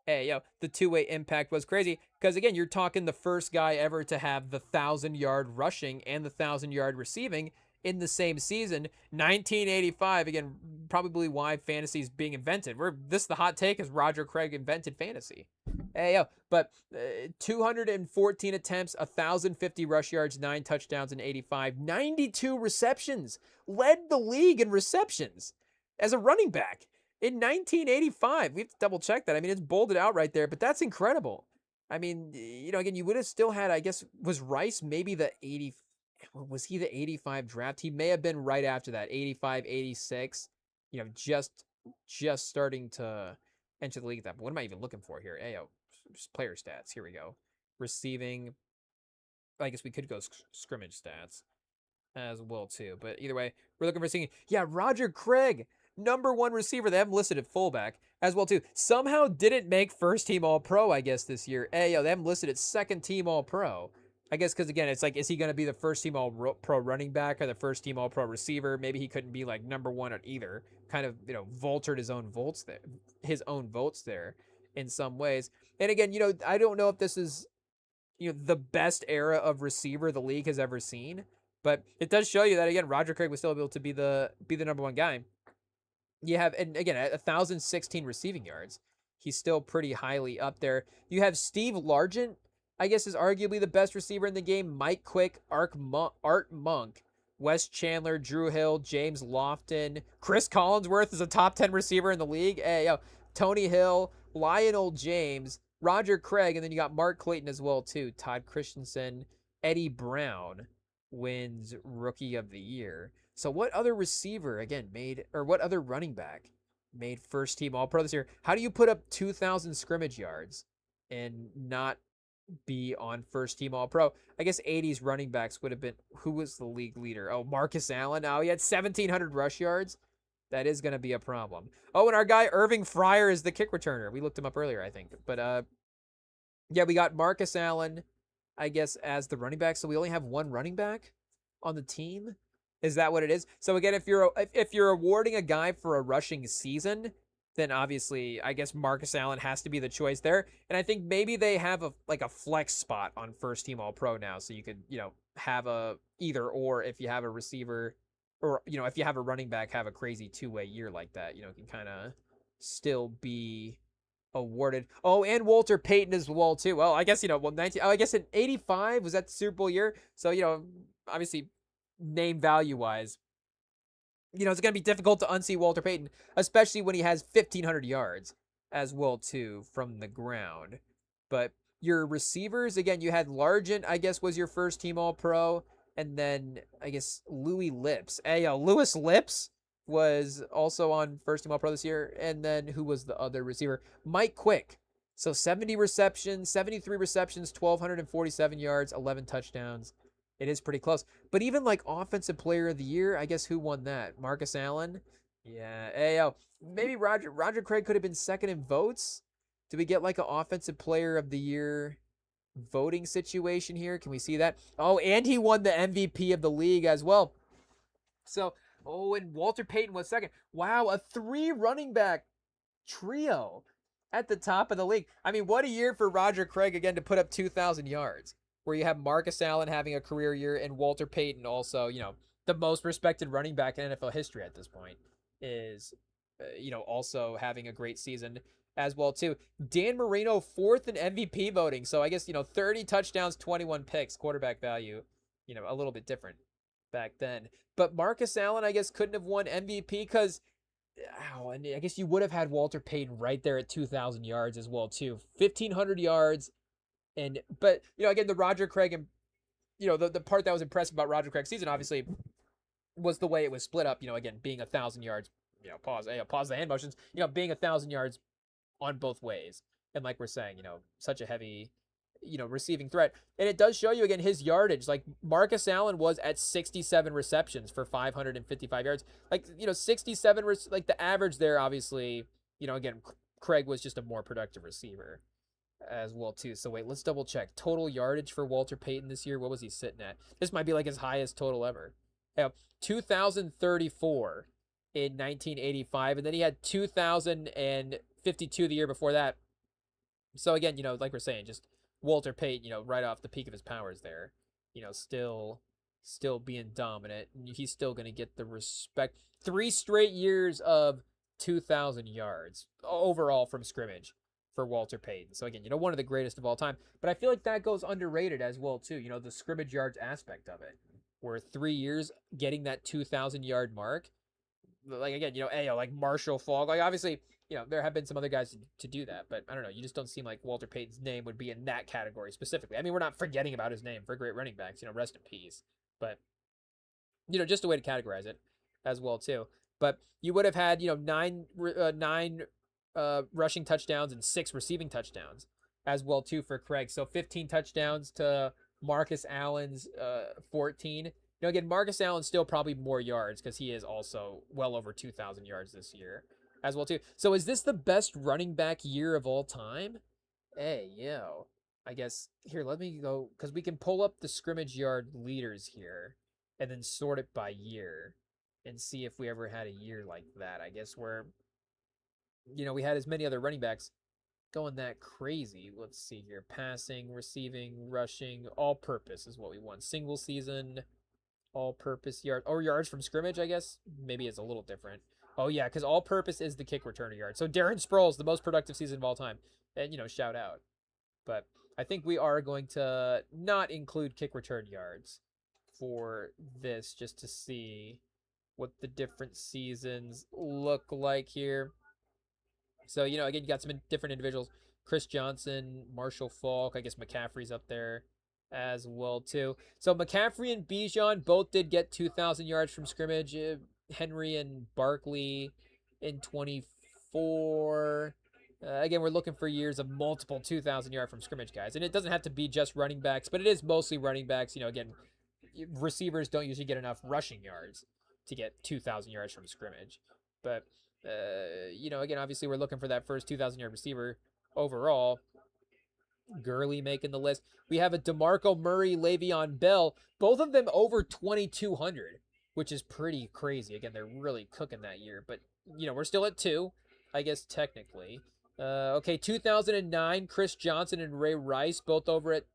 Hey, the two-way impact was crazy because again, you're talking the first guy ever to have the 1,000-yard rushing and the 1,000-yard receiving in the same season. 1985, again, probably why fantasy is being invented. The hot take is Roger Craig invented fantasy. Hey, but 214 attempts, 1,050 rush yards, 9 touchdowns in 85, 92 receptions, led the league in receptions as a running back. In 1985, we have to double check that. I mean, it's bolded out right there, but that's incredible. I mean, again, you would have still had, I guess, was Rice maybe was he the 85 draft? He may have been right after that, 85, 86, just starting to enter the league at that. But what am I even looking for here? Just player stats. Here we go. Receiving, I guess we could go scrimmage stats as well, too. But either way, we're looking for seeing, Roger Craig. Number 1 receiver. They have him listed at fullback as well too. Somehow didn't make first team All Pro, I guess, this year. They have him listed at second team All Pro. I guess because again, it's like, is he going to be the first team All Pro running back or the first team All Pro receiver? Maybe he couldn't be like number 1 at either. Kind of vaulted his own votes there in some ways. And again, I don't know if this is the best era of receiver the league has ever seen, but it does show you that again, Roger Craig was still able to be the number 1 guy. You have, and again, at 1,016 receiving yards, he's still pretty highly up there. You have Steve Largent, I guess, is arguably the best receiver in the game. Mike Quick, Art Monk, Wes Chandler, Drew Hill, James Lofton, Chris Collinsworth is a top 10 receiver in the league. Tony Hill, Lionel James, Roger Craig, and then you got Mark Clayton as well too. Todd Christensen, Eddie Brown wins Rookie of the Year. So what other receiver, again, what other running back made first team All Pro this year? How do you put up 2,000 scrimmage yards and not be on first team All Pro? I guess 80s running backs would have been, who was the league leader? Oh, Marcus Allen. Oh, he had 1,700 rush yards. That is going to be a problem. Oh, and our guy Irving Fryer is the kick returner. We looked him up earlier, I think. But we got Marcus Allen, I guess, as the running back. So we only have 1 running back on the team. Is that what it is? So again, if you're awarding a guy for a rushing season, then obviously I guess Marcus Allen has to be the choice there. And I think maybe they have a flex spot on first team All Pro now, so you could have a either or if you have a receiver or if you have a running back have a crazy 2-way year like that, can kind of still be awarded. Oh, and Walter Payton as well too. Well, I guess I guess in 85 was that the Super Bowl year, so obviously, name value wise, it's going to be difficult to unsee Walter Payton, especially when he has 1,500 yards as well too from the ground. But your receivers, again, you had Largent, I guess, was your first team All Pro, and then I guess Louis Lips. Lewis Lips was also on first team All Pro this year. And then who was the other receiver? Mike Quick. So 70 receptions, 73 receptions, 1,247 yards, 11 touchdowns. It is pretty close. But even like offensive player of the year, I guess who won that? Marcus Allen? Yeah. Hey, maybe Roger Craig could have been second in votes. Do we get like an offensive player of the year voting situation here? Can we see that? Oh, and he won the MVP of the league as well. So, and Walter Payton was second. Wow, a 3 running back trio at the top of the league. I mean, what a year for Roger Craig again to put up 2,000 yards, where you have Marcus Allen having a career year and Walter Payton also, the most respected running back in NFL history at this point is, also having a great season as well too. Dan Marino 4th in MVP voting. So I guess, 30 touchdowns, 21 picks, quarterback value, a little bit different back then. But Marcus Allen, I guess, couldn't have won MVP because, and I guess you would have had Walter Payton right there at 2,000 yards as well too. 1,500 yards. But, again, the Roger Craig and, the part that was impressive about Roger Craig's season, obviously, was the way it was split up, again, being 1,000 yards, pause the hand motions, being 1,000 yards on both ways. And like we're saying, such a heavy, receiving threat. And it does show you, again, his yardage. Like, Marcus Allen was at 67 receptions for 555 yards. Like, 67, like, the average there, obviously, again, Craig was just a more productive receiver as well, too. So, wait, let's double check. Total yardage for Walter Payton this year, what was he sitting at? This might be, like, his highest total ever. 2,034 in 1985, and then he had 2,052 the year before that. So again, like we're saying, just Walter Payton, right off the peak of his powers there, still being dominant. He's still going to get the respect. 3 straight years of 2,000 yards overall from scrimmage for Walter Payton. So again, one of the greatest of all time. But I feel like that goes underrated as well too. The scrimmage yards aspect of it, where 3 years getting that 2,000 yard mark. Like, again, like Marshall Faulk. Like, obviously, there have been some other guys to do that, but I don't know. You just don't seem like Walter Payton's name would be in that category specifically. I mean, we're not forgetting about his name for great running backs, rest in peace. But, just a way to categorize it as well, too. But you would have had, 9 rushing touchdowns and 6 receiving touchdowns as well, too, for Craig. So 15 touchdowns to Marcus Allen's 14. Again, Marcus Allen still probably more yards because he is also well over 2,000 yards this year as well, too. So is this the best running back year of all time? Hey, I guess, here, let me go, because we can pull up the scrimmage yard leaders here and then sort it by year and see if we ever had a year like that. I guess where, we had as many other running backs going that crazy. Let's see here. Passing, receiving, rushing, all-purpose is what we won. Single season, all-purpose yard, or yards from scrimmage, I guess. Maybe it's a little different. Oh, yeah, because all-purpose is the kick returner yard. So Darren Sproles, the most productive season of all time. And, shout out. But I think we are going to not include kick return yards for this, just to see what the different seasons look like here. So, again, you got some different individuals. Chris Johnson, Marshall Faulk, I guess McCaffrey's up there as well, too. So McCaffrey and Bijan both did get 2,000 yards from scrimmage. Henry and Barkley in 24. Again, we're looking for years of multiple 2,000 yard from scrimmage guys. And it doesn't have to be just running backs, but it is mostly running backs. Again, receivers don't usually get enough rushing yards to get 2,000 yards from scrimmage. But, again, obviously we're looking for that first 2,000 yard receiver overall. Gurley making the list. We have a DeMarco Murray, Le'Veon Bell, both of them over 2,200, which is pretty crazy. Again, they're really cooking that year, but we're still at 2, I guess, technically. Okay, 2009, Chris Johnson and Ray Rice, both over at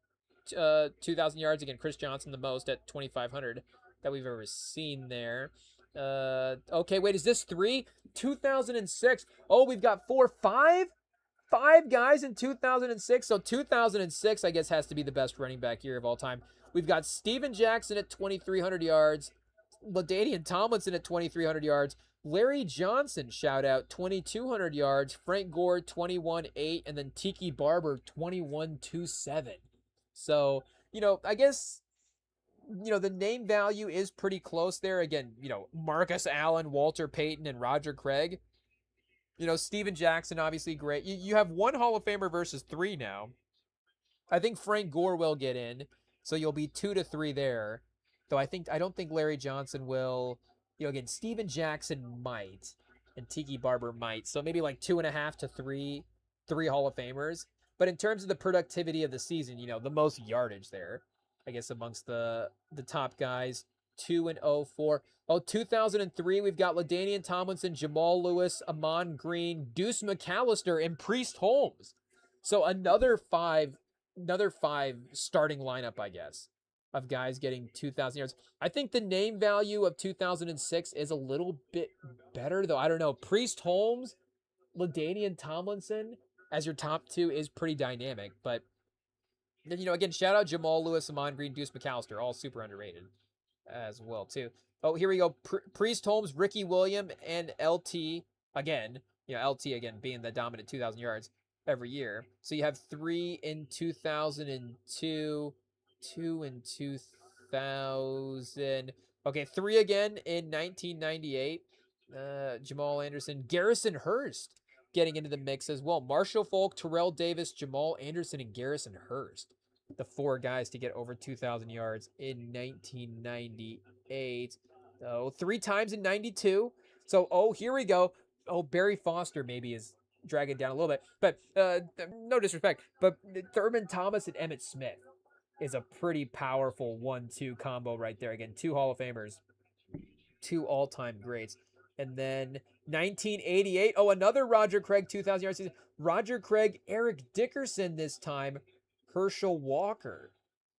2,000 yards. Again, Chris Johnson the most at 2,500 that we've ever seen there. Okay, wait, is this 3? 2006. Oh, we've got 4, 5 guys in 2006. So 2006, I guess, has to be the best running back year of all time. We've got Steven Jackson at 2,300 yards. LaDainian Tomlinson at 2,300 yards. Larry Johnson, shout out, 2,200 yards. Frank Gore, 21.8. And then Tiki Barber, 21.27. So, I guess the name value is pretty close there. Again, Marcus Allen, Walter Payton, and Roger Craig. Steven Jackson, obviously great. You have one Hall of Famer versus three now. I think Frank Gore will get in, so you'll be 2-3 there. Though I don't think Larry Johnson will. Again, Steven Jackson might, and Tiki Barber might. So maybe like 2.5 to 3, three Hall of Famers. But in terms of the productivity of the season, the most yardage there, I guess amongst the top guys, 2-0 for 2003, we've got LaDainian Tomlinson, Jamal Lewis, Amon Green, Deuce McAllister, and Priest Holmes. So another five starting lineup, I guess, of guys getting 2,000 yards. I think the name value of 2006 is a little bit better, though. I don't know. Priest Holmes, LaDainian Tomlinson as your top two is pretty dynamic. But, again, shout out Jamal Lewis, Amon Green, Deuce McAllister, all super underrated as well, too. Oh, here we go. Priest Holmes, Ricky Williams, and LT again. LT again being the dominant 2,000 yards every year. So you have 3 in 2002, 2 in 2000. Okay, 3 again in 1998. Jamal Anderson, Garrison Hurst getting into the mix as well. Marshall Falk, Terrell Davis, Jamal Anderson, and Garrison Hurst. The 4 guys to get over 2,000 yards in 1998. Oh, 3 times in 92. So, here we go. Oh, Barry Foster maybe is drag it down a little bit. But no disrespect, but Thurman Thomas and Emmitt Smith is a pretty powerful 1-2 combo right there. Again, 2 Hall of Famers, 2 all-time greats. And then 1988, another Roger Craig 2,000 yard season. Roger Craig, Eric Dickerson this time, Herschel Walker,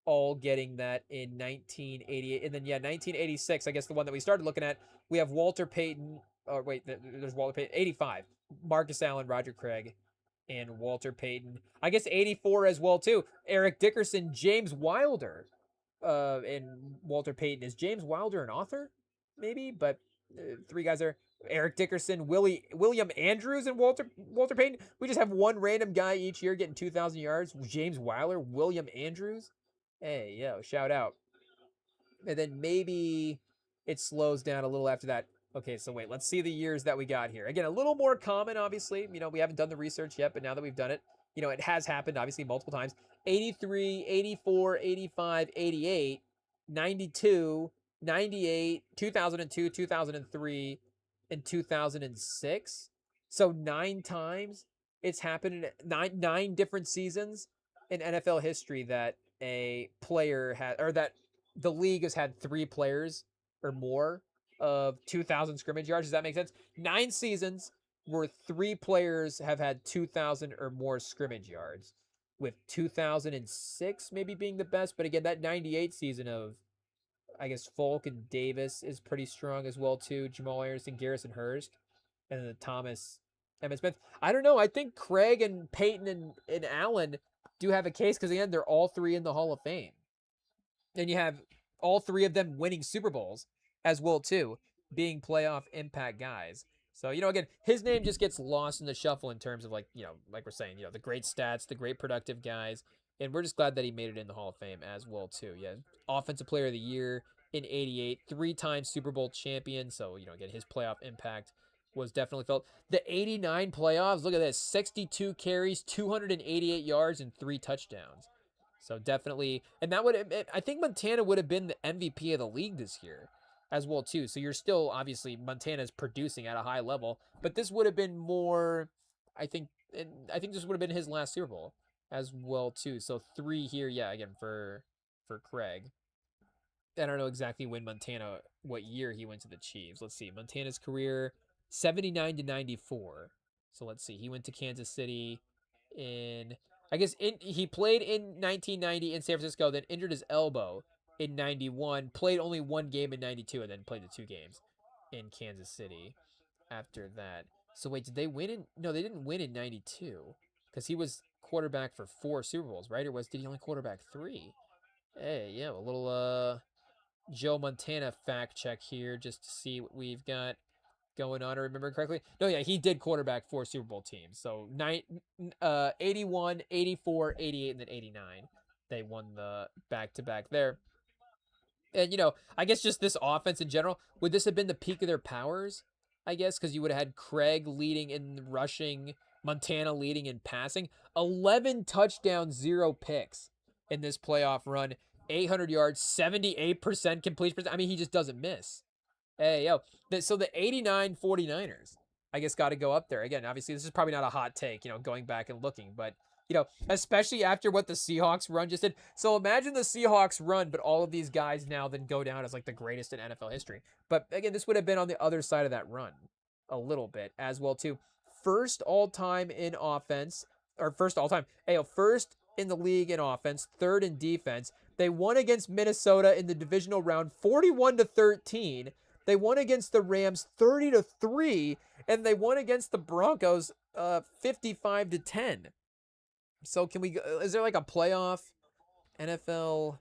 all getting that in 1988. And then 1986, I guess the one that we started looking at, we have Walter Payton. Oh wait, there's Walter Payton. 85. Marcus Allen, Roger Craig, and Walter Payton. I guess 84 as well, too. Eric Dickerson, James Wilder, and Walter Payton. Is James Wilder an author? Maybe, but 3 guys there. Eric Dickerson, William Andrews, and Walter Payton. We just have one random guy each year getting 2,000 yards. James Wilder, William Andrews. Hey, shout out. And then maybe it slows down a little after that. Okay, so wait, let's see the years that we got here. Again, a little more common, obviously. We haven't done the research yet, but now that we've done it, it has happened, obviously, multiple times. 83, 84, 85, 88, 92, 98, 2002, 2003, and 2006. So 9 times it's happened in nine different seasons in NFL history that a player had, or that the league has had 3 players or more of 2,000 scrimmage yards. Does that make sense? 9 seasons where 3 players have had 2,000 or more scrimmage yards, with 2006 maybe being the best. But again, that 98 season of, I guess, Falk and Davis is pretty strong as well, too. Jamal Anderson, Garrison Hurst, and then the Thomas, Emmitt Smith. I don't know. I think Craig and Peyton and Allen do have a case because, again, they're all 3 in the Hall of Fame. And you have all 3 of them winning Super Bowls as well, too, being playoff impact guys. So, again, his name just gets lost in the shuffle in terms of, like we're saying, the great stats, the great productive guys. And we're just glad that he made it in the Hall of Fame as well, too. Yeah, Offensive Player of the Year in 88, 3-time Super Bowl champion. So, again, his playoff impact was definitely felt. The 89 playoffs, look at this, 62 carries, 288 yards, and 3 touchdowns. So definitely, and I think Montana would have been the MVP of the league this year as well, too. So you're still, obviously, Montana's producing at a high level, but this would have been more, I think this would have been his last Super Bowl as well, too. So 3 here, again, for Craig. I don't know exactly what year he went to the Chiefs. Let's see. Montana's career, 79 to 94. So let's see. He went to Kansas City he played in 1990 in San Francisco, then injured his elbow in 91, played only 1 game in 92, and then played the 2 games in Kansas City after that. So wait, did they win no, they didn't win in 92 because he was quarterback for 4 Super Bowls, right? Or did he only quarterback 3? Hey, a little Joe Montana fact check here just to see what we've got going on. I remember correctly. No, he did quarterback 4 Super Bowl teams. So 81, 84, 88, and then 89. They won the back-to-back there. And, I guess just this offense in general, would this have been the peak of their powers? I guess, because you would have had Craig leading in rushing, Montana leading in passing. 11 touchdowns, 0 picks in this playoff run. 800 yards, 78% completion percent. I mean, he just doesn't miss. Hey, yo. So the 89 49ers, I guess, got to go up there. Again, obviously, this is probably not a hot take, going back and looking, but especially after what the Seahawks run just did. So imagine the Seahawks run, but all of these guys now then go down as like the greatest in NFL history. But again, this would have been on the other side of that run a little bit as well too. First all time in offense, or first all time, first in the league in offense, third in defense. They won against Minnesota in the divisional round 41-13. They won against the Rams 30-3, and they won against the Broncos 55-10. So can we? Is there like a playoff NFL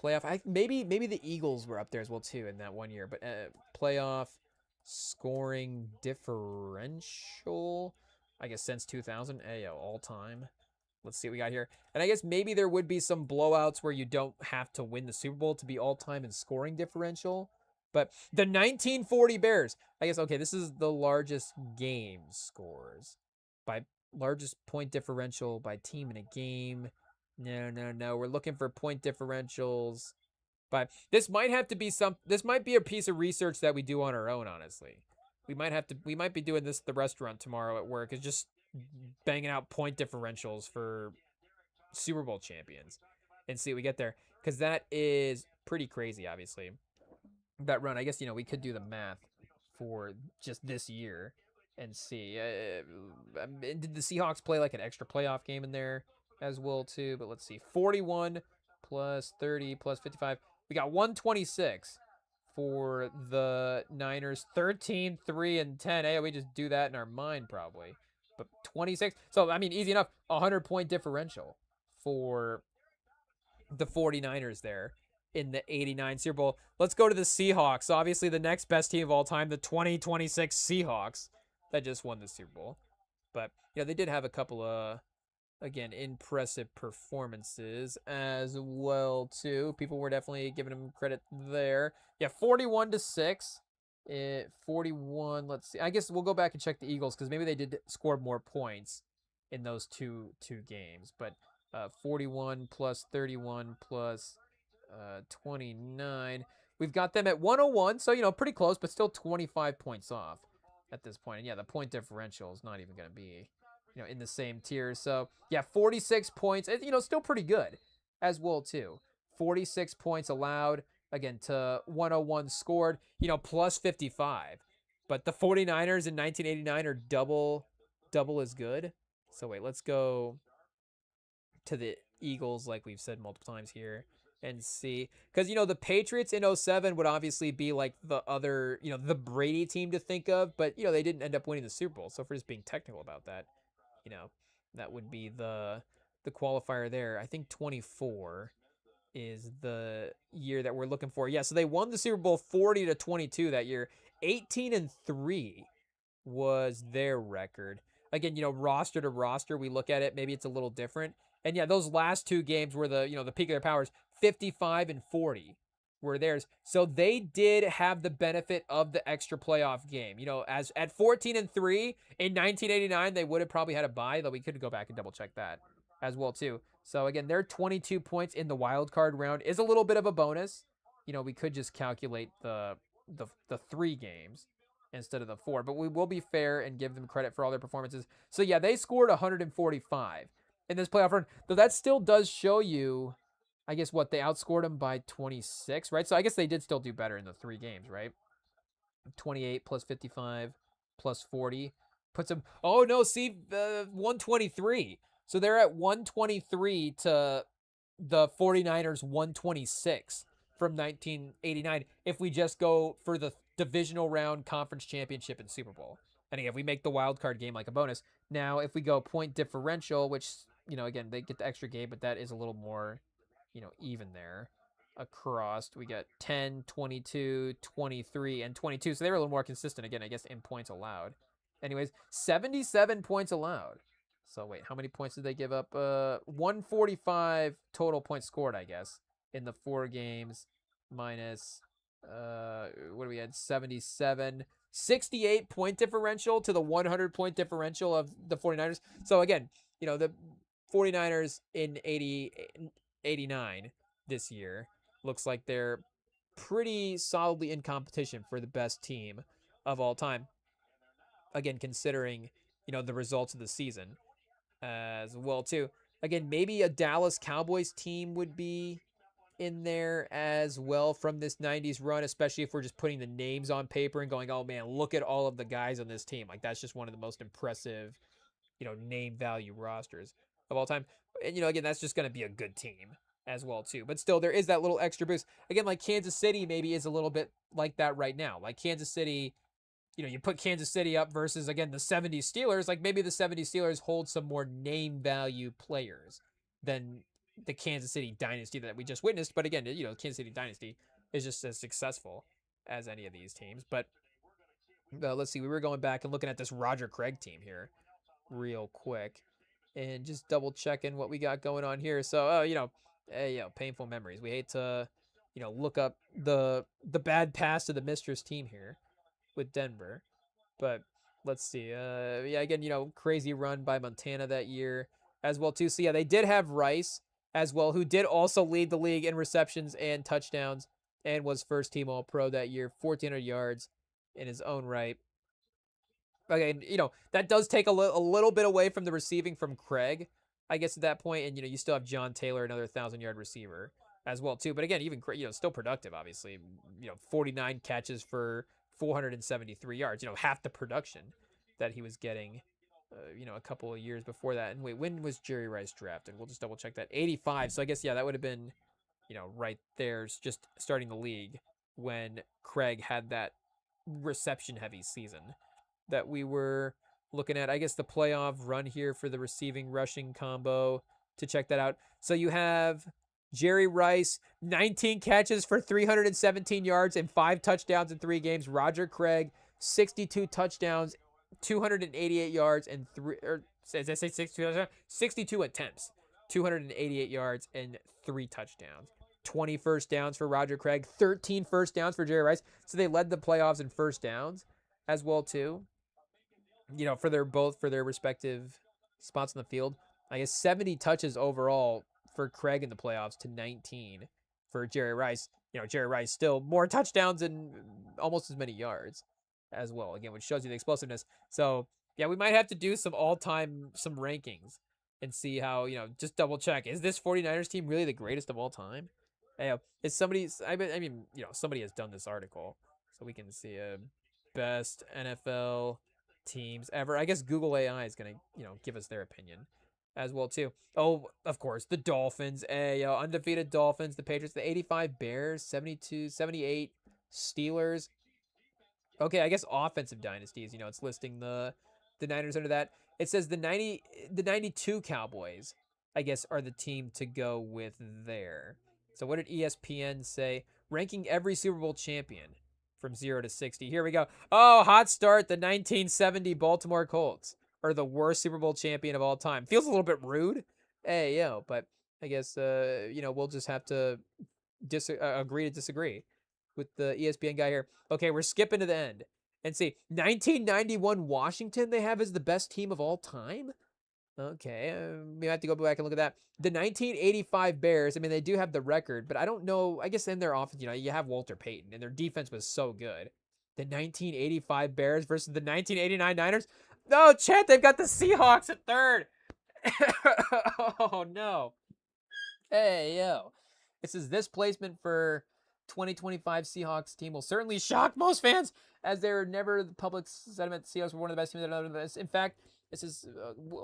playoff? Maybe the Eagles were up there as well too in that one year. But playoff scoring differential, I guess since 2000, all time. Let's see what we got here. And I guess maybe there would be some blowouts where you don't have to win the Super Bowl to be all time in scoring differential. But the 1940 Bears, I guess, okay, this is the largest game scores by largest point differential by team in a game. No. We're looking for point differentials. But this might have to be this might be a piece of research that we do on our own, honestly. We might be doing this at the restaurant tomorrow at work, is just banging out point differentials for Super Bowl champions and see what we get there. Because that is pretty crazy, obviously. That run, I guess, we could do the math for just this year and see. Did the Seahawks play like an extra playoff game in there as well too? But let's see. 41 plus 30 plus 55. We got 126 for the Niners. 13, 3, and 10. Hey, we just do that in our mind probably. But 26. So, I mean, easy enough. 100-point differential for the 49ers there in the 89 Super Bowl. Let's go to the Seahawks. Obviously, the next best team of all time, the 2026 Seahawks that just won the Super Bowl. But, they did have a couple of, again, impressive performances as well, too. People were definitely giving them credit there. 41-6. 41, let's see. I guess we'll go back and check the Eagles because maybe they did score more points in those two games. But 41 plus 31 plus 29. We've got them at 101, so, pretty close, but still 25 points off at this point. And, the point differential is not even going to be, in the same tier. So, 46 points. Still pretty good as well, too. 46 points allowed, again, to 101 scored, plus 55. But the 49ers in 1989 are double as good. So, wait, let's go to the Eagles like we've said multiple times here and see. Because, the Patriots in 07 would obviously be like the other, the Brady team to think of. But, they didn't end up winning the Super Bowl. So, if we're just being technical about that, that would be the qualifier there. I think 24 is the year that we're looking for. So they won the Super Bowl 40-22 that year. 18-3 was their record. Again, roster to roster, we look at it, maybe it's a little different. And those last two games were the peak of their powers. 55-40 were theirs. So they did have the benefit of the extra playoff game. As at 14-3 in 1989, they would have probably had a bye, though we could go back and double check that as well too. So again, their 22 points in the wild card round is a little bit of a bonus. We could just calculate the 3 games instead of the 4, but we will be fair and give them credit for all their performances. So they scored 145 in this playoff run. Though that still does show you, I guess, what they outscored them by 26, right? So I guess they did still do better in the 3 games, right? 28 plus 55 plus 40 puts them. Oh no, see, 123. So they're at 123 to the 49ers 126 from 1989 if we just go for the divisional round, conference championship, and Super Bowl. And again, if we make the wild card game like a bonus. Now, if we go point differential, which, again, they get the extra game, but that is a little more, even there across. We got 10, 22, 23, and 22. So they were a little more consistent, again, I guess, in points allowed. Anyways, 77 points allowed. So wait, how many points did they give up? 145 total points scored, I guess, in the 4 games. minus, what do we had? 77. 68 point differential to the 100 point differential of the 49ers. So again, the 49ers in 89 this year looks like they're pretty solidly in competition for the best team of all time. Again, considering, the results of the season as well too. Again, maybe a Dallas Cowboys team would be in there as well from this 90s run, especially if we're just putting the names on paper and going, oh man, look at all of the guys on this team. Like, that's just one of the most impressive, name value rosters of all time. And, again, that's just going to be a good team as well too. But still, there is that little extra boost. Again, like Kansas City maybe is a little bit like that right now. Like Kansas City, you put Kansas City up versus, again, the 70s Steelers. Like, maybe the 70s Steelers hold some more name value players than the Kansas City dynasty that we just witnessed. But again, Kansas City dynasty is just as successful as any of these teams. But let's see. We were going back and looking at this Roger Craig team here real quick and just double checking what we got going on here. So, painful memories. We hate to, look up the bad past of the mistress team here with Denver. But let's see. Again, crazy run by Montana that year as well too. So yeah, they did have Rice as well, who did also lead the league in receptions and touchdowns and was first team All-Pro that year, 1,400 yards in his own right. Okay, that does take a little bit away from the receiving from Craig, I guess, at that point. And, you still have John Taylor, another 1,000-yard receiver as well too. But again, even, still productive, obviously. 49 catches for 473 yards, half the production that he was getting, a couple of years before that. And wait, when was Jerry Rice drafted? We'll just double check that. 85. So I guess, yeah, that would have been, right there, just starting the league when Craig had that reception heavy season that we were looking at. I guess the playoff run here for the receiving rushing combo to check that out. So you have Jerry Rice, 19 catches for 317 yards and 5 touchdowns in 3 games. Roger Craig, 62 touchdowns, 288 yards and 62 attempts, 288 yards and 3 touchdowns. 20 first downs for Roger Craig, 13 first downs for Jerry Rice. So they led the playoffs in first downs as well too. For their respective spots on the field. I guess 70 touches overall for Craig in the playoffs to 19 for Jerry Rice. Jerry Rice still more touchdowns and almost as many yards as well. Again, which shows you the explosiveness. So yeah, we might have to do some some rankings and see how, just double check. Is this 49ers team really the greatest of all time? Is somebody, somebody has done this article so we can see best NFL teams ever. I guess Google AI is going to, give us their opinion as well too. Oh, of course, the Dolphins, undefeated Dolphins, the Patriots, the 85 Bears, 72, 78 Steelers. Okay, I guess offensive dynasties, it's listing the Niners under that. It says the 92 Cowboys, I guess, are the team to go with there. So what did ESPN say? Ranking every Super Bowl champion from 0 to 60. Here we go. Oh, hot start. The 1970 Baltimore Colts are the worst Super Bowl champion of all time. Feels a little bit rude. But I guess, we'll just have to agree to disagree with the ESPN guy here. Okay, we're skipping to the end. And see, 1991 Washington they have as the best team of all time? Okay, we have to go back and look at that. The 1985 Bears, they do have the record, but I don't know. I guess in their offense, you have Walter Payton, and their defense was so good. The 1985 Bears versus the 1989 Niners. No, Chet, they've got the Seahawks at third. Oh, no. It says this placement for 2025 Seahawks team will certainly shock most fans, as they're never the public sentiment. The Seahawks were one of the best teams. In fact, this is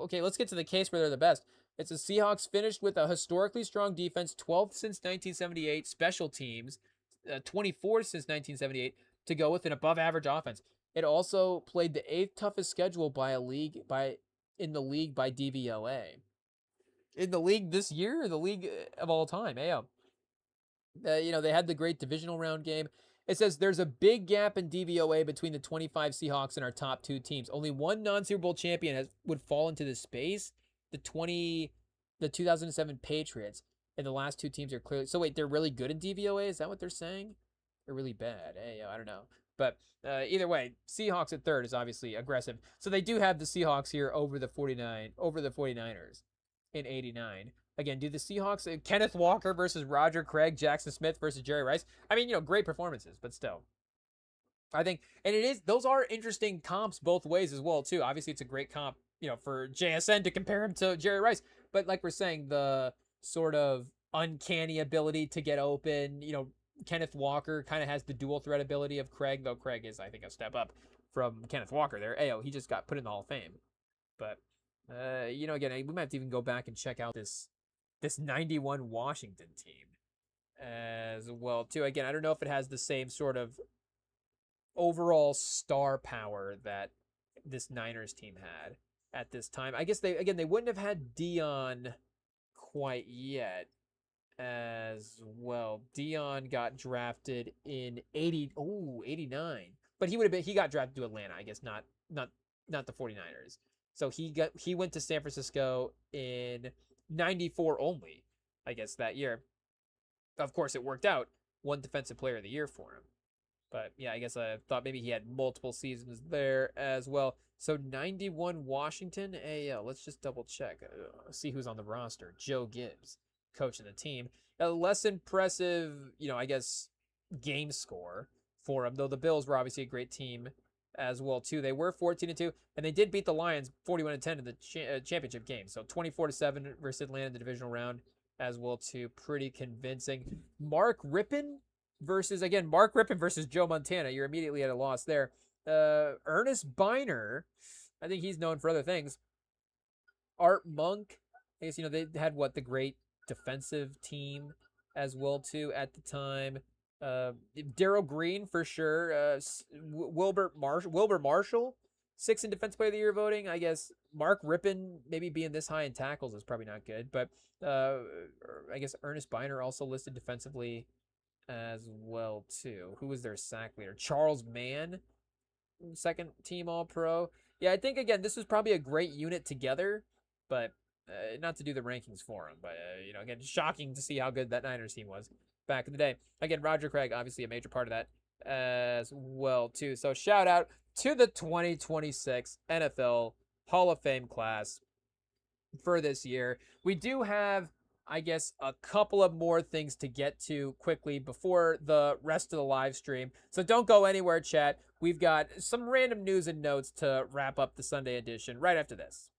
okay. Let's get to the case where they're the best. It's the Seahawks finished with a historically strong defense, 12th since 1978. Special teams, 24th since 1978, to go with an above-average offense. It also played the 8th toughest schedule in the league by DVOA. In the league this year, or the league of all time. They had the great divisional round game. It says there's a big gap in DVOA between the 25 Seahawks and our top 2 teams. Only one non-Super Bowl champion would fall into this space. The 2007 Patriots. And the last two teams are clearly. So wait, they're really good in DVOA? Is that what they're saying? They're really bad. Hey, I don't know. But either way, Seahawks at third is obviously aggressive. So they do have the Seahawks here over the 49ers in 89. Again, do the Seahawks Kenneth Walker versus Roger Craig, Jackson Smith versus Jerry Rice? I mean, great performances, but still. I think, and it is, those are interesting comps both ways as well too. Obviously, it's a great comp, for JSN to compare him to Jerry Rice. But like we're saying, the sort of uncanny ability to get open, Kenneth Walker kind of has the dual threat ability of Craig, though Craig is, I think, a step up from Kenneth Walker there. Ayo, he just got put in the Hall of Fame. But, again, we might have to even go back and check out this 91 Washington team as well too. Again, I don't know if it has the same sort of overall star power that this Niners team had at this time. I guess they wouldn't have had Dion quite yet as well. Dion got drafted in 89. But he got drafted to Atlanta, I guess, not the 49ers. So he went to San Francisco in 94 only, I guess, that year. Of course, it worked out. Won Defensive Player of the Year for him. But yeah, I guess I thought maybe he had multiple seasons there as well. So 91 Washington. Hey, let's just double check. See who's on the roster. Joe Gibbs, coach of the team. A less impressive, I guess, game score for him. Though the Bills were obviously a great team as well too. They were 14-2, and they did beat the Lions 41-10 in the championship game. So 24-7 versus Atlanta in the divisional round as well too. Pretty convincing. Mark Rippon versus Joe Montana. You're immediately at a loss there. Ernest Biner, I think he's known for other things. Art Monk, I guess they had the great defensive team as well too at the time. Darrell Green for sure. Wilbur Marshall, 6th in Defensive Player of the Year voting. I guess Mark Rippon maybe being this high in tackles is probably not good, but I guess Ernest Biner also listed defensively as well too. Who was their sack leader? Charles Mann, 2nd team All-Pro. Yeah, I think again this was probably a great unit together, but not to do the rankings for him. But again, shocking to see how good that Niners team was back in the day. Again, Roger Craig, obviously a major part of that as well too. So shout out to the 2026 NFL Hall of Fame class for this year. We do have, I guess, a couple of more things to get to quickly before the rest of the live stream. So don't go anywhere, chat. We've got some random news and notes to wrap up the Sunday edition right after this.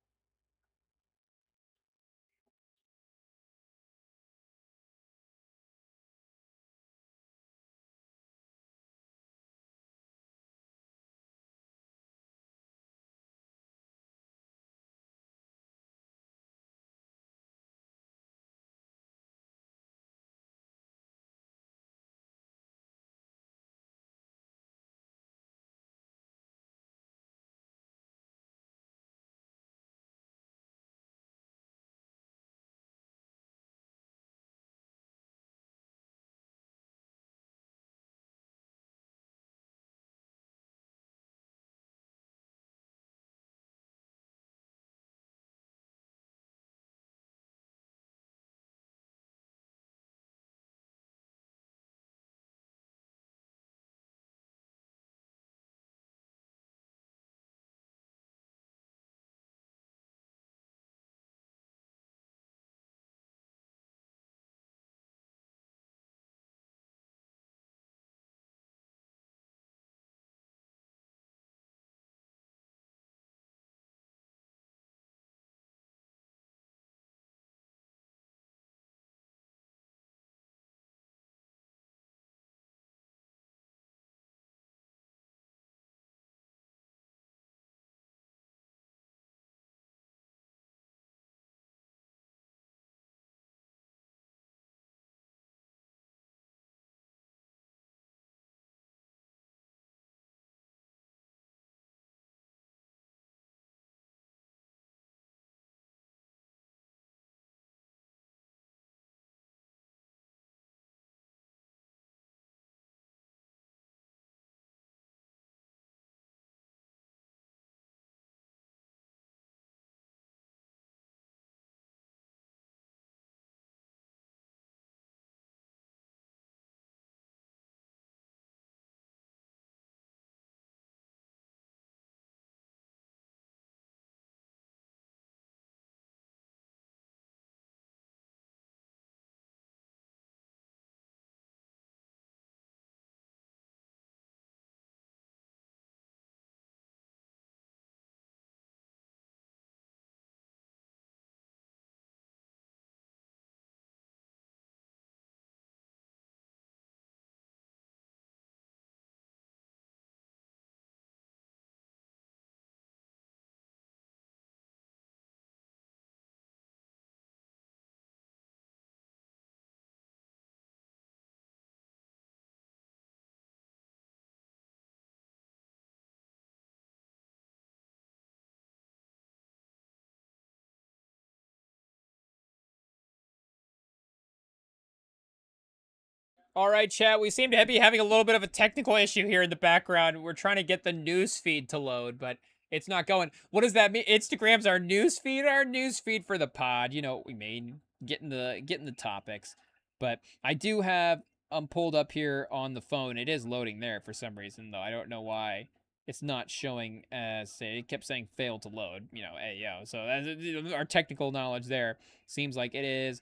All right, chat. We seem to be having a little bit of a technical issue here in the background. We're trying to get the news feed to load, but it's not going. What does that mean? Instagram's our news feed. Our news feed for the pod. You know what we mean. Getting the topics. But I do have pulled up here on the phone. It is loading there for some reason though. I don't know why it's not showing as say it kept saying failed to load. You know, hey yo. So that's our technical knowledge there. Seems like it is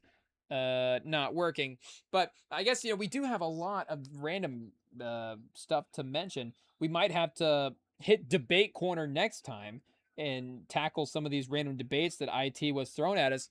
not working. But I guess we do have a lot of random stuff to mention. We might have to hit debate corner next time and tackle some of these random debates that IT was thrown at us.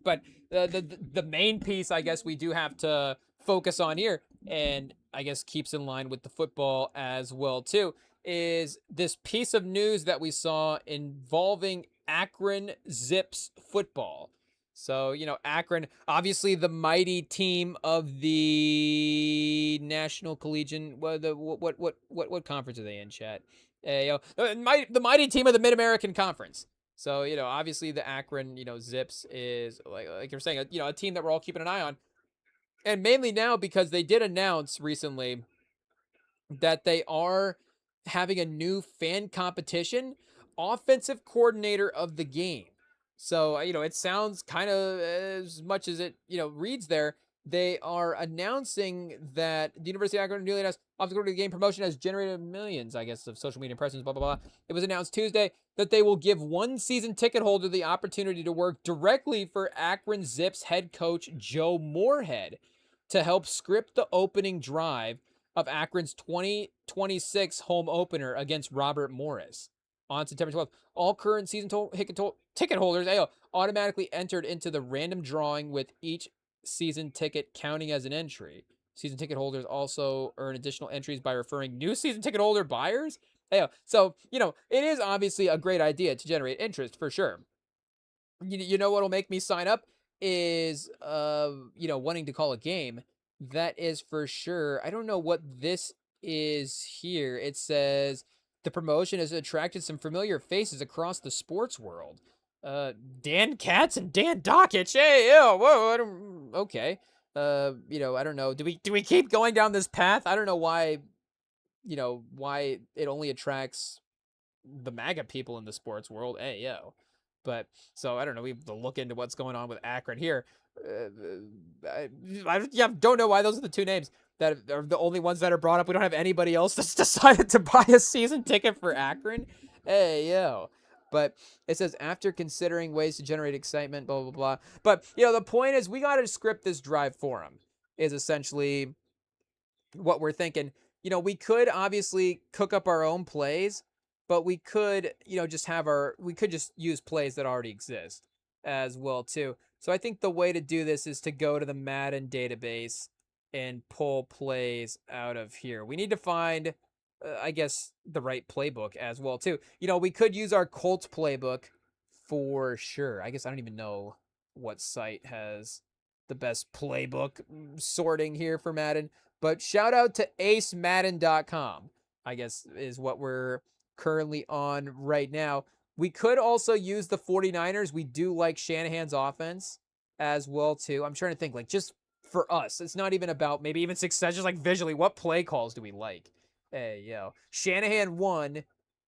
But the main piece I guess we do have to focus on here, and I guess keeps in line with the football as well too, is this piece of news that we saw involving Akron Zips football. So, Akron, obviously the mighty team of the National Collegiate. What conference are they in, chat? The mighty team of the Mid-American Conference. So, obviously the Akron, Zips is like you're saying, a team that we're all keeping an eye on. And mainly now because they did announce recently that they are having a new fan competition, offensive coordinator of the game. So, it sounds kind of as much as it, reads there. They are announcing that the University of Akron newly announced offensive coordinator of the game promotion has generated millions, I guess, of social media impressions, blah, blah, blah. It was announced Tuesday that they will give one season ticket holder the opportunity to work directly for Akron Zips head coach Joe Moorhead to help script the opening drive of Akron's 2026 home opener against Robert Morris on September 12th. All current season ticket holders automatically entered into the random drawing with each season ticket counting as an entry. Season ticket holders also earn additional entries by referring new season ticket holder buyers. So, it is obviously a great idea to generate interest for sure. You know what'll make me sign up is, wanting to call a game. That is for sure. I don't know what this is here. It says the promotion has attracted some familiar faces across the sports world. Dan Katz and Dan Dockich. Hey, whoa, okay. I don't know. Do we keep going down this path? I don't know why. Why it only attracts the MAGA people in the sports world. Hey, yo. But so I don't know. We have to look into what's going on with Akron here. I don't know why those are the two names that are the only ones that are brought up. We don't have anybody else that's decided to buy a season ticket for Akron. Hey, yo. But it says, after considering ways to generate excitement, blah, blah, blah. But, the point is we got to script this drive for them is essentially what we're thinking. We could obviously cook up our own plays, but we could, we could just use plays that already exist as well, too. So I think the way to do this is to go to the Madden database and pull plays out of here. We need to find, I guess, the right playbook as well, too. We could use our Colts playbook for sure. I guess I don't even know what site has the best playbook sorting here for Madden. But shout out to acemadden.com, I guess, is what we're currently on right now. We could also use the 49ers. We do like Shanahan's offense as well, too. I'm trying to think, just for us. It's not even about maybe even success, just visually, what play calls do we like? Hey, yo. Shanahan won,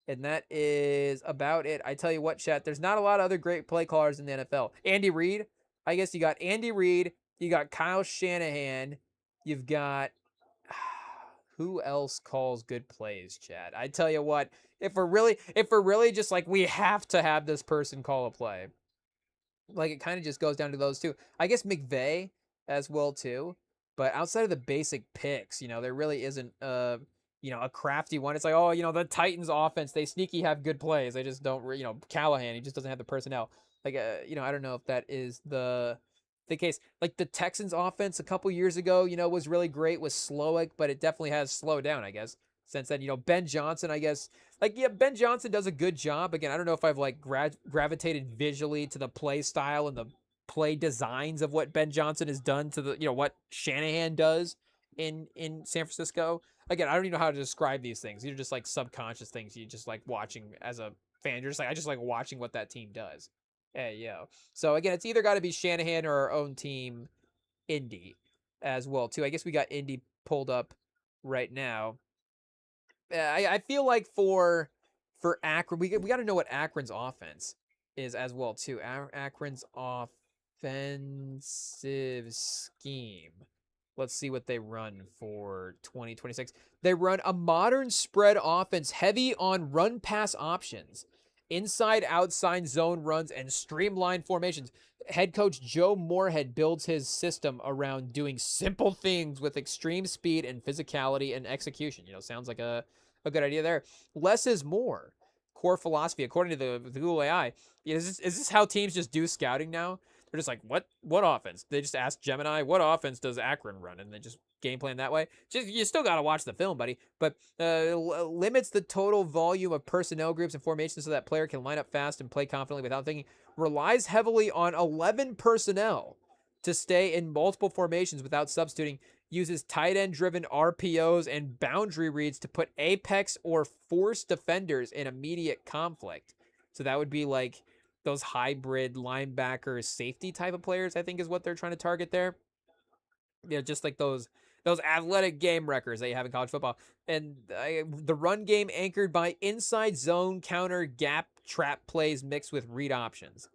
and that is about it. I tell you what, chat, there's not a lot of other great play callers in the NFL. Andy Reid. I guess you got Andy Reid. You got Kyle Shanahan. You've got... who else calls good plays, Chad? I tell you what, if we're really just we have to have this person call a play, it kind of just goes down to those two. I guess McVay as well too, but outside of the basic picks, there really isn't a crafty one. It's the Titans offense, they sneaky have good plays. They just don't, Callahan, he just doesn't have the personnel. I don't know if that is the case. The Texans offense a couple years ago, was really great with Slowick, but it definitely has slowed down, I guess, since then. Ben Johnson, I guess, Ben Johnson does a good job. Again, I don't know if I've gravitated visually to the play style and the play designs of what Ben Johnson has done to the, what Shanahan does in San Francisco. Again, I don't even know how to describe these things. These are just subconscious things you just watching as a fan. You're just I just like watching what that team does. Hey, yo. So, again, it's either got to be Shanahan or our own team, Indy. as well too. I guess we got Indy pulled up right now. I feel like for Akron, we got to know what Akron's offense is as well too. Akron's offensive scheme. Let's see what they run for 2026. They run a modern spread offense heavy on run pass options, inside outside zone runs, and streamlined formations. Head coach Joe Moorhead builds his system around doing simple things with extreme speed and physicality and execution. Sounds like a good idea there. Less is more. Core philosophy, according to the Google AI. Is this how teams just do scouting now? They're just like, what offense? They just ask Gemini, what offense does Akron run? And they just game plan that way. You still got to watch the film, buddy. But limits the total volume of personnel groups and formations so that player can line up fast and play confidently without thinking. Relies heavily on 11 personnel to stay in multiple formations without substituting. Uses tight end driven RPOs and boundary reads to put apex or force defenders in immediate conflict. So that would be like those hybrid linebacker safety type of players, I think is what they're trying to target there. Just like those athletic game wreckers that you have in college football. And the run game anchored by inside zone counter gap trap plays mixed with read options.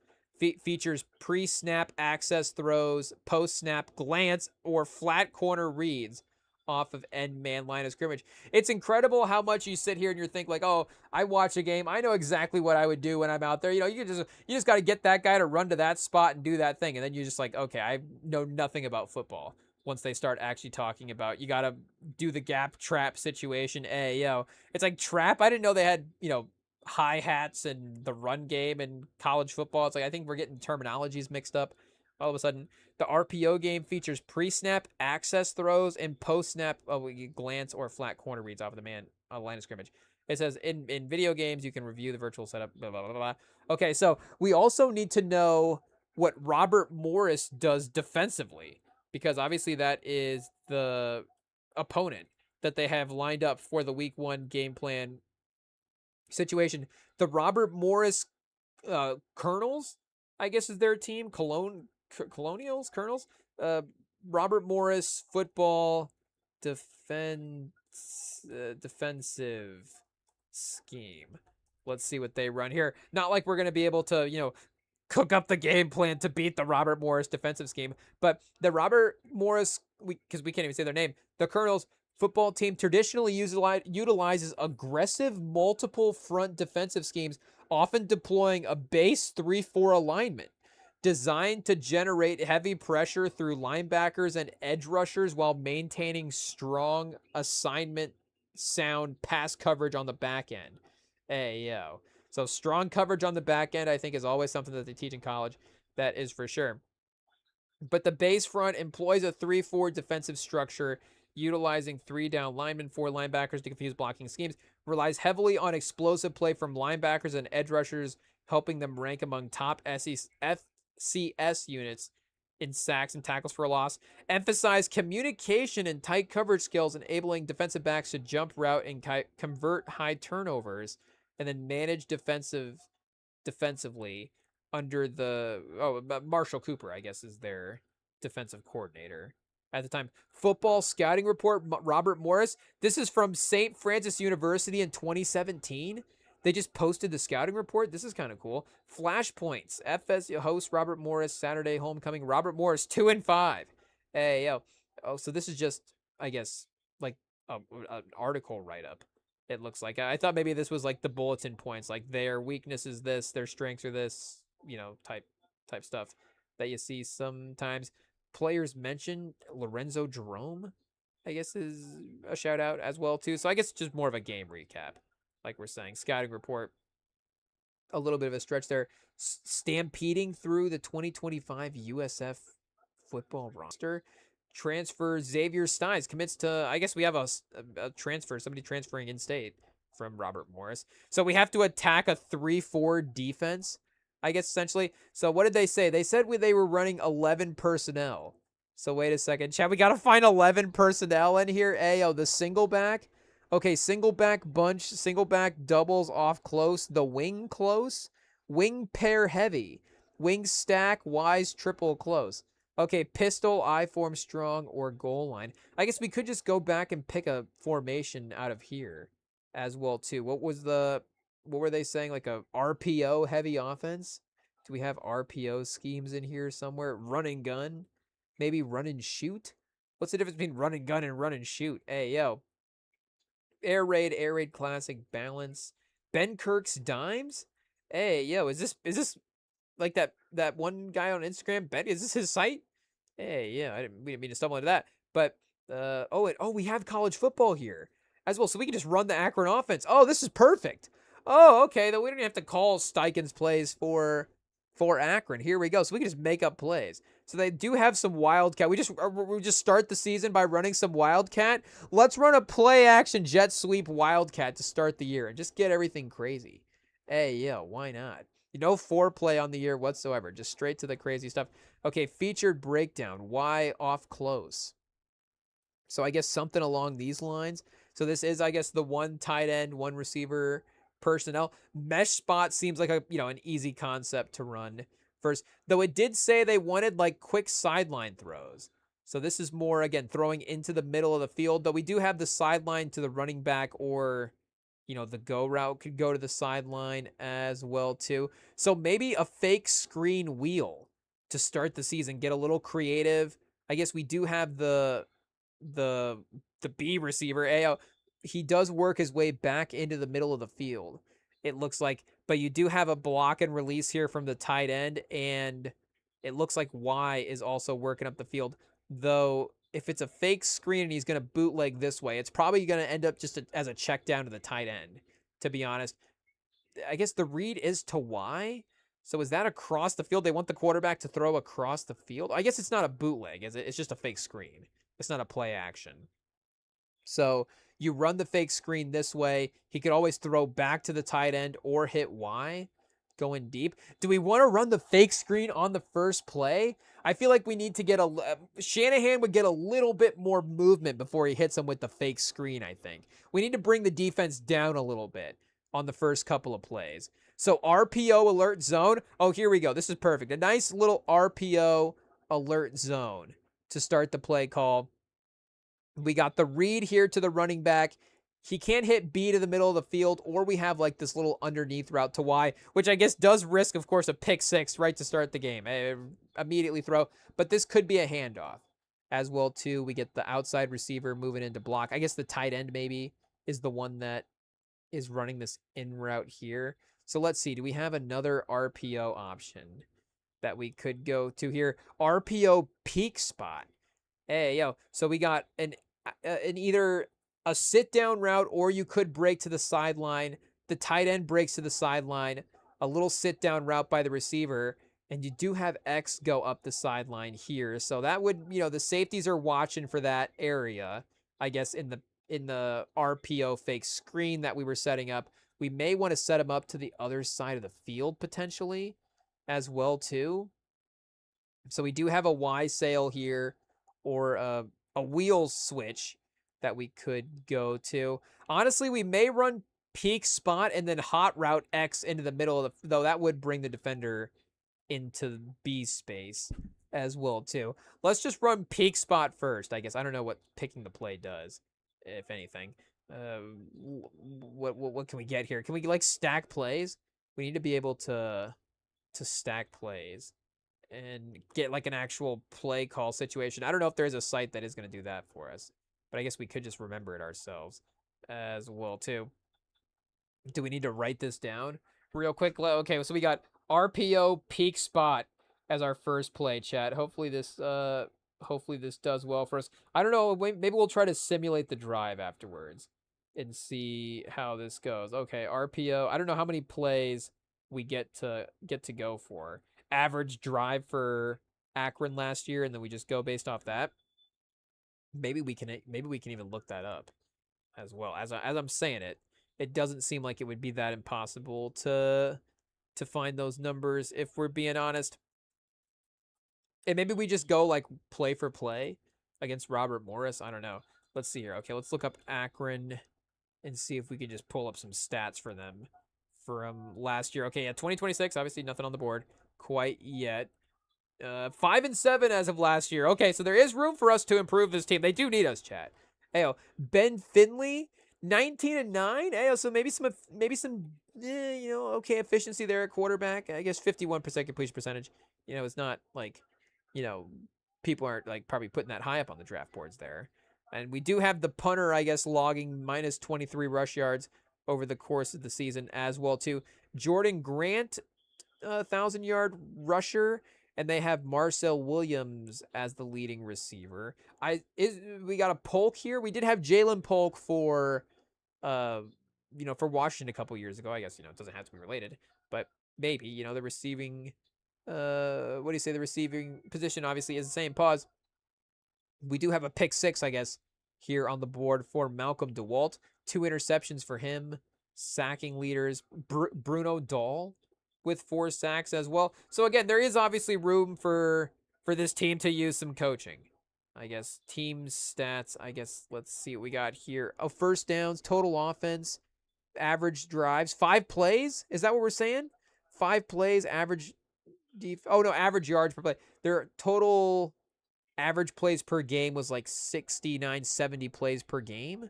Features pre-snap access throws, post-snap glance, or flat corner reads off of end man line of scrimmage. It's incredible how much you sit here and you think like, oh, I watch a game, I know exactly what I would do when I'm out there. You just got to get that guy to run to that spot and do that thing, and then you're just like, okay, I know nothing about football. Once they start actually talking about, you got to do the gap trap situation. It's like trap. I didn't know they had hi-hats and the run game and college football. It's like I think we're getting terminologies mixed up all of a sudden. The RPO game features pre-snap access throws and post-snap glance or flat corner reads off of the man line of scrimmage. It says in video games you can review the virtual setup, blah, blah, blah, blah. Okay, so we also need to know what Robert Morris does defensively, because obviously that is the opponent that they have lined up for the week 1 game plan situation. The Robert Morris Colonels, I guess is their team. Colonials? Colonels? Robert Morris football defensive scheme. Let's see what they run here. Not like we're going to be able to, cook up the game plan to beat the Robert Morris defensive scheme, but the Robert Morris, because we can't even say their name, the Colonels football team traditionally utilizes aggressive multiple front defensive schemes, often deploying a base 3-4 alignment designed to generate heavy pressure through linebackers and edge rushers while maintaining strong assignment sound pass coverage on the back end. So strong coverage on the back end, I think, is always something that they teach in college. That is for sure. But the base front employs a 3-4 defensive structure, utilizing 3 down linemen, 4 linebackers to confuse blocking schemes. Relies heavily on explosive play from linebackers and edge rushers, helping them rank among top FCS units in sacks and tackles for a loss. Emphasize communication and tight coverage skills, enabling defensive backs to jump route and convert high turnovers, and then manage defensively under Marshall Cooper, I guess, is their defensive coordinator at the time. Football scouting report, Robert Morris. This is from St. Francis University in 2017. They just posted the scouting report. This is kind of cool. Flashpoints. FS host Robert Morris Saturday homecoming. Robert Morris 2-5. So this is just, I guess, like an article write-up. It looks like. I thought maybe this was like the bulletin points, like their weakness is this, their strengths are this, type stuff that you see sometimes. Players mentioned Lorenzo Jerome, I guess, is a shout out as well too. So I guess it's just more of a game recap, like we're saying. Scouting report, a little bit of a stretch there. Stampeding through the 2025 USF football roster. Transfer Xavier Steins commits to, I guess we have a transfer, somebody transferring in state from Robert Morris. So we have to attack a 3-4 defense, I guess, essentially. So what did they say? They said they were running 11 personnel. So wait a second. Chad, we got to find 11 personnel in here. The single back. Okay, single back bunch, single back doubles off close, the wing close, wing pair heavy, wing stack, wise triple close. Okay, pistol, I form strong, or goal line. I guess we could just go back and pick a formation out of here as well too. What were they saying? Like a RPO heavy offense? Do we have RPO schemes in here somewhere? Run and gun? Maybe run and shoot? What's the difference between run and gun and run and shoot? Hey, yo. Air Raid Classic, Balance. Ben Kirk's Dimes? Hey, yo, is this like that one guy on Instagram? Ben, is this his site? Hey, yeah, we didn't mean to stumble into that. But we have college football here as well, so we can just run the Akron offense. Oh, this is perfect. Oh, okay, then we don't even have to call Steichen's plays for Akron. Here we go. So we can just make up plays. So they do have some Wildcat. We just start the season by running some Wildcat. Let's run a play action jet sweep Wildcat to start the year and just get everything crazy. Hey, yeah, why not? No foreplay on the year whatsoever. Just straight to the crazy stuff. Okay, featured breakdown. Why off close? So I guess something along these lines. So this is, I guess, the one tight end, one receiver personnel. Mesh spot seems like an easy concept to run first. Though it did say they wanted like quick sideline throws. So this is more, again, throwing into the middle of the field. Though we do have the sideline to the running back, or the go route could go to the sideline as well too. So maybe a fake screen wheel to start the season. Get a little creative. I guess we do have the B receiver. Ayo, he does work his way back into the middle of the field, it looks like. But you do have a block and release here from the tight end, and it looks like Y is also working up the field. Though if it's a fake screen and he's going to bootleg this way, it's probably going to end up just as a check down to the tight end, to be honest. I guess the read is to Y. So is that across the field? They want the quarterback to throw across the field? I guess it's not a bootleg, is it? It's just a fake screen. It's not a play action. So you run the fake screen this way. He could always throw back to the tight end or hit Y going deep. Do we want to run the fake screen on the first play? I feel like we need to get Shanahan would get a little bit more movement before he hits him with the fake screen, I think. We need to bring the defense down a little bit on the first couple of plays. So RPO alert zone. Oh, here we go. This is perfect. A nice little RPO alert zone to start the play call. We got the read here to the running back. He can't hit B to the middle of the field, or we have like this little underneath route to Y, which I guess does risk, of course, a pick six right to start the game. Immediately throw, but this could be a handoff as well too. We get the outside receiver moving into block. I guess the tight end maybe is the one that is running this in route here. So let's see. Do we have another RPO option that we could go to here? RPO peak spot. Hey, yo. So we got an either a sit down route, or you could break to the sideline. The tight end breaks to the sideline, a little sit down route by the receiver, and you do have X go up the sideline here. So that would, the safeties are watching for that area, I guess, in the RPO fake screen that we were setting up. We may want to set him up to the other side of the field potentially as well too. So we do have a Y sail here, or a wheel switch that we could go to. Honestly, we may run peak spot and then hot route X into the middle of though that would bring the defender into B space as well too. Let's just run peak spot first, I guess. I don't know what picking the play does, if anything. What can we get here? Can we like stack plays? We need to be able to stack plays and get like an actual play call situation. I don't know if there's a site that is going to do that for us, but I guess we could just remember it ourselves as well too. Do we need to write this down real quick? Okay, so we got RPO peak spot as our first play, chat. Hopefully this does well for us. I don't know, maybe we'll try to simulate the drive afterwards and see how this goes. Okay, RPO. I don't know how many plays we get to go for. Average drive for Akron last year, and then we just go based off that. Maybe we can even look that up as well. As I'm saying it, it doesn't seem like it would be that impossible to find those numbers, if we're being honest. And maybe we just go like play for play against Robert Morris. I don't know. Let's see here. Okay, let's look up Akron and see if we can just pull up some stats for them from last year. Okay, yeah, 2026, obviously nothing on the board quite yet. 5-7 as of last year. Okay, so there is room for us to improve this team. They do need us, chat. Ayo, Ben Finley, 19-9. Ayo, so maybe some okay efficiency there at quarterback. I guess 51% completion percentage. It's not like, you know, people aren't like probably putting that high up on the draft boards there. And we do have the punter, I guess, logging minus 23 rush yards over the course of the season as well too. Jordan Grant, 1,000-yard rusher, and they have Marcel Williams as the leading receiver. We got a Polk here. We did have Jalen Polk for for Washington a couple years ago. I guess, it doesn't have to be related, but maybe, the receiving what do you say? The receiving position obviously is the same. Pause. We do have a pick six, I guess, here on the board for Malcolm DeWalt. 2 interceptions for him. Sacking leaders, Bruno Dahl with 4 sacks as well. So again, there is obviously room for this team to use some coaching. I guess team stats. I guess let's see what we got here. Oh, first downs, total offense, average drives, 5 plays. Is that what we're saying? 5 plays, average. Average yards per play. Their total average plays per game was like 69, 70 plays per game,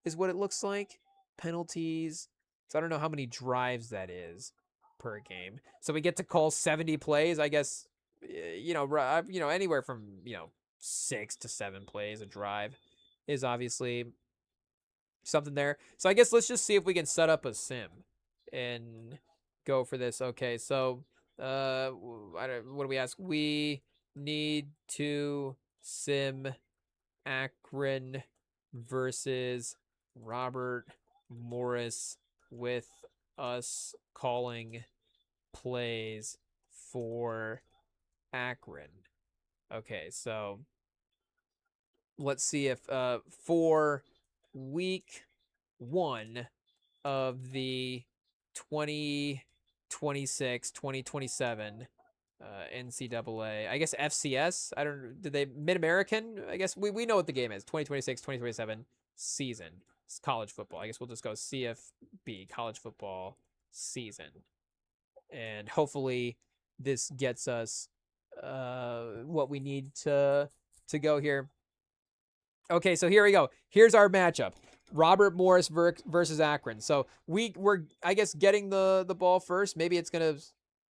is what it looks like. Penalties. So I don't know how many drives that is per game. So we get to call 70 plays, I guess, anywhere from, 6 to 7 plays a drive is obviously something there. So I guess let's just see if we can set up a sim and go for this. Okay, so what do we ask? We need to sim Akron versus Robert Morris with us calling plays for Akron. Okay, so let's see if for week 1 of the 2026-2027 NCAA, I guess FCS. I don't. Did they Mid-American? I guess we know what the game is. 2026-2027 season. It's college football. I guess we'll just go CFB, college football season, and hopefully this gets us what we need to go here. Okay, so here we go. Here's our matchup. Robert Morris versus Akron. So we're I guess getting the ball first. Maybe it's gonna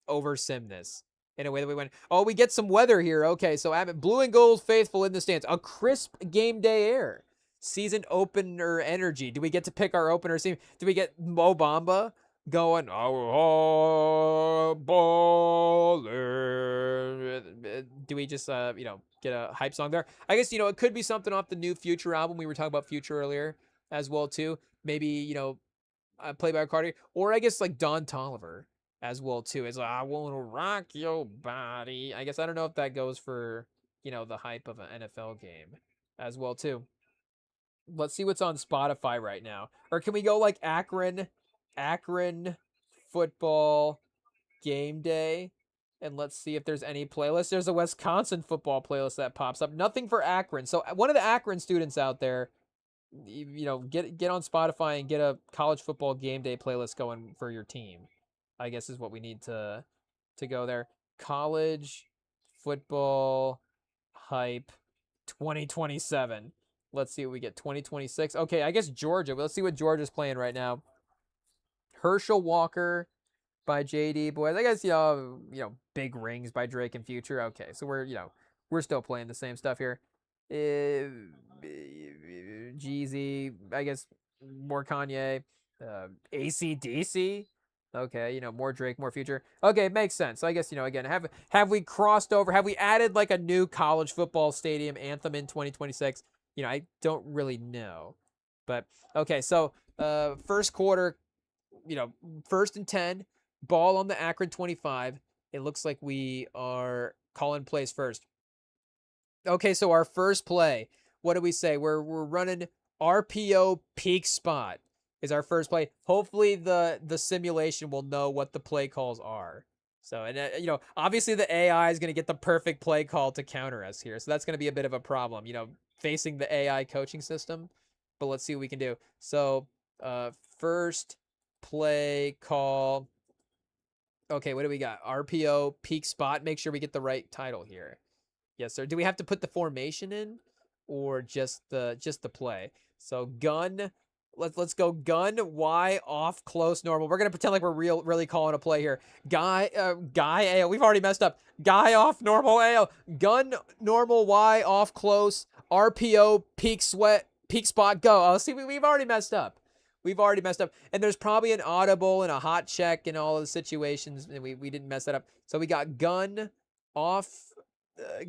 over sim this in a way that we went. Oh, we get some weather here. Okay, so blue and gold faithful in the stands. A crisp game day air. Season opener energy. Do we get to pick our opener team? Do we get Mo Bamba going? Oh, baller. Do we just get a hype song there? I guess it could be something off the new Future album. We were talking about Future earlier as well too. Maybe Play by Cardi, or I guess like Don Toliver as well too. It's like, I want to rock your body. I guess I don't know if that goes for the hype of an NFL game as well too. Let's see what's on Spotify right now. Or can we go like Akron football game day? And let's see if there's any playlist. There's a Wisconsin football playlist that pops up. Nothing for Akron. So one of the Akron students out there, get on Spotify and get a college football game day playlist going for your team. I guess is what we need to go there. College football hype 2027. Let's see what we get. 2026. Okay, I guess Georgia. Let's see what Georgia's playing right now. Herschel Walker by JD Boys. I guess Big Rings by Drake and Future. Okay, so we're still playing the same stuff here. Jeezy. I guess more Kanye. AC/DC. Okay, more Drake, more Future. Okay, makes sense. So I guess again, have we crossed over? Have we added like a new college football stadium anthem in 2026? I don't really know. But okay, so first quarter, 1st and 10, ball on the Akron 25. It looks like we are calling plays first. Okay, so our first play, what do we say? We're running RPO peak spot is our first play. Hopefully the simulation will know what the play calls are. So, and obviously the AI is going to get the perfect play call to counter us here. So that's going to be a bit of a problem, facing the AI coaching system, but let's see what we can do. So, first play call Okay, what do we got? RPO, peak spot. Make sure we get the right title here. Yes, sir. Do we have to put the formation in or just the play? So gun. Let's go gun Y off close normal. We're gonna pretend like we're really calling a play here. Guy AO. We've already messed up. Guy off normal AO. Gun normal Y off close. RPO peak spot go. Oh, see, we've already messed up. We've already messed up. And there's probably an audible and a hot check in all of the situations, and we didn't mess that up. So we got gun off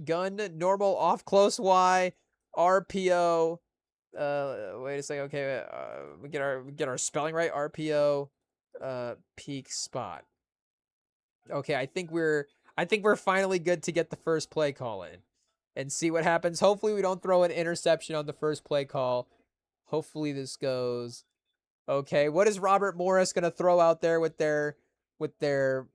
gun normal off close Y RPO. Wait a second. Okay, we get our spelling right. RPO, peak spot. Okay, I think we're finally good to get the first play call in, and see what happens. Hopefully, we don't throw an interception on the first play call. Hopefully, this goes okay. What is Robert Morris gonna throw out there with their with their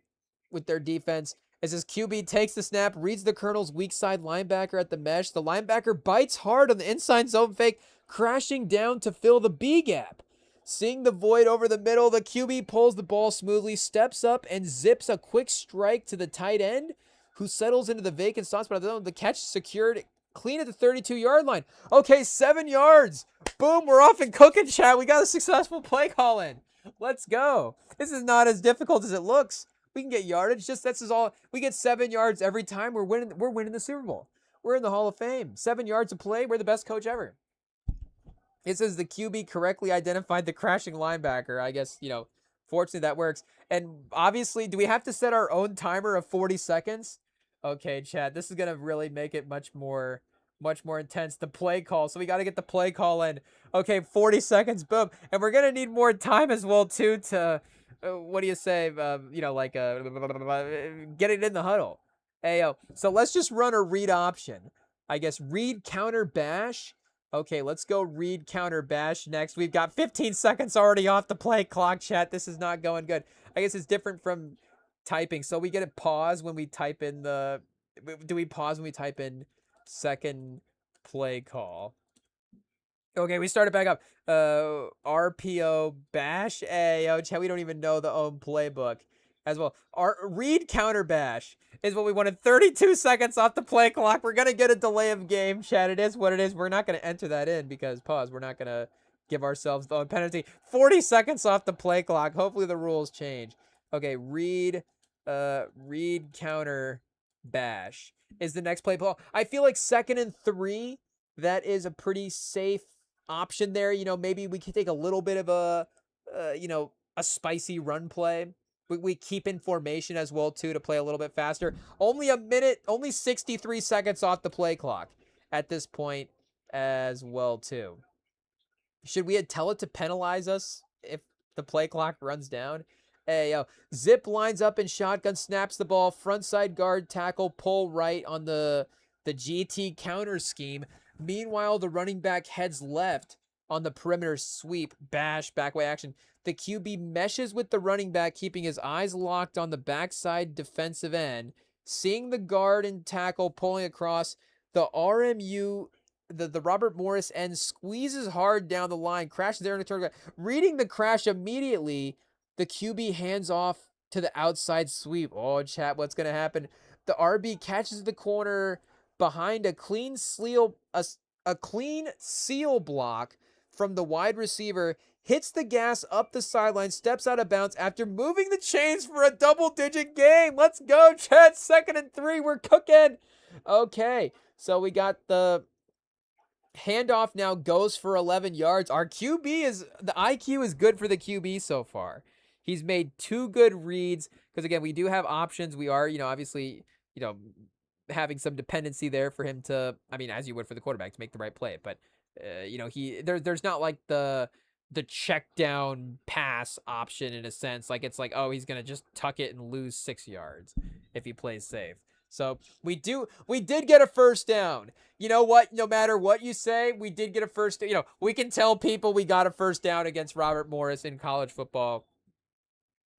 defense? As his QB takes the snap, reads the Colonel's weak side linebacker at the mesh. The linebacker bites hard on the inside zone fake, crashing down to fill the B gap. Seeing the void over the middle, the QB pulls the ball smoothly, steps up, and zips a quick strike to the tight end, who settles into the vacant spot. The catch secured clean at the 32-yard line. Okay, 7 yards. Boom, we're off and cooking, chat. We got a successful play call in. Let's go. This is not as difficult as it looks. We can get yardage. Just this is all. We get 7 yards every time. We're winning the Super Bowl. We're in the Hall of Fame. 7 yards of play. We're the best coach ever. It says the QB correctly identified the crashing linebacker. I guess, fortunately that works. And obviously, do we have to set our own timer of 40 seconds? Okay, Chad, this is going to really make it much more intense. The play call. So we got to get the play call in. Okay, 40 seconds. Boom. And we're going to need more time as well, too, to, what do you say? Get it in the huddle. Ayo. So let's just run a read option. I guess read counter bash. Okay, let's go read counter bash next. We've got 15 seconds already off the play clock, chat. This is not going good. I guess it's different from typing. So we get a pause when we type in the... Do we pause when we type in second play call? Okay, we started back up. RPO bash. Chat, we don't even know the own playbook as well. Read counter bash is what we wanted. 32 seconds off the play clock. We're going to get a delay of game, chat. It is what it is. We're not going to enter that in because, pause, we're not going to give ourselves the penalty. 40 seconds off the play clock. Hopefully the rules change. Okay, read counter bash is the next play call. I feel like 2nd and 3, that is a pretty safe option there. Maybe we could take a little bit of a spicy run play. We keep in formation as well, too, to play a little bit faster. Only a minute, only 63 seconds off the play clock at this point as well, too. Should we tell it to penalize us if the play clock runs down? Hey, yo. Zip lines up in shotgun, snaps the ball, front side guard, tackle, pull right on the GT counter scheme. Meanwhile, the running back heads left on the perimeter sweep, bash, backway action. The QB meshes with the running back, keeping his eyes locked on the backside defensive end. Seeing the guard and tackle pulling across, the RMU, the Robert Morris end squeezes hard down the line, crashes there in the turn. Reading the crash immediately, the QB hands off to the outside sweep. Oh, chat, what's going to happen? The RB catches the corner behind a clean seal block from the wide receiver, hits the gas up the sideline, steps out of bounds after moving the chains for a double-digit gain. Let's go, chat. 2nd and 3. We're cooking. Okay, so we got the handoff now goes for 11 yards. Our the IQ is good for the QB so far. He's made 2 good reads because, again, we do have options. We are, obviously, having some dependency there for him to, as you would for the quarterback, to make the right play. But, there's not like the check down pass option in a sense. Like, it's like, oh, he's going to just tuck it and lose 6 yards if he plays safe. So we did get a first down. You know what? No matter what you say, we did get a first. We can tell people we got a first down against Robert Morris in college football.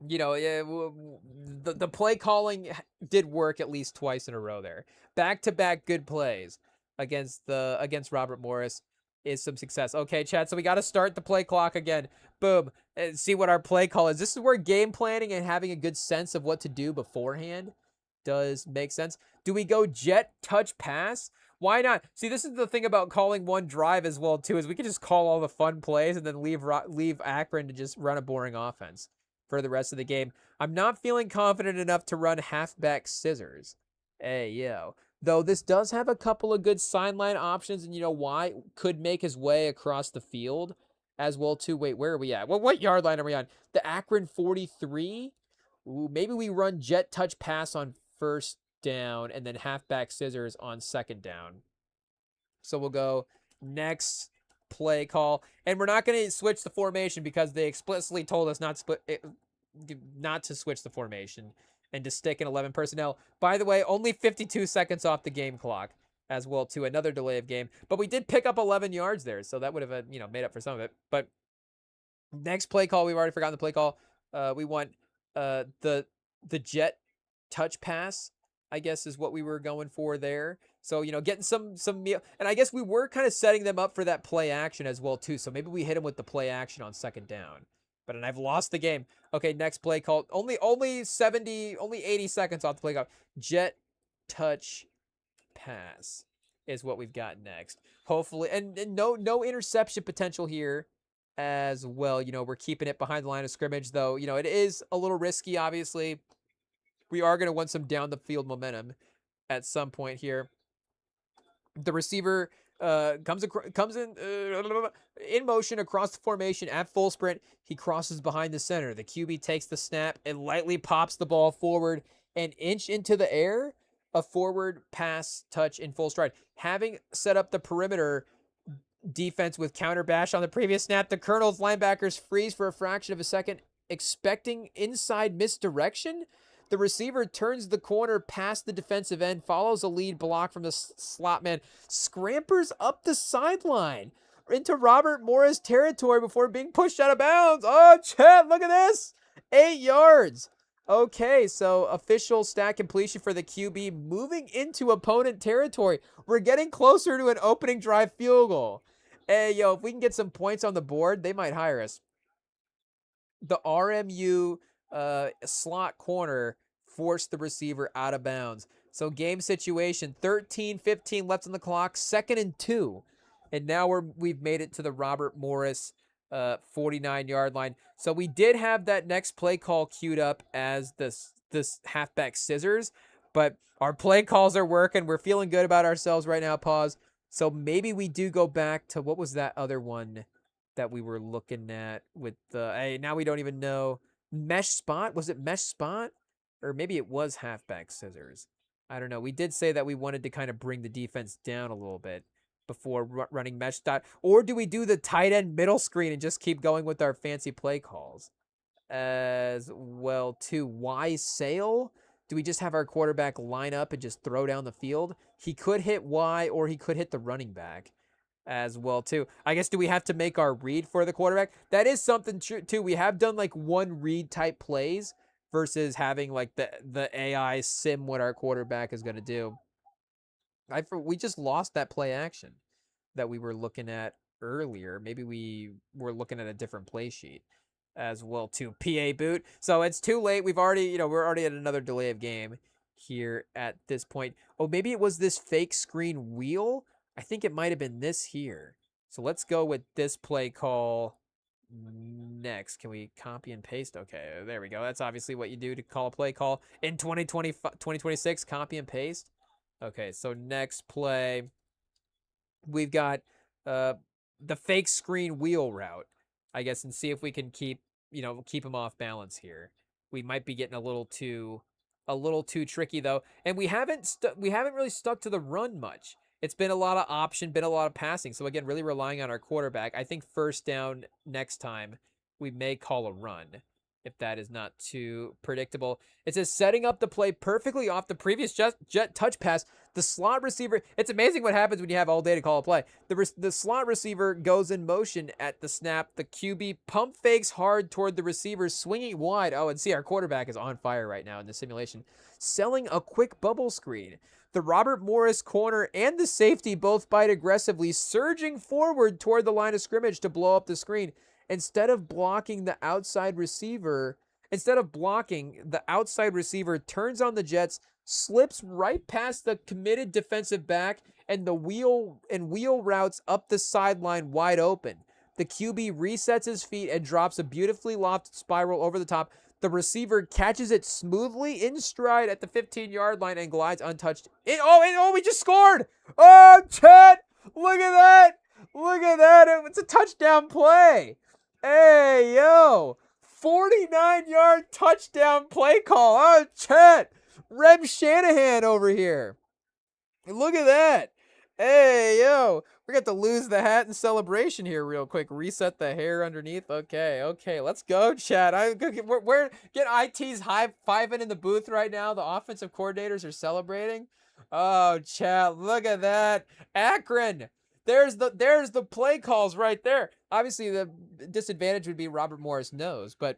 The play calling did work at least twice in a row there. Back-to-back good plays against Robert Morris. is some success. Okay, chat. So we got to start the play clock again. Boom. And see what our play call is. This is where game planning and having a good sense of what to do beforehand does make sense. Do we go jet touch pass? Why not? See, this is the thing about calling one drive as well too, is we can just call all the fun plays and then leave Akron to just run a boring offense for the rest of the game. I'm not feeling confident enough to run halfback scissors. Hey, yo. Though this does have a couple of good sideline options, and you know why? Could make his way across the field as well too. Wait, where are we at? What yard line are we on? The Akron 43? Ooh, maybe we run jet touch pass on first down and then halfback scissors on second down. So we'll go next play call. And we're not going to switch the formation because they explicitly told us not to switch the formation and to stick in 11 personnel. By the way, only 52 seconds off the game clock as well too. Another delay of game. But we did pick up 11 yards there, so that would have made up for some of it. But next play call, we've already forgotten the play call. We want the jet touch pass, I guess, is what we were going for there. So, getting some meal. And I guess we were kind of setting them up for that play action as well too. So maybe we hit them with the play action on second down. But and I've lost the game. Okay, next play call. Only 80 seconds off the play call. Jet touch pass is what we've got next. Hopefully, and no interception potential here as well. We're keeping it behind the line of scrimmage, though. It is a little risky, obviously. We are going to want some down the field momentum at some point here. The receiver comes in motion across the formation at full sprint. He crosses behind the center. The QB takes the snap and lightly pops the ball forward an inch into the air. A forward pass touch in full stride. Having set up the perimeter defense with counter bash on the previous snap, the Colonel's linebackers freeze for a fraction of a second, expecting inside misdirection. The receiver turns the corner past the defensive end, follows a lead block from the slot man, scampers up the sideline into Robert Morris territory before being pushed out of bounds. Oh, Chad, look at this. 8 yards. Okay, so official stat completion for the QB moving into opponent territory. We're getting closer to an opening drive field goal. Hey, yo, if we can get some points on the board, they might hire us. The RMU slot corner forced the receiver out of bounds. So game situation, 13-15 left on the clock, 2nd and 2. And now we've made it to the Robert Morris 49-yard line. So we did have that next play call queued up as this halfback scissors, but our play calls are working. We're feeling good about ourselves right now, pause. So maybe we do go back to, what was that other one that we were looking at with the, hey, now we don't even know. Mesh spot? Was it mesh spot? Or maybe it was halfback scissors. I don't know. We did say that we wanted to kind of bring the defense down a little bit before running mesh dot. Or do we do the tight end middle screen and just keep going with our fancy play calls as well too? Y sail? Do we just have our quarterback line up and just throw down the field? He could hit Y or he could hit the running back as well too. I guess, do we have to make our read for the quarterback? That is something too. We have done like one read type plays versus having like the AI sim what our quarterback is going to do. We just lost that play action that we were looking at earlier. Maybe we were looking at a different play sheet as well too. PA boot. So it's too late. We're already at another delay of game here at this point. Oh, maybe it was this fake screen wheel. I think it might have been this here. So let's go with this play call next. Can we copy and paste? Okay, there we go. That's obviously what you do to call a play call in 2026. Copy and paste. Okay, so next play, we've got the fake screen wheel route, I guess, and see if we can keep him off balance here. We might be getting a little too tricky though, and we haven't really stuck to the run much. It's been a lot of option, been a lot of passing. So again, really relying on our quarterback. I think first down next time we may call a run if that is not too predictable. It says setting up the play perfectly off the previous jet touch pass. The slot receiver, it's amazing what happens when you have all day to call a play. The slot receiver goes in motion at the snap. The QB pump fakes hard toward the receiver, swinging wide. Oh, and see, our quarterback is on fire right now in the simulation. Selling a quick bubble screen. The Robert Morris corner and the safety both bite aggressively, surging forward toward the line of scrimmage to blow up the screen. Instead of blocking, the outside receiver turns on the Jets, slips right past the committed defensive back, and wheel routes up the sideline wide open. The QB resets his feet and drops a beautifully lofted spiral over the top. The receiver catches it smoothly in stride at the 15-yard line and glides untouched. We just scored! Oh, Chet! Look at that! Look at that! It's a touchdown play! Hey, yo! 49-yard touchdown play call. Oh, Chet! Reb Shanahan over here. Look at that. Hey, yo. We're going to have to lose the hat in celebration here real quick. Reset the hair underneath. Okay. Let's go, Chat. We're get IT's high-fiving in the booth right now. The offensive coordinators are celebrating. Oh, Chat, look at that. Akron. There's the play calls right there. Obviously, the disadvantage would be Robert Morris knows, but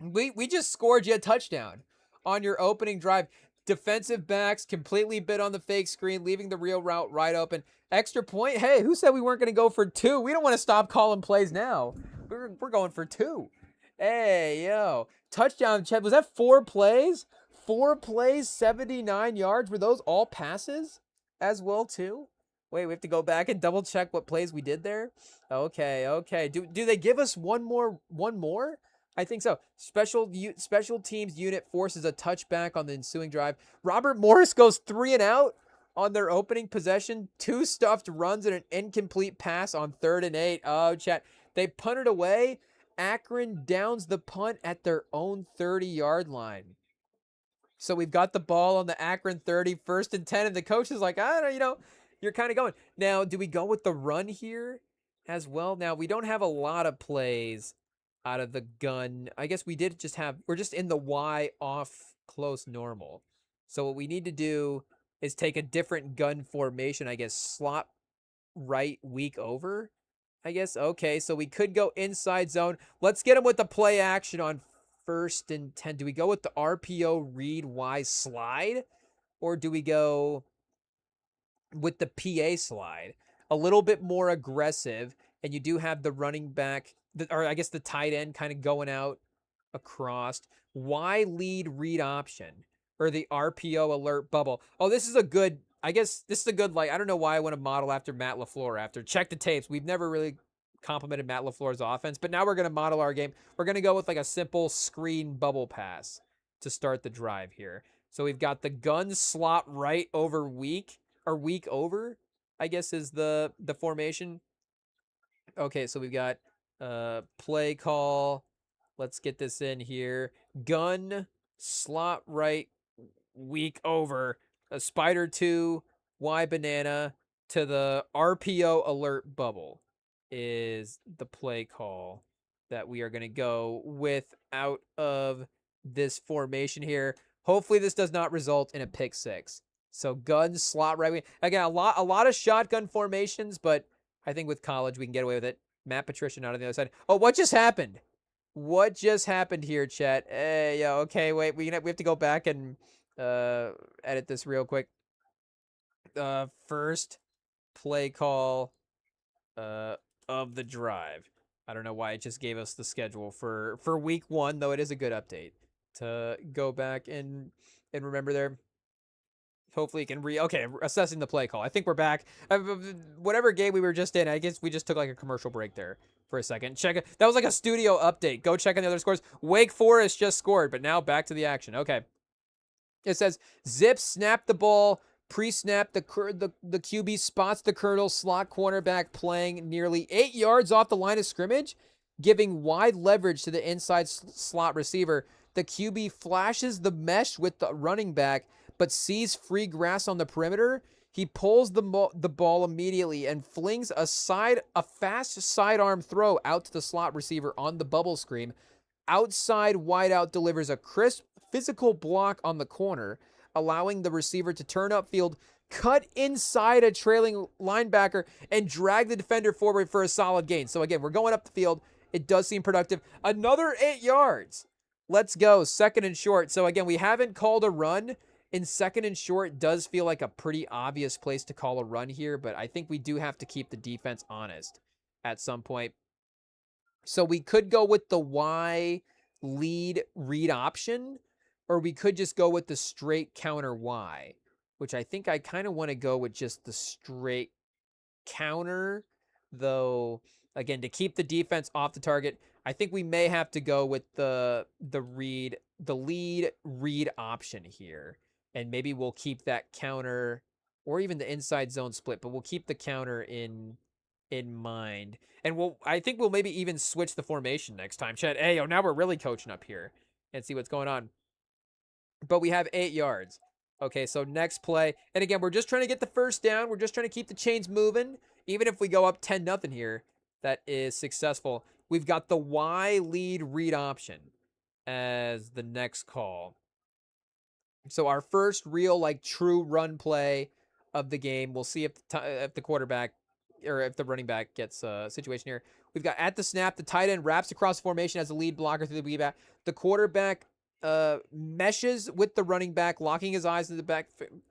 we just scored you a touchdown on your opening drive. Defensive backs completely bit on the fake screen, leaving the real route right open. Extra point. Hey, who said we weren't going to go for 2? We don't want to stop calling plays now. We're going for 2. Hey, yo. Touchdown, Chet. Was that 4 plays? 4 plays, 79 yards. Were those all passes as well, too? Wait, we have to go back and double check what plays we did there. Okay. Do they give us one more? I think so. Special teams unit forces a touchback on the ensuing drive. Robert Morris goes 3 and out on their opening possession. 2 stuffed runs and an incomplete pass on 3rd and 8. Oh, Chat. They punted away. Akron downs the punt at their own 30-yard line. So we've got the ball on the Akron 30, 1st and 10, and the coach is like, I don't know, you're kind of going. Now, do we go with the run here as well? Now, we don't have a lot of plays out of the gun. I guess we're just in the Y off close normal. So what we need to do is take a different gun formation, I guess, slot right weak over, I guess. Okay, so we could go inside zone. Let's get him with the play action on 1st and 10. Do we go with the RPO read Y slide, or do we go with the PA slide? A little bit more aggressive, and you do have the running back, or I guess the tight end kind of going out across. Y lead read option, or the RPO alert bubble. Oh, this is a good, I don't know why I want to model after Matt LaFleur after. Check the tapes. We've never really complimented Matt LaFleur's offense, but now we're going to model our game. We're going to go with like a simple screen bubble pass to start the drive here. So we've got the gun slot right over weak over, I guess is the formation. Okay, so we've got play call. Let's get this in here. Gun slot right weak over. A spider 2, Y banana to the RPO alert bubble is the play call that we are going to go with out of this formation here. Hopefully this does not result in a pick 6. So gun slot right. Again, a lot of shotgun formations, but I think with college we can get away with it. Matt Patricia not on the other side. Oh, what just happened? What just happened here, chat? Hey, yeah, okay, wait. We have to go back and edit this real quick. First play call of the drive. I don't know why it just gave us the schedule for week 1, though it is a good update to go back and remember there. Hopefully you can assessing the play call. I think we're back. Whatever game we were just in, I guess we just took like a commercial break there for a second. Check it. That was like a studio update. Go check on the other scores. Wake Forest just scored, but now back to the action. Okay. It says, Zip snap the ball, pre-snap, the QB spots the Colonel slot cornerback playing nearly 8 yards off the line of scrimmage, giving wide leverage to the inside slot receiver. The QB flashes the mesh with the running back, but sees free grass on the perimeter. He pulls the ball immediately and flings a fast sidearm throw out to the slot receiver on the bubble screen. Outside wideout delivers a crisp physical block on the corner, allowing the receiver to turn upfield, cut inside a trailing linebacker, and drag the defender forward for a solid gain. So again, we're going up the field. It does seem productive. Another 8 yards. Let's go. Second and short. So again, we haven't called a run. In second and short does feel like a pretty obvious place to call a run here, but I think we do have to keep the defense honest at some point. So we could go with the Y lead read option, or we could just go with the straight counter Y, which I think I kind of want to go with just the straight counter, though, again, to keep the defense off the target, I think we may have to go with the lead read option here. And maybe we'll keep that counter or even the inside zone split, but we'll keep the counter in mind. And I think we'll maybe even switch the formation next time. Chad, hey, oh, now we're really coaching up here and see what's going on. But we have 8 yards. Okay, so next play. And again, we're just trying to get the first down. We're just trying to keep the chains moving. Even if we go up 10-0 here, that is successful. We've got the Y lead read option as the next call. So our first real, like, true run play of the game. We'll see if the quarterback or if the running back gets a situation here. We've got at the snap, the tight end wraps across the formation as a lead blocker through the lead back. The quarterback meshes with the running back, locking his eyes to the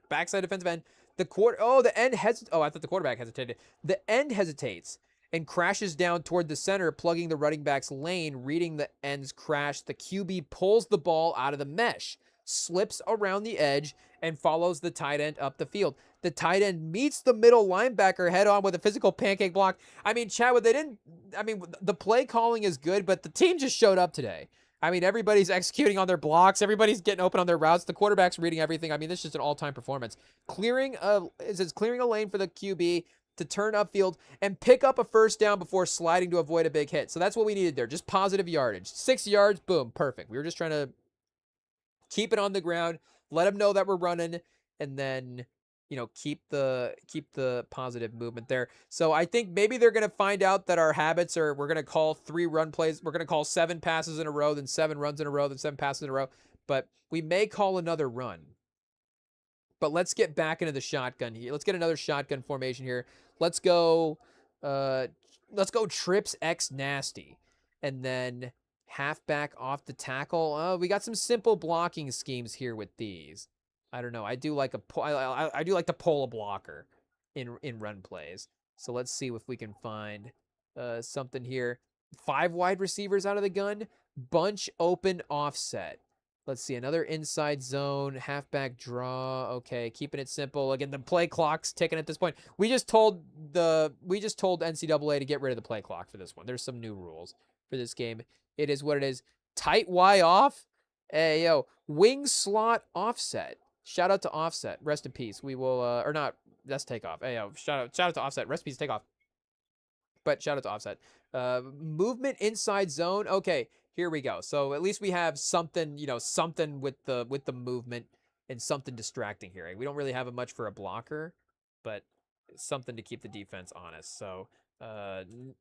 backside defensive end. I thought the quarterback hesitated. The end hesitates and crashes down toward the center, plugging the running back's lane. Reading the end's crash, the QB pulls the ball out of the mesh, slips around the edge, and follows the tight end up the field. The tight end meets the middle linebacker head on with a physical pancake block. I mean, Chad, the play calling is good, but the team just showed up today. I mean, everybody's executing on their blocks. Everybody's getting open on their routes. The quarterback's reading everything. I mean, this is just an all-time performance. Clearing a lane for the QB to turn upfield and pick up a first down before sliding to avoid a big hit. So that's what we needed there. Just positive yardage. 6 yards, boom, perfect. We were just trying to keep it on the ground, let them know that we're running, and then, keep the positive movement there. So I think maybe they're going to find out that our habits are, we're going to call 3 run plays. We're going to call 7 passes in a row, then 7 runs in a row, then 7 passes in a row. But we may call another run. But let's get back into the shotgun here. Let's get another shotgun formation here. Let's go trips X nasty. And then halfback off the tackle. We got some simple blocking schemes here with these. I don't know. I do like I do like to pull a blocker in run plays. So let's see if we can find something here. 5 wide receivers out of the gun. Bunch open offset. Let's see, another inside zone, halfback draw. Okay, keeping it simple. Again, the play clock's ticking at this point. We just told NCAA to get rid of the play clock for this one. There's some new rules for this game. It is what it is. Tight Y off. Hey, yo, wing slot offset. Shout out to Offset. Rest in peace. We will, or not, that's takeoff. Hey, yo, shout out to Offset. Rest in peace, takeoff. But shout out to Offset. Movement inside zone. Okay, here we go. So at least we have something, something with the movement and something distracting here. We don't really have much for a blocker, but something to keep the defense honest. So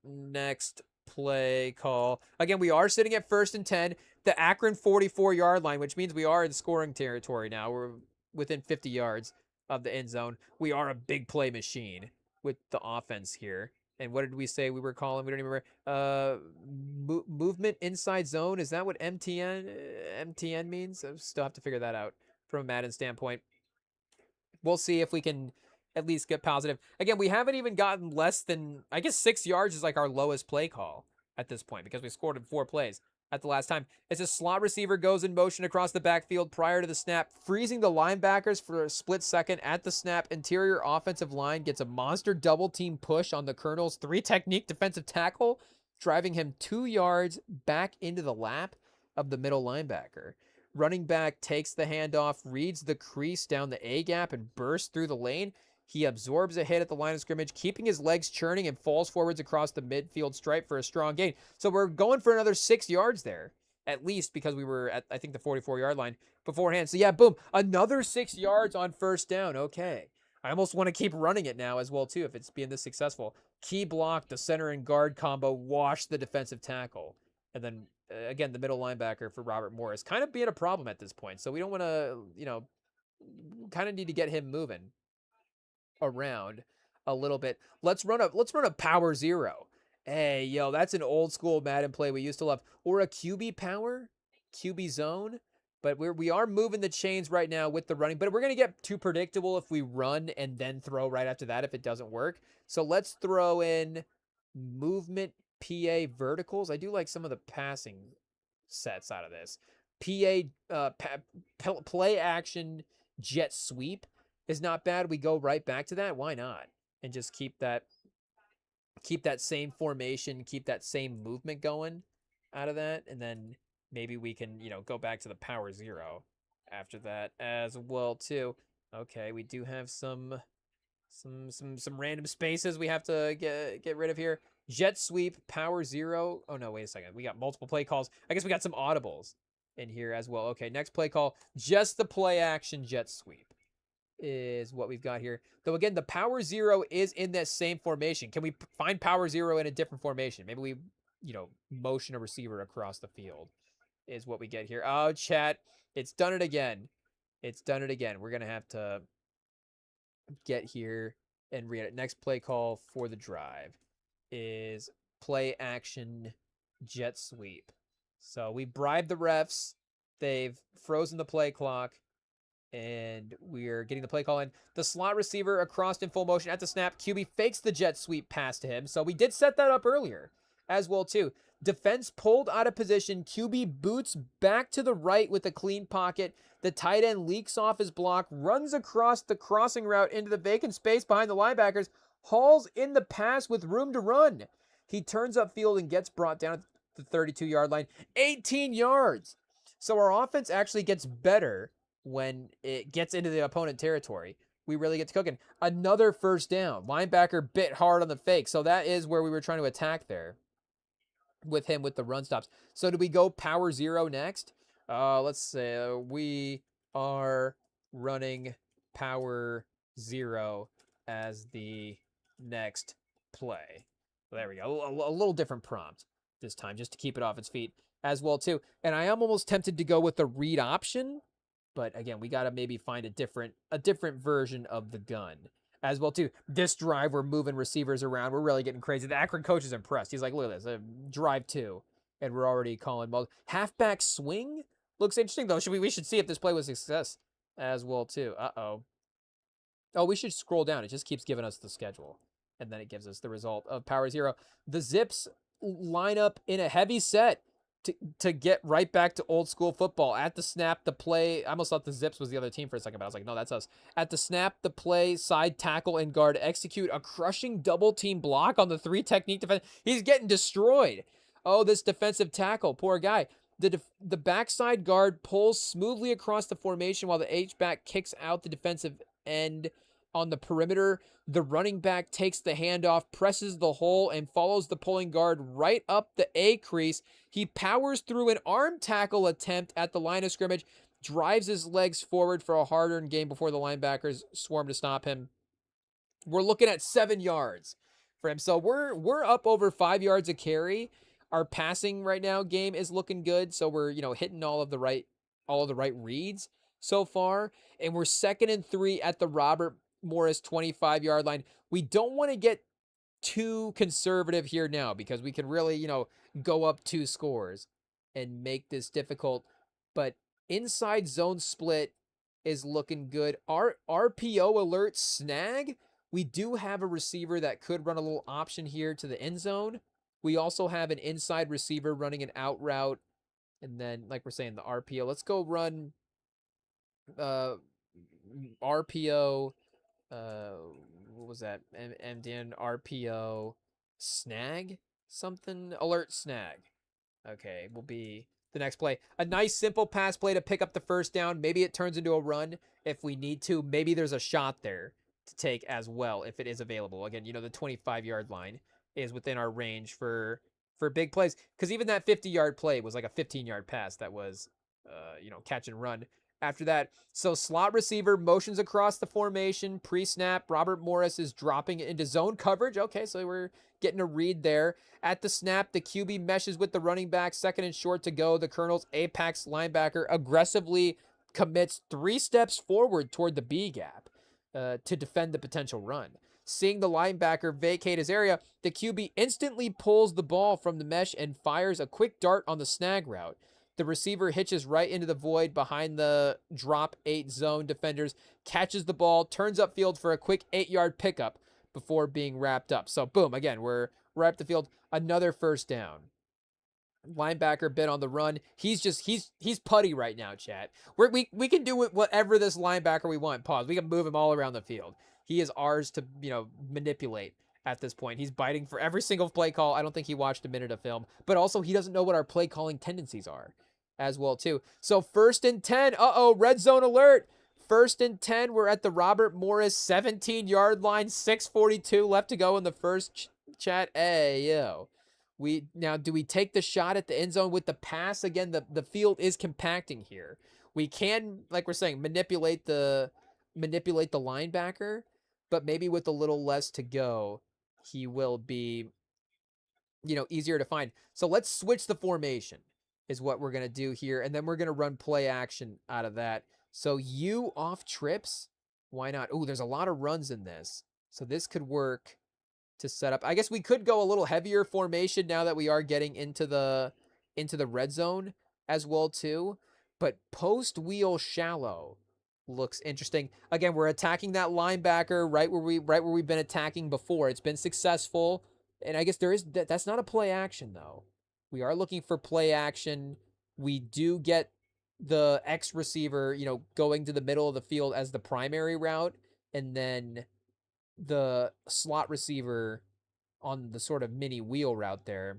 next play call. Again, we are sitting at 1st and 10. The Akron 44-yard line, which means we are in scoring territory now. We're within 50 yards of the end zone. We are a big play machine with the offense here. And what did we say we were calling? We don't even remember. Movement inside zone. Is that what MTN means? I still have to figure that out from a Madden standpoint. We'll see if we can at least get positive. Again, we haven't even gotten less than, I guess 6 yards is like our lowest play call at this point because we scored in 4 plays at the last time. It's a slot receiver goes in motion across the backfield prior to the snap, freezing the linebackers for a split second. At the snap, interior offensive line gets a monster double team push on the Colonel's 3 technique defensive tackle, driving him 2 yards back into the lap of the middle linebacker. Running back takes the handoff, reads the crease down the A gap, and bursts through the lane. He absorbs a hit at the line of scrimmage, keeping his legs churning, and falls forwards across the midfield stripe for a strong gain. So we're going for another 6 yards there, at least, because we were at, I think, the 44-yard line beforehand. So yeah, boom, another 6 yards on first down. Okay. I almost want to keep running it now as well, too, if it's being this successful. Key block, the center and guard combo, wash the defensive tackle. And then again, the middle linebacker for Robert Morris kind of being a problem at this point. So we don't want to, kind of need to get him moving around a little bit. Let's run a power zero. Hey, yo, that's an old school Madden play we used to love. Or a QB power, QB zone. But we are moving the chains right now with the running. But we're gonna get too predictable if we run and then throw right after that if it doesn't work. So let's throw in movement PA verticals. I do like some of the passing sets out of this. Play action jet sweep is not bad. We go right back to that. Why not? And just keep that same formation, keep that same movement going out of that, and then maybe we can, go back to the power zero after that as well too. Okay, we do have some random spaces we have to get rid of here. Jet sweep, power zero. Oh no, wait a second. We got multiple play calls. I guess we got some audibles in here as well. Okay, next play call, just the play action jet sweep is what we've got here. Though again, the power zero is in that same formation. Can we find power zero in a different formation? Maybe we, motion a receiver across the field is what we get here. Oh, chat, it's done it again. It's done it again. We're going to have to get here and read it. Next play call for the drive is play action jet sweep. So we bribed the refs. They've frozen the play clock. And we're getting the play call in. The slot receiver across in full motion at the snap. QB fakes the jet sweep pass to him. So we did set that up earlier as well too. Defense pulled out of position. QB boots back to the right with a clean pocket. The tight end leaks off his block, runs across the crossing route into the vacant space behind the linebackers, hauls in the pass with room to run. He turns upfield and gets brought down at the 32-yard line. 18 yards. So our offense actually gets better when it gets into the opponent territory. We really get to cooking. Another first down. Linebacker bit hard on the fake. So that is where we were trying to attack there with him with the run stops. So do we go power zero next? Let's say we are running power zero as the next play. There we go. A little different prompt this time just to keep it off its feet as well too. And I am almost tempted to go with the read option. But again, we got to maybe find a different version of the gun as well too. This drive, we're moving receivers around. We're really getting crazy. The Akron coach is impressed. He's like, look at this, drive 2. And we're already calling halfback swing. Looks interesting though. We should see if this play was a success as well too. Uh-oh. Oh, we should scroll down. It just keeps giving us the schedule. And then it gives us the result of power zero. The Zips line up in a heavy set to get right back to old school football. At the snap, the play, I almost thought the Zips was the other team for a second, but I was like, no, that's us. At the snap, the play, side tackle and guard execute a crushing double team block on the 3 technique defense. He's getting destroyed. Oh, this defensive tackle, poor guy. The backside guard pulls smoothly across the formation while the H-back kicks out the defensive end on the perimeter. The running back takes the handoff, presses the hole, and follows the pulling guard right up the A crease. He powers through an arm tackle attempt at the line of scrimmage, drives his legs forward for a hard-earned gain before the linebackers swarm to stop him. We're looking at 7 yards for him. So we're up over 5 yards a carry. Our passing right now game is looking good. So we're, hitting all of the right reads so far. And we're 2nd and 3 at the Robert Morris 25-yard line. We don't want to get too conservative here now because we can really, go up 2 scores and make this difficult. But inside zone split is looking good. Our RPO alert snag. We do have a receiver that could run a little option here to the end zone. We also have an inside receiver running an out route. And then, like we're saying, the RPO. Let's go run RPO. What was that? MDN RPO snag something alert snag. Okay, will be the next play. A nice simple pass play to pick up the first down. Maybe it turns into a run if we need to. Maybe there's a shot there to take as well if it is available. Again, the 25-yard line is within our range for big plays because even that 50-yard play was like a 15-yard pass that was catch and run after that. So slot receiver motions across the formation, pre-snap. Robert Morris is dropping it into zone coverage. Okay, so we're getting a read there. At the snap, the QB meshes with the running back, second and short to go. The Colonel's apex linebacker aggressively commits 3 steps forward toward the B gap to defend the potential run. Seeing the linebacker vacate his area, the QB instantly pulls the ball from the mesh and fires a quick dart on the snag route. The receiver hitches right into the void behind the drop 8 zone defenders, catches the ball, turns upfield for a quick 8-yard pickup before being wrapped up. So boom, again, we're up the field, another first down. Linebacker bit on the run. He's putty right now, chat. We can do whatever this linebacker we want. Pause. We can move him all around the field. He is ours to, manipulate at this point. He's biting for every single play call. I don't think he watched a minute of film, but also he doesn't know what our play calling tendencies are as well too. So 1st and 10. Red zone alert. 1st and 10. We're at the Robert Morris 17-yard line. 6:42 left to go in the first chat. Hey, yo. Do we take the shot at the end zone with the pass? Again, the field is compacting here. We can, like we're saying, manipulate the linebacker, but maybe with a little less to go, he will be, easier to find. So let's switch the formation is what we're going to do here. And then we're going to run play action out of that. So you off trips. Why not? Oh, there's a lot of runs in this. So this could work to set up. I guess we could go a little heavier formation now that we are getting into the red zone as well too. But post wheel shallow looks interesting. Again, we're attacking that linebacker right where we've been attacking before. It's been successful. And I guess that's not a play action though. We are looking for play action. We do get the X receiver, going to the middle of the field as the primary route, and then the slot receiver on the sort of mini wheel route there.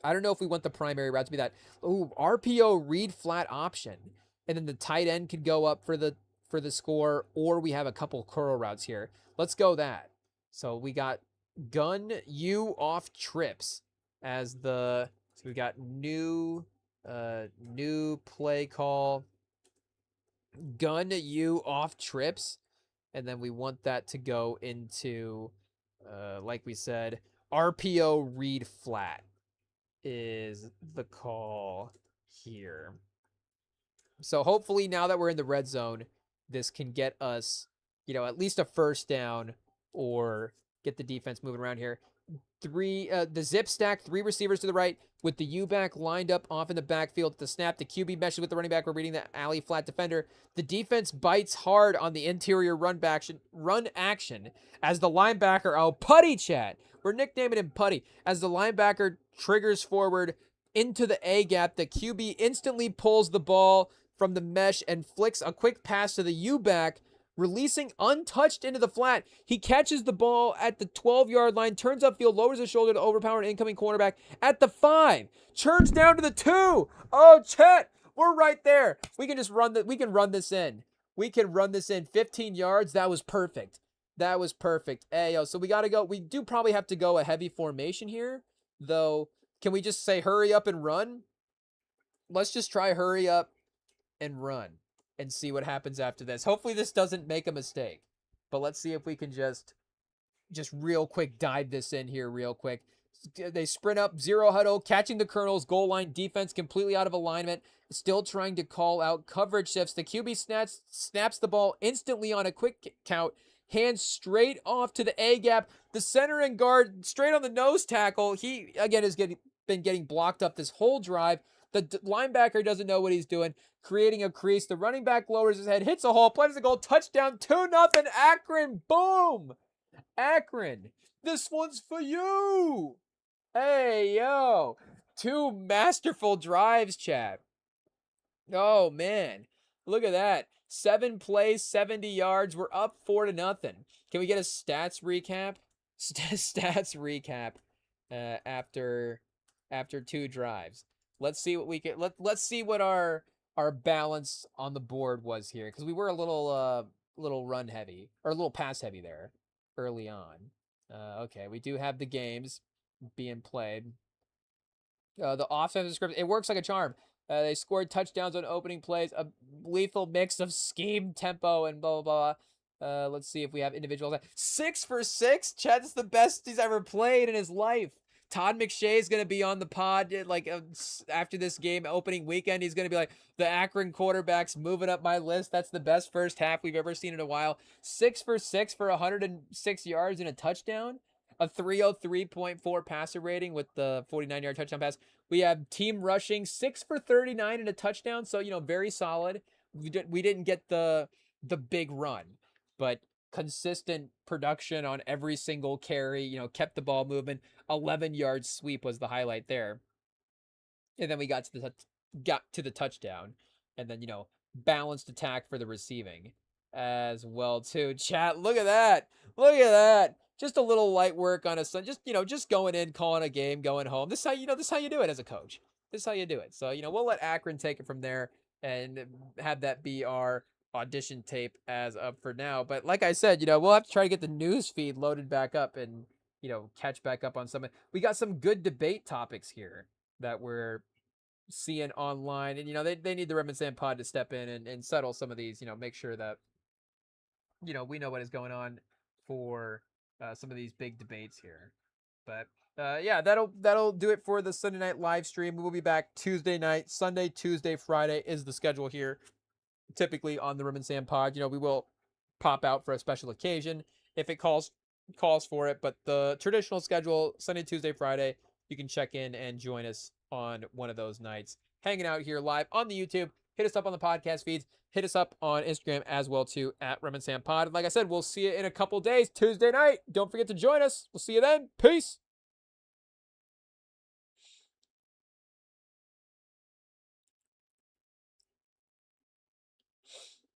I don't know if we want the primary route to be that. Oh, RPO read flat option. And then the tight end could go up for the score, or we have a couple curl routes here. Let's go that. So we got gun you off trips as so we got new play call. Gun you off trips. And then we want that to go into, like we said, RPO read flat is the call here. So hopefully now that we're in the red zone, this can get us, at least a first down or get the defense moving around here. The zip stack, 3 receivers to the right with the U-back lined up off in the backfield. At the snap, the QB meshes with the running back. We're reading the alley flat defender. The defense bites hard on the interior run action as the linebacker, Putty chat. We're nicknaming him Putty. As the linebacker triggers forward into the A gap, the QB instantly pulls the ball from the mesh and flicks a quick pass to the U-back, releasing untouched into the flat. He catches the ball at the 12-yard line, turns upfield, lowers his shoulder to overpower an incoming cornerback at the 5, turns down to the 2. Oh, Chet, we're right there. We can just we can run this in. We can run this in 15 yards. That was perfect. Hey, yo, so we got to go. We do probably have to go a heavy formation here, though. Can we just say hurry up and run? Let's just try hurry up and run and see what happens after this. Hopefully this doesn't make a mistake, but let's see if we can just real quick dive this in here real quick. They sprint up, 0 huddle, catching the Colonel's goal line, defense completely out of alignment, still trying to call out coverage shifts. The QB snaps the ball instantly on a quick count, hands straight off to the A gap. The center and guard straight on the nose tackle. He again has been getting blocked up this whole drive. The linebacker doesn't know what he's doing, creating a crease. The running back lowers his head, hits a hole, plants a goal, touchdown, 2-0, Akron. Boom! Akron, this one's for you. Hey, yo. 2 masterful drives, chat. Oh, man. Look at that. 7 plays, 70 yards. We're up 4-0. Can we get a stats recap? Stats recap after 2 drives. Let's see what we can. Let's see what our balance on the board was here, because we were a little run heavy or a little pass heavy there early on. Okay, we do have the games being played. The offensive script, it works like a charm. They scored touchdowns on opening plays, a lethal mix of scheme, tempo, and blah, blah, blah. Let's see if we have individuals. 6 for 6. Chet's the best he's ever played in his life. Todd McShay is going to be on the pod after this game opening weekend. He's going to be like, the Akron quarterback's moving up my list. That's the best first half we've ever seen in a while. 6 for 6 for 106 yards and a touchdown. A 303.4 passer rating with the 49-yard touchdown pass. We have team rushing 6 for 39 and a touchdown. So, very solid. We didn't get the big run, but consistent production on every single carry, kept the ball moving. 11-yard sweep was the highlight there. And then we got to the touchdown, and then, balanced attack for the receiving as well too. Chat, look at that. Look at that. Just a little light work on a Sun. Just going in, calling a game, going home. This is how you do it as a coach. This is how you do it. So, we'll let Akron take it from there and have that be our audition tape as of for now. But like I said, we'll have to try to get the news feed loaded back up and, catch back up on some. We got some good debate topics here that we're seeing online, and they need the Remington pod to step in and settle some of these, make sure that we know what is going on for some of these big debates here. But yeah, that'll do it for the Sunday night live stream. We will be back Tuesday night. Sunday, Tuesday, Friday is the schedule here. Typically on the Remington pod, we will pop out for a special occasion if it calls for it. But the traditional schedule, Sunday, Tuesday, Friday, you can check in and join us on one of those nights, hanging out here live on the YouTube. Hit us up on the podcast feeds. Hit us up on Instagram as well too, at RemingtonPod. And like I said, we'll see you in a couple days, Tuesday night. Don't forget to join us. We'll see you then. Peace.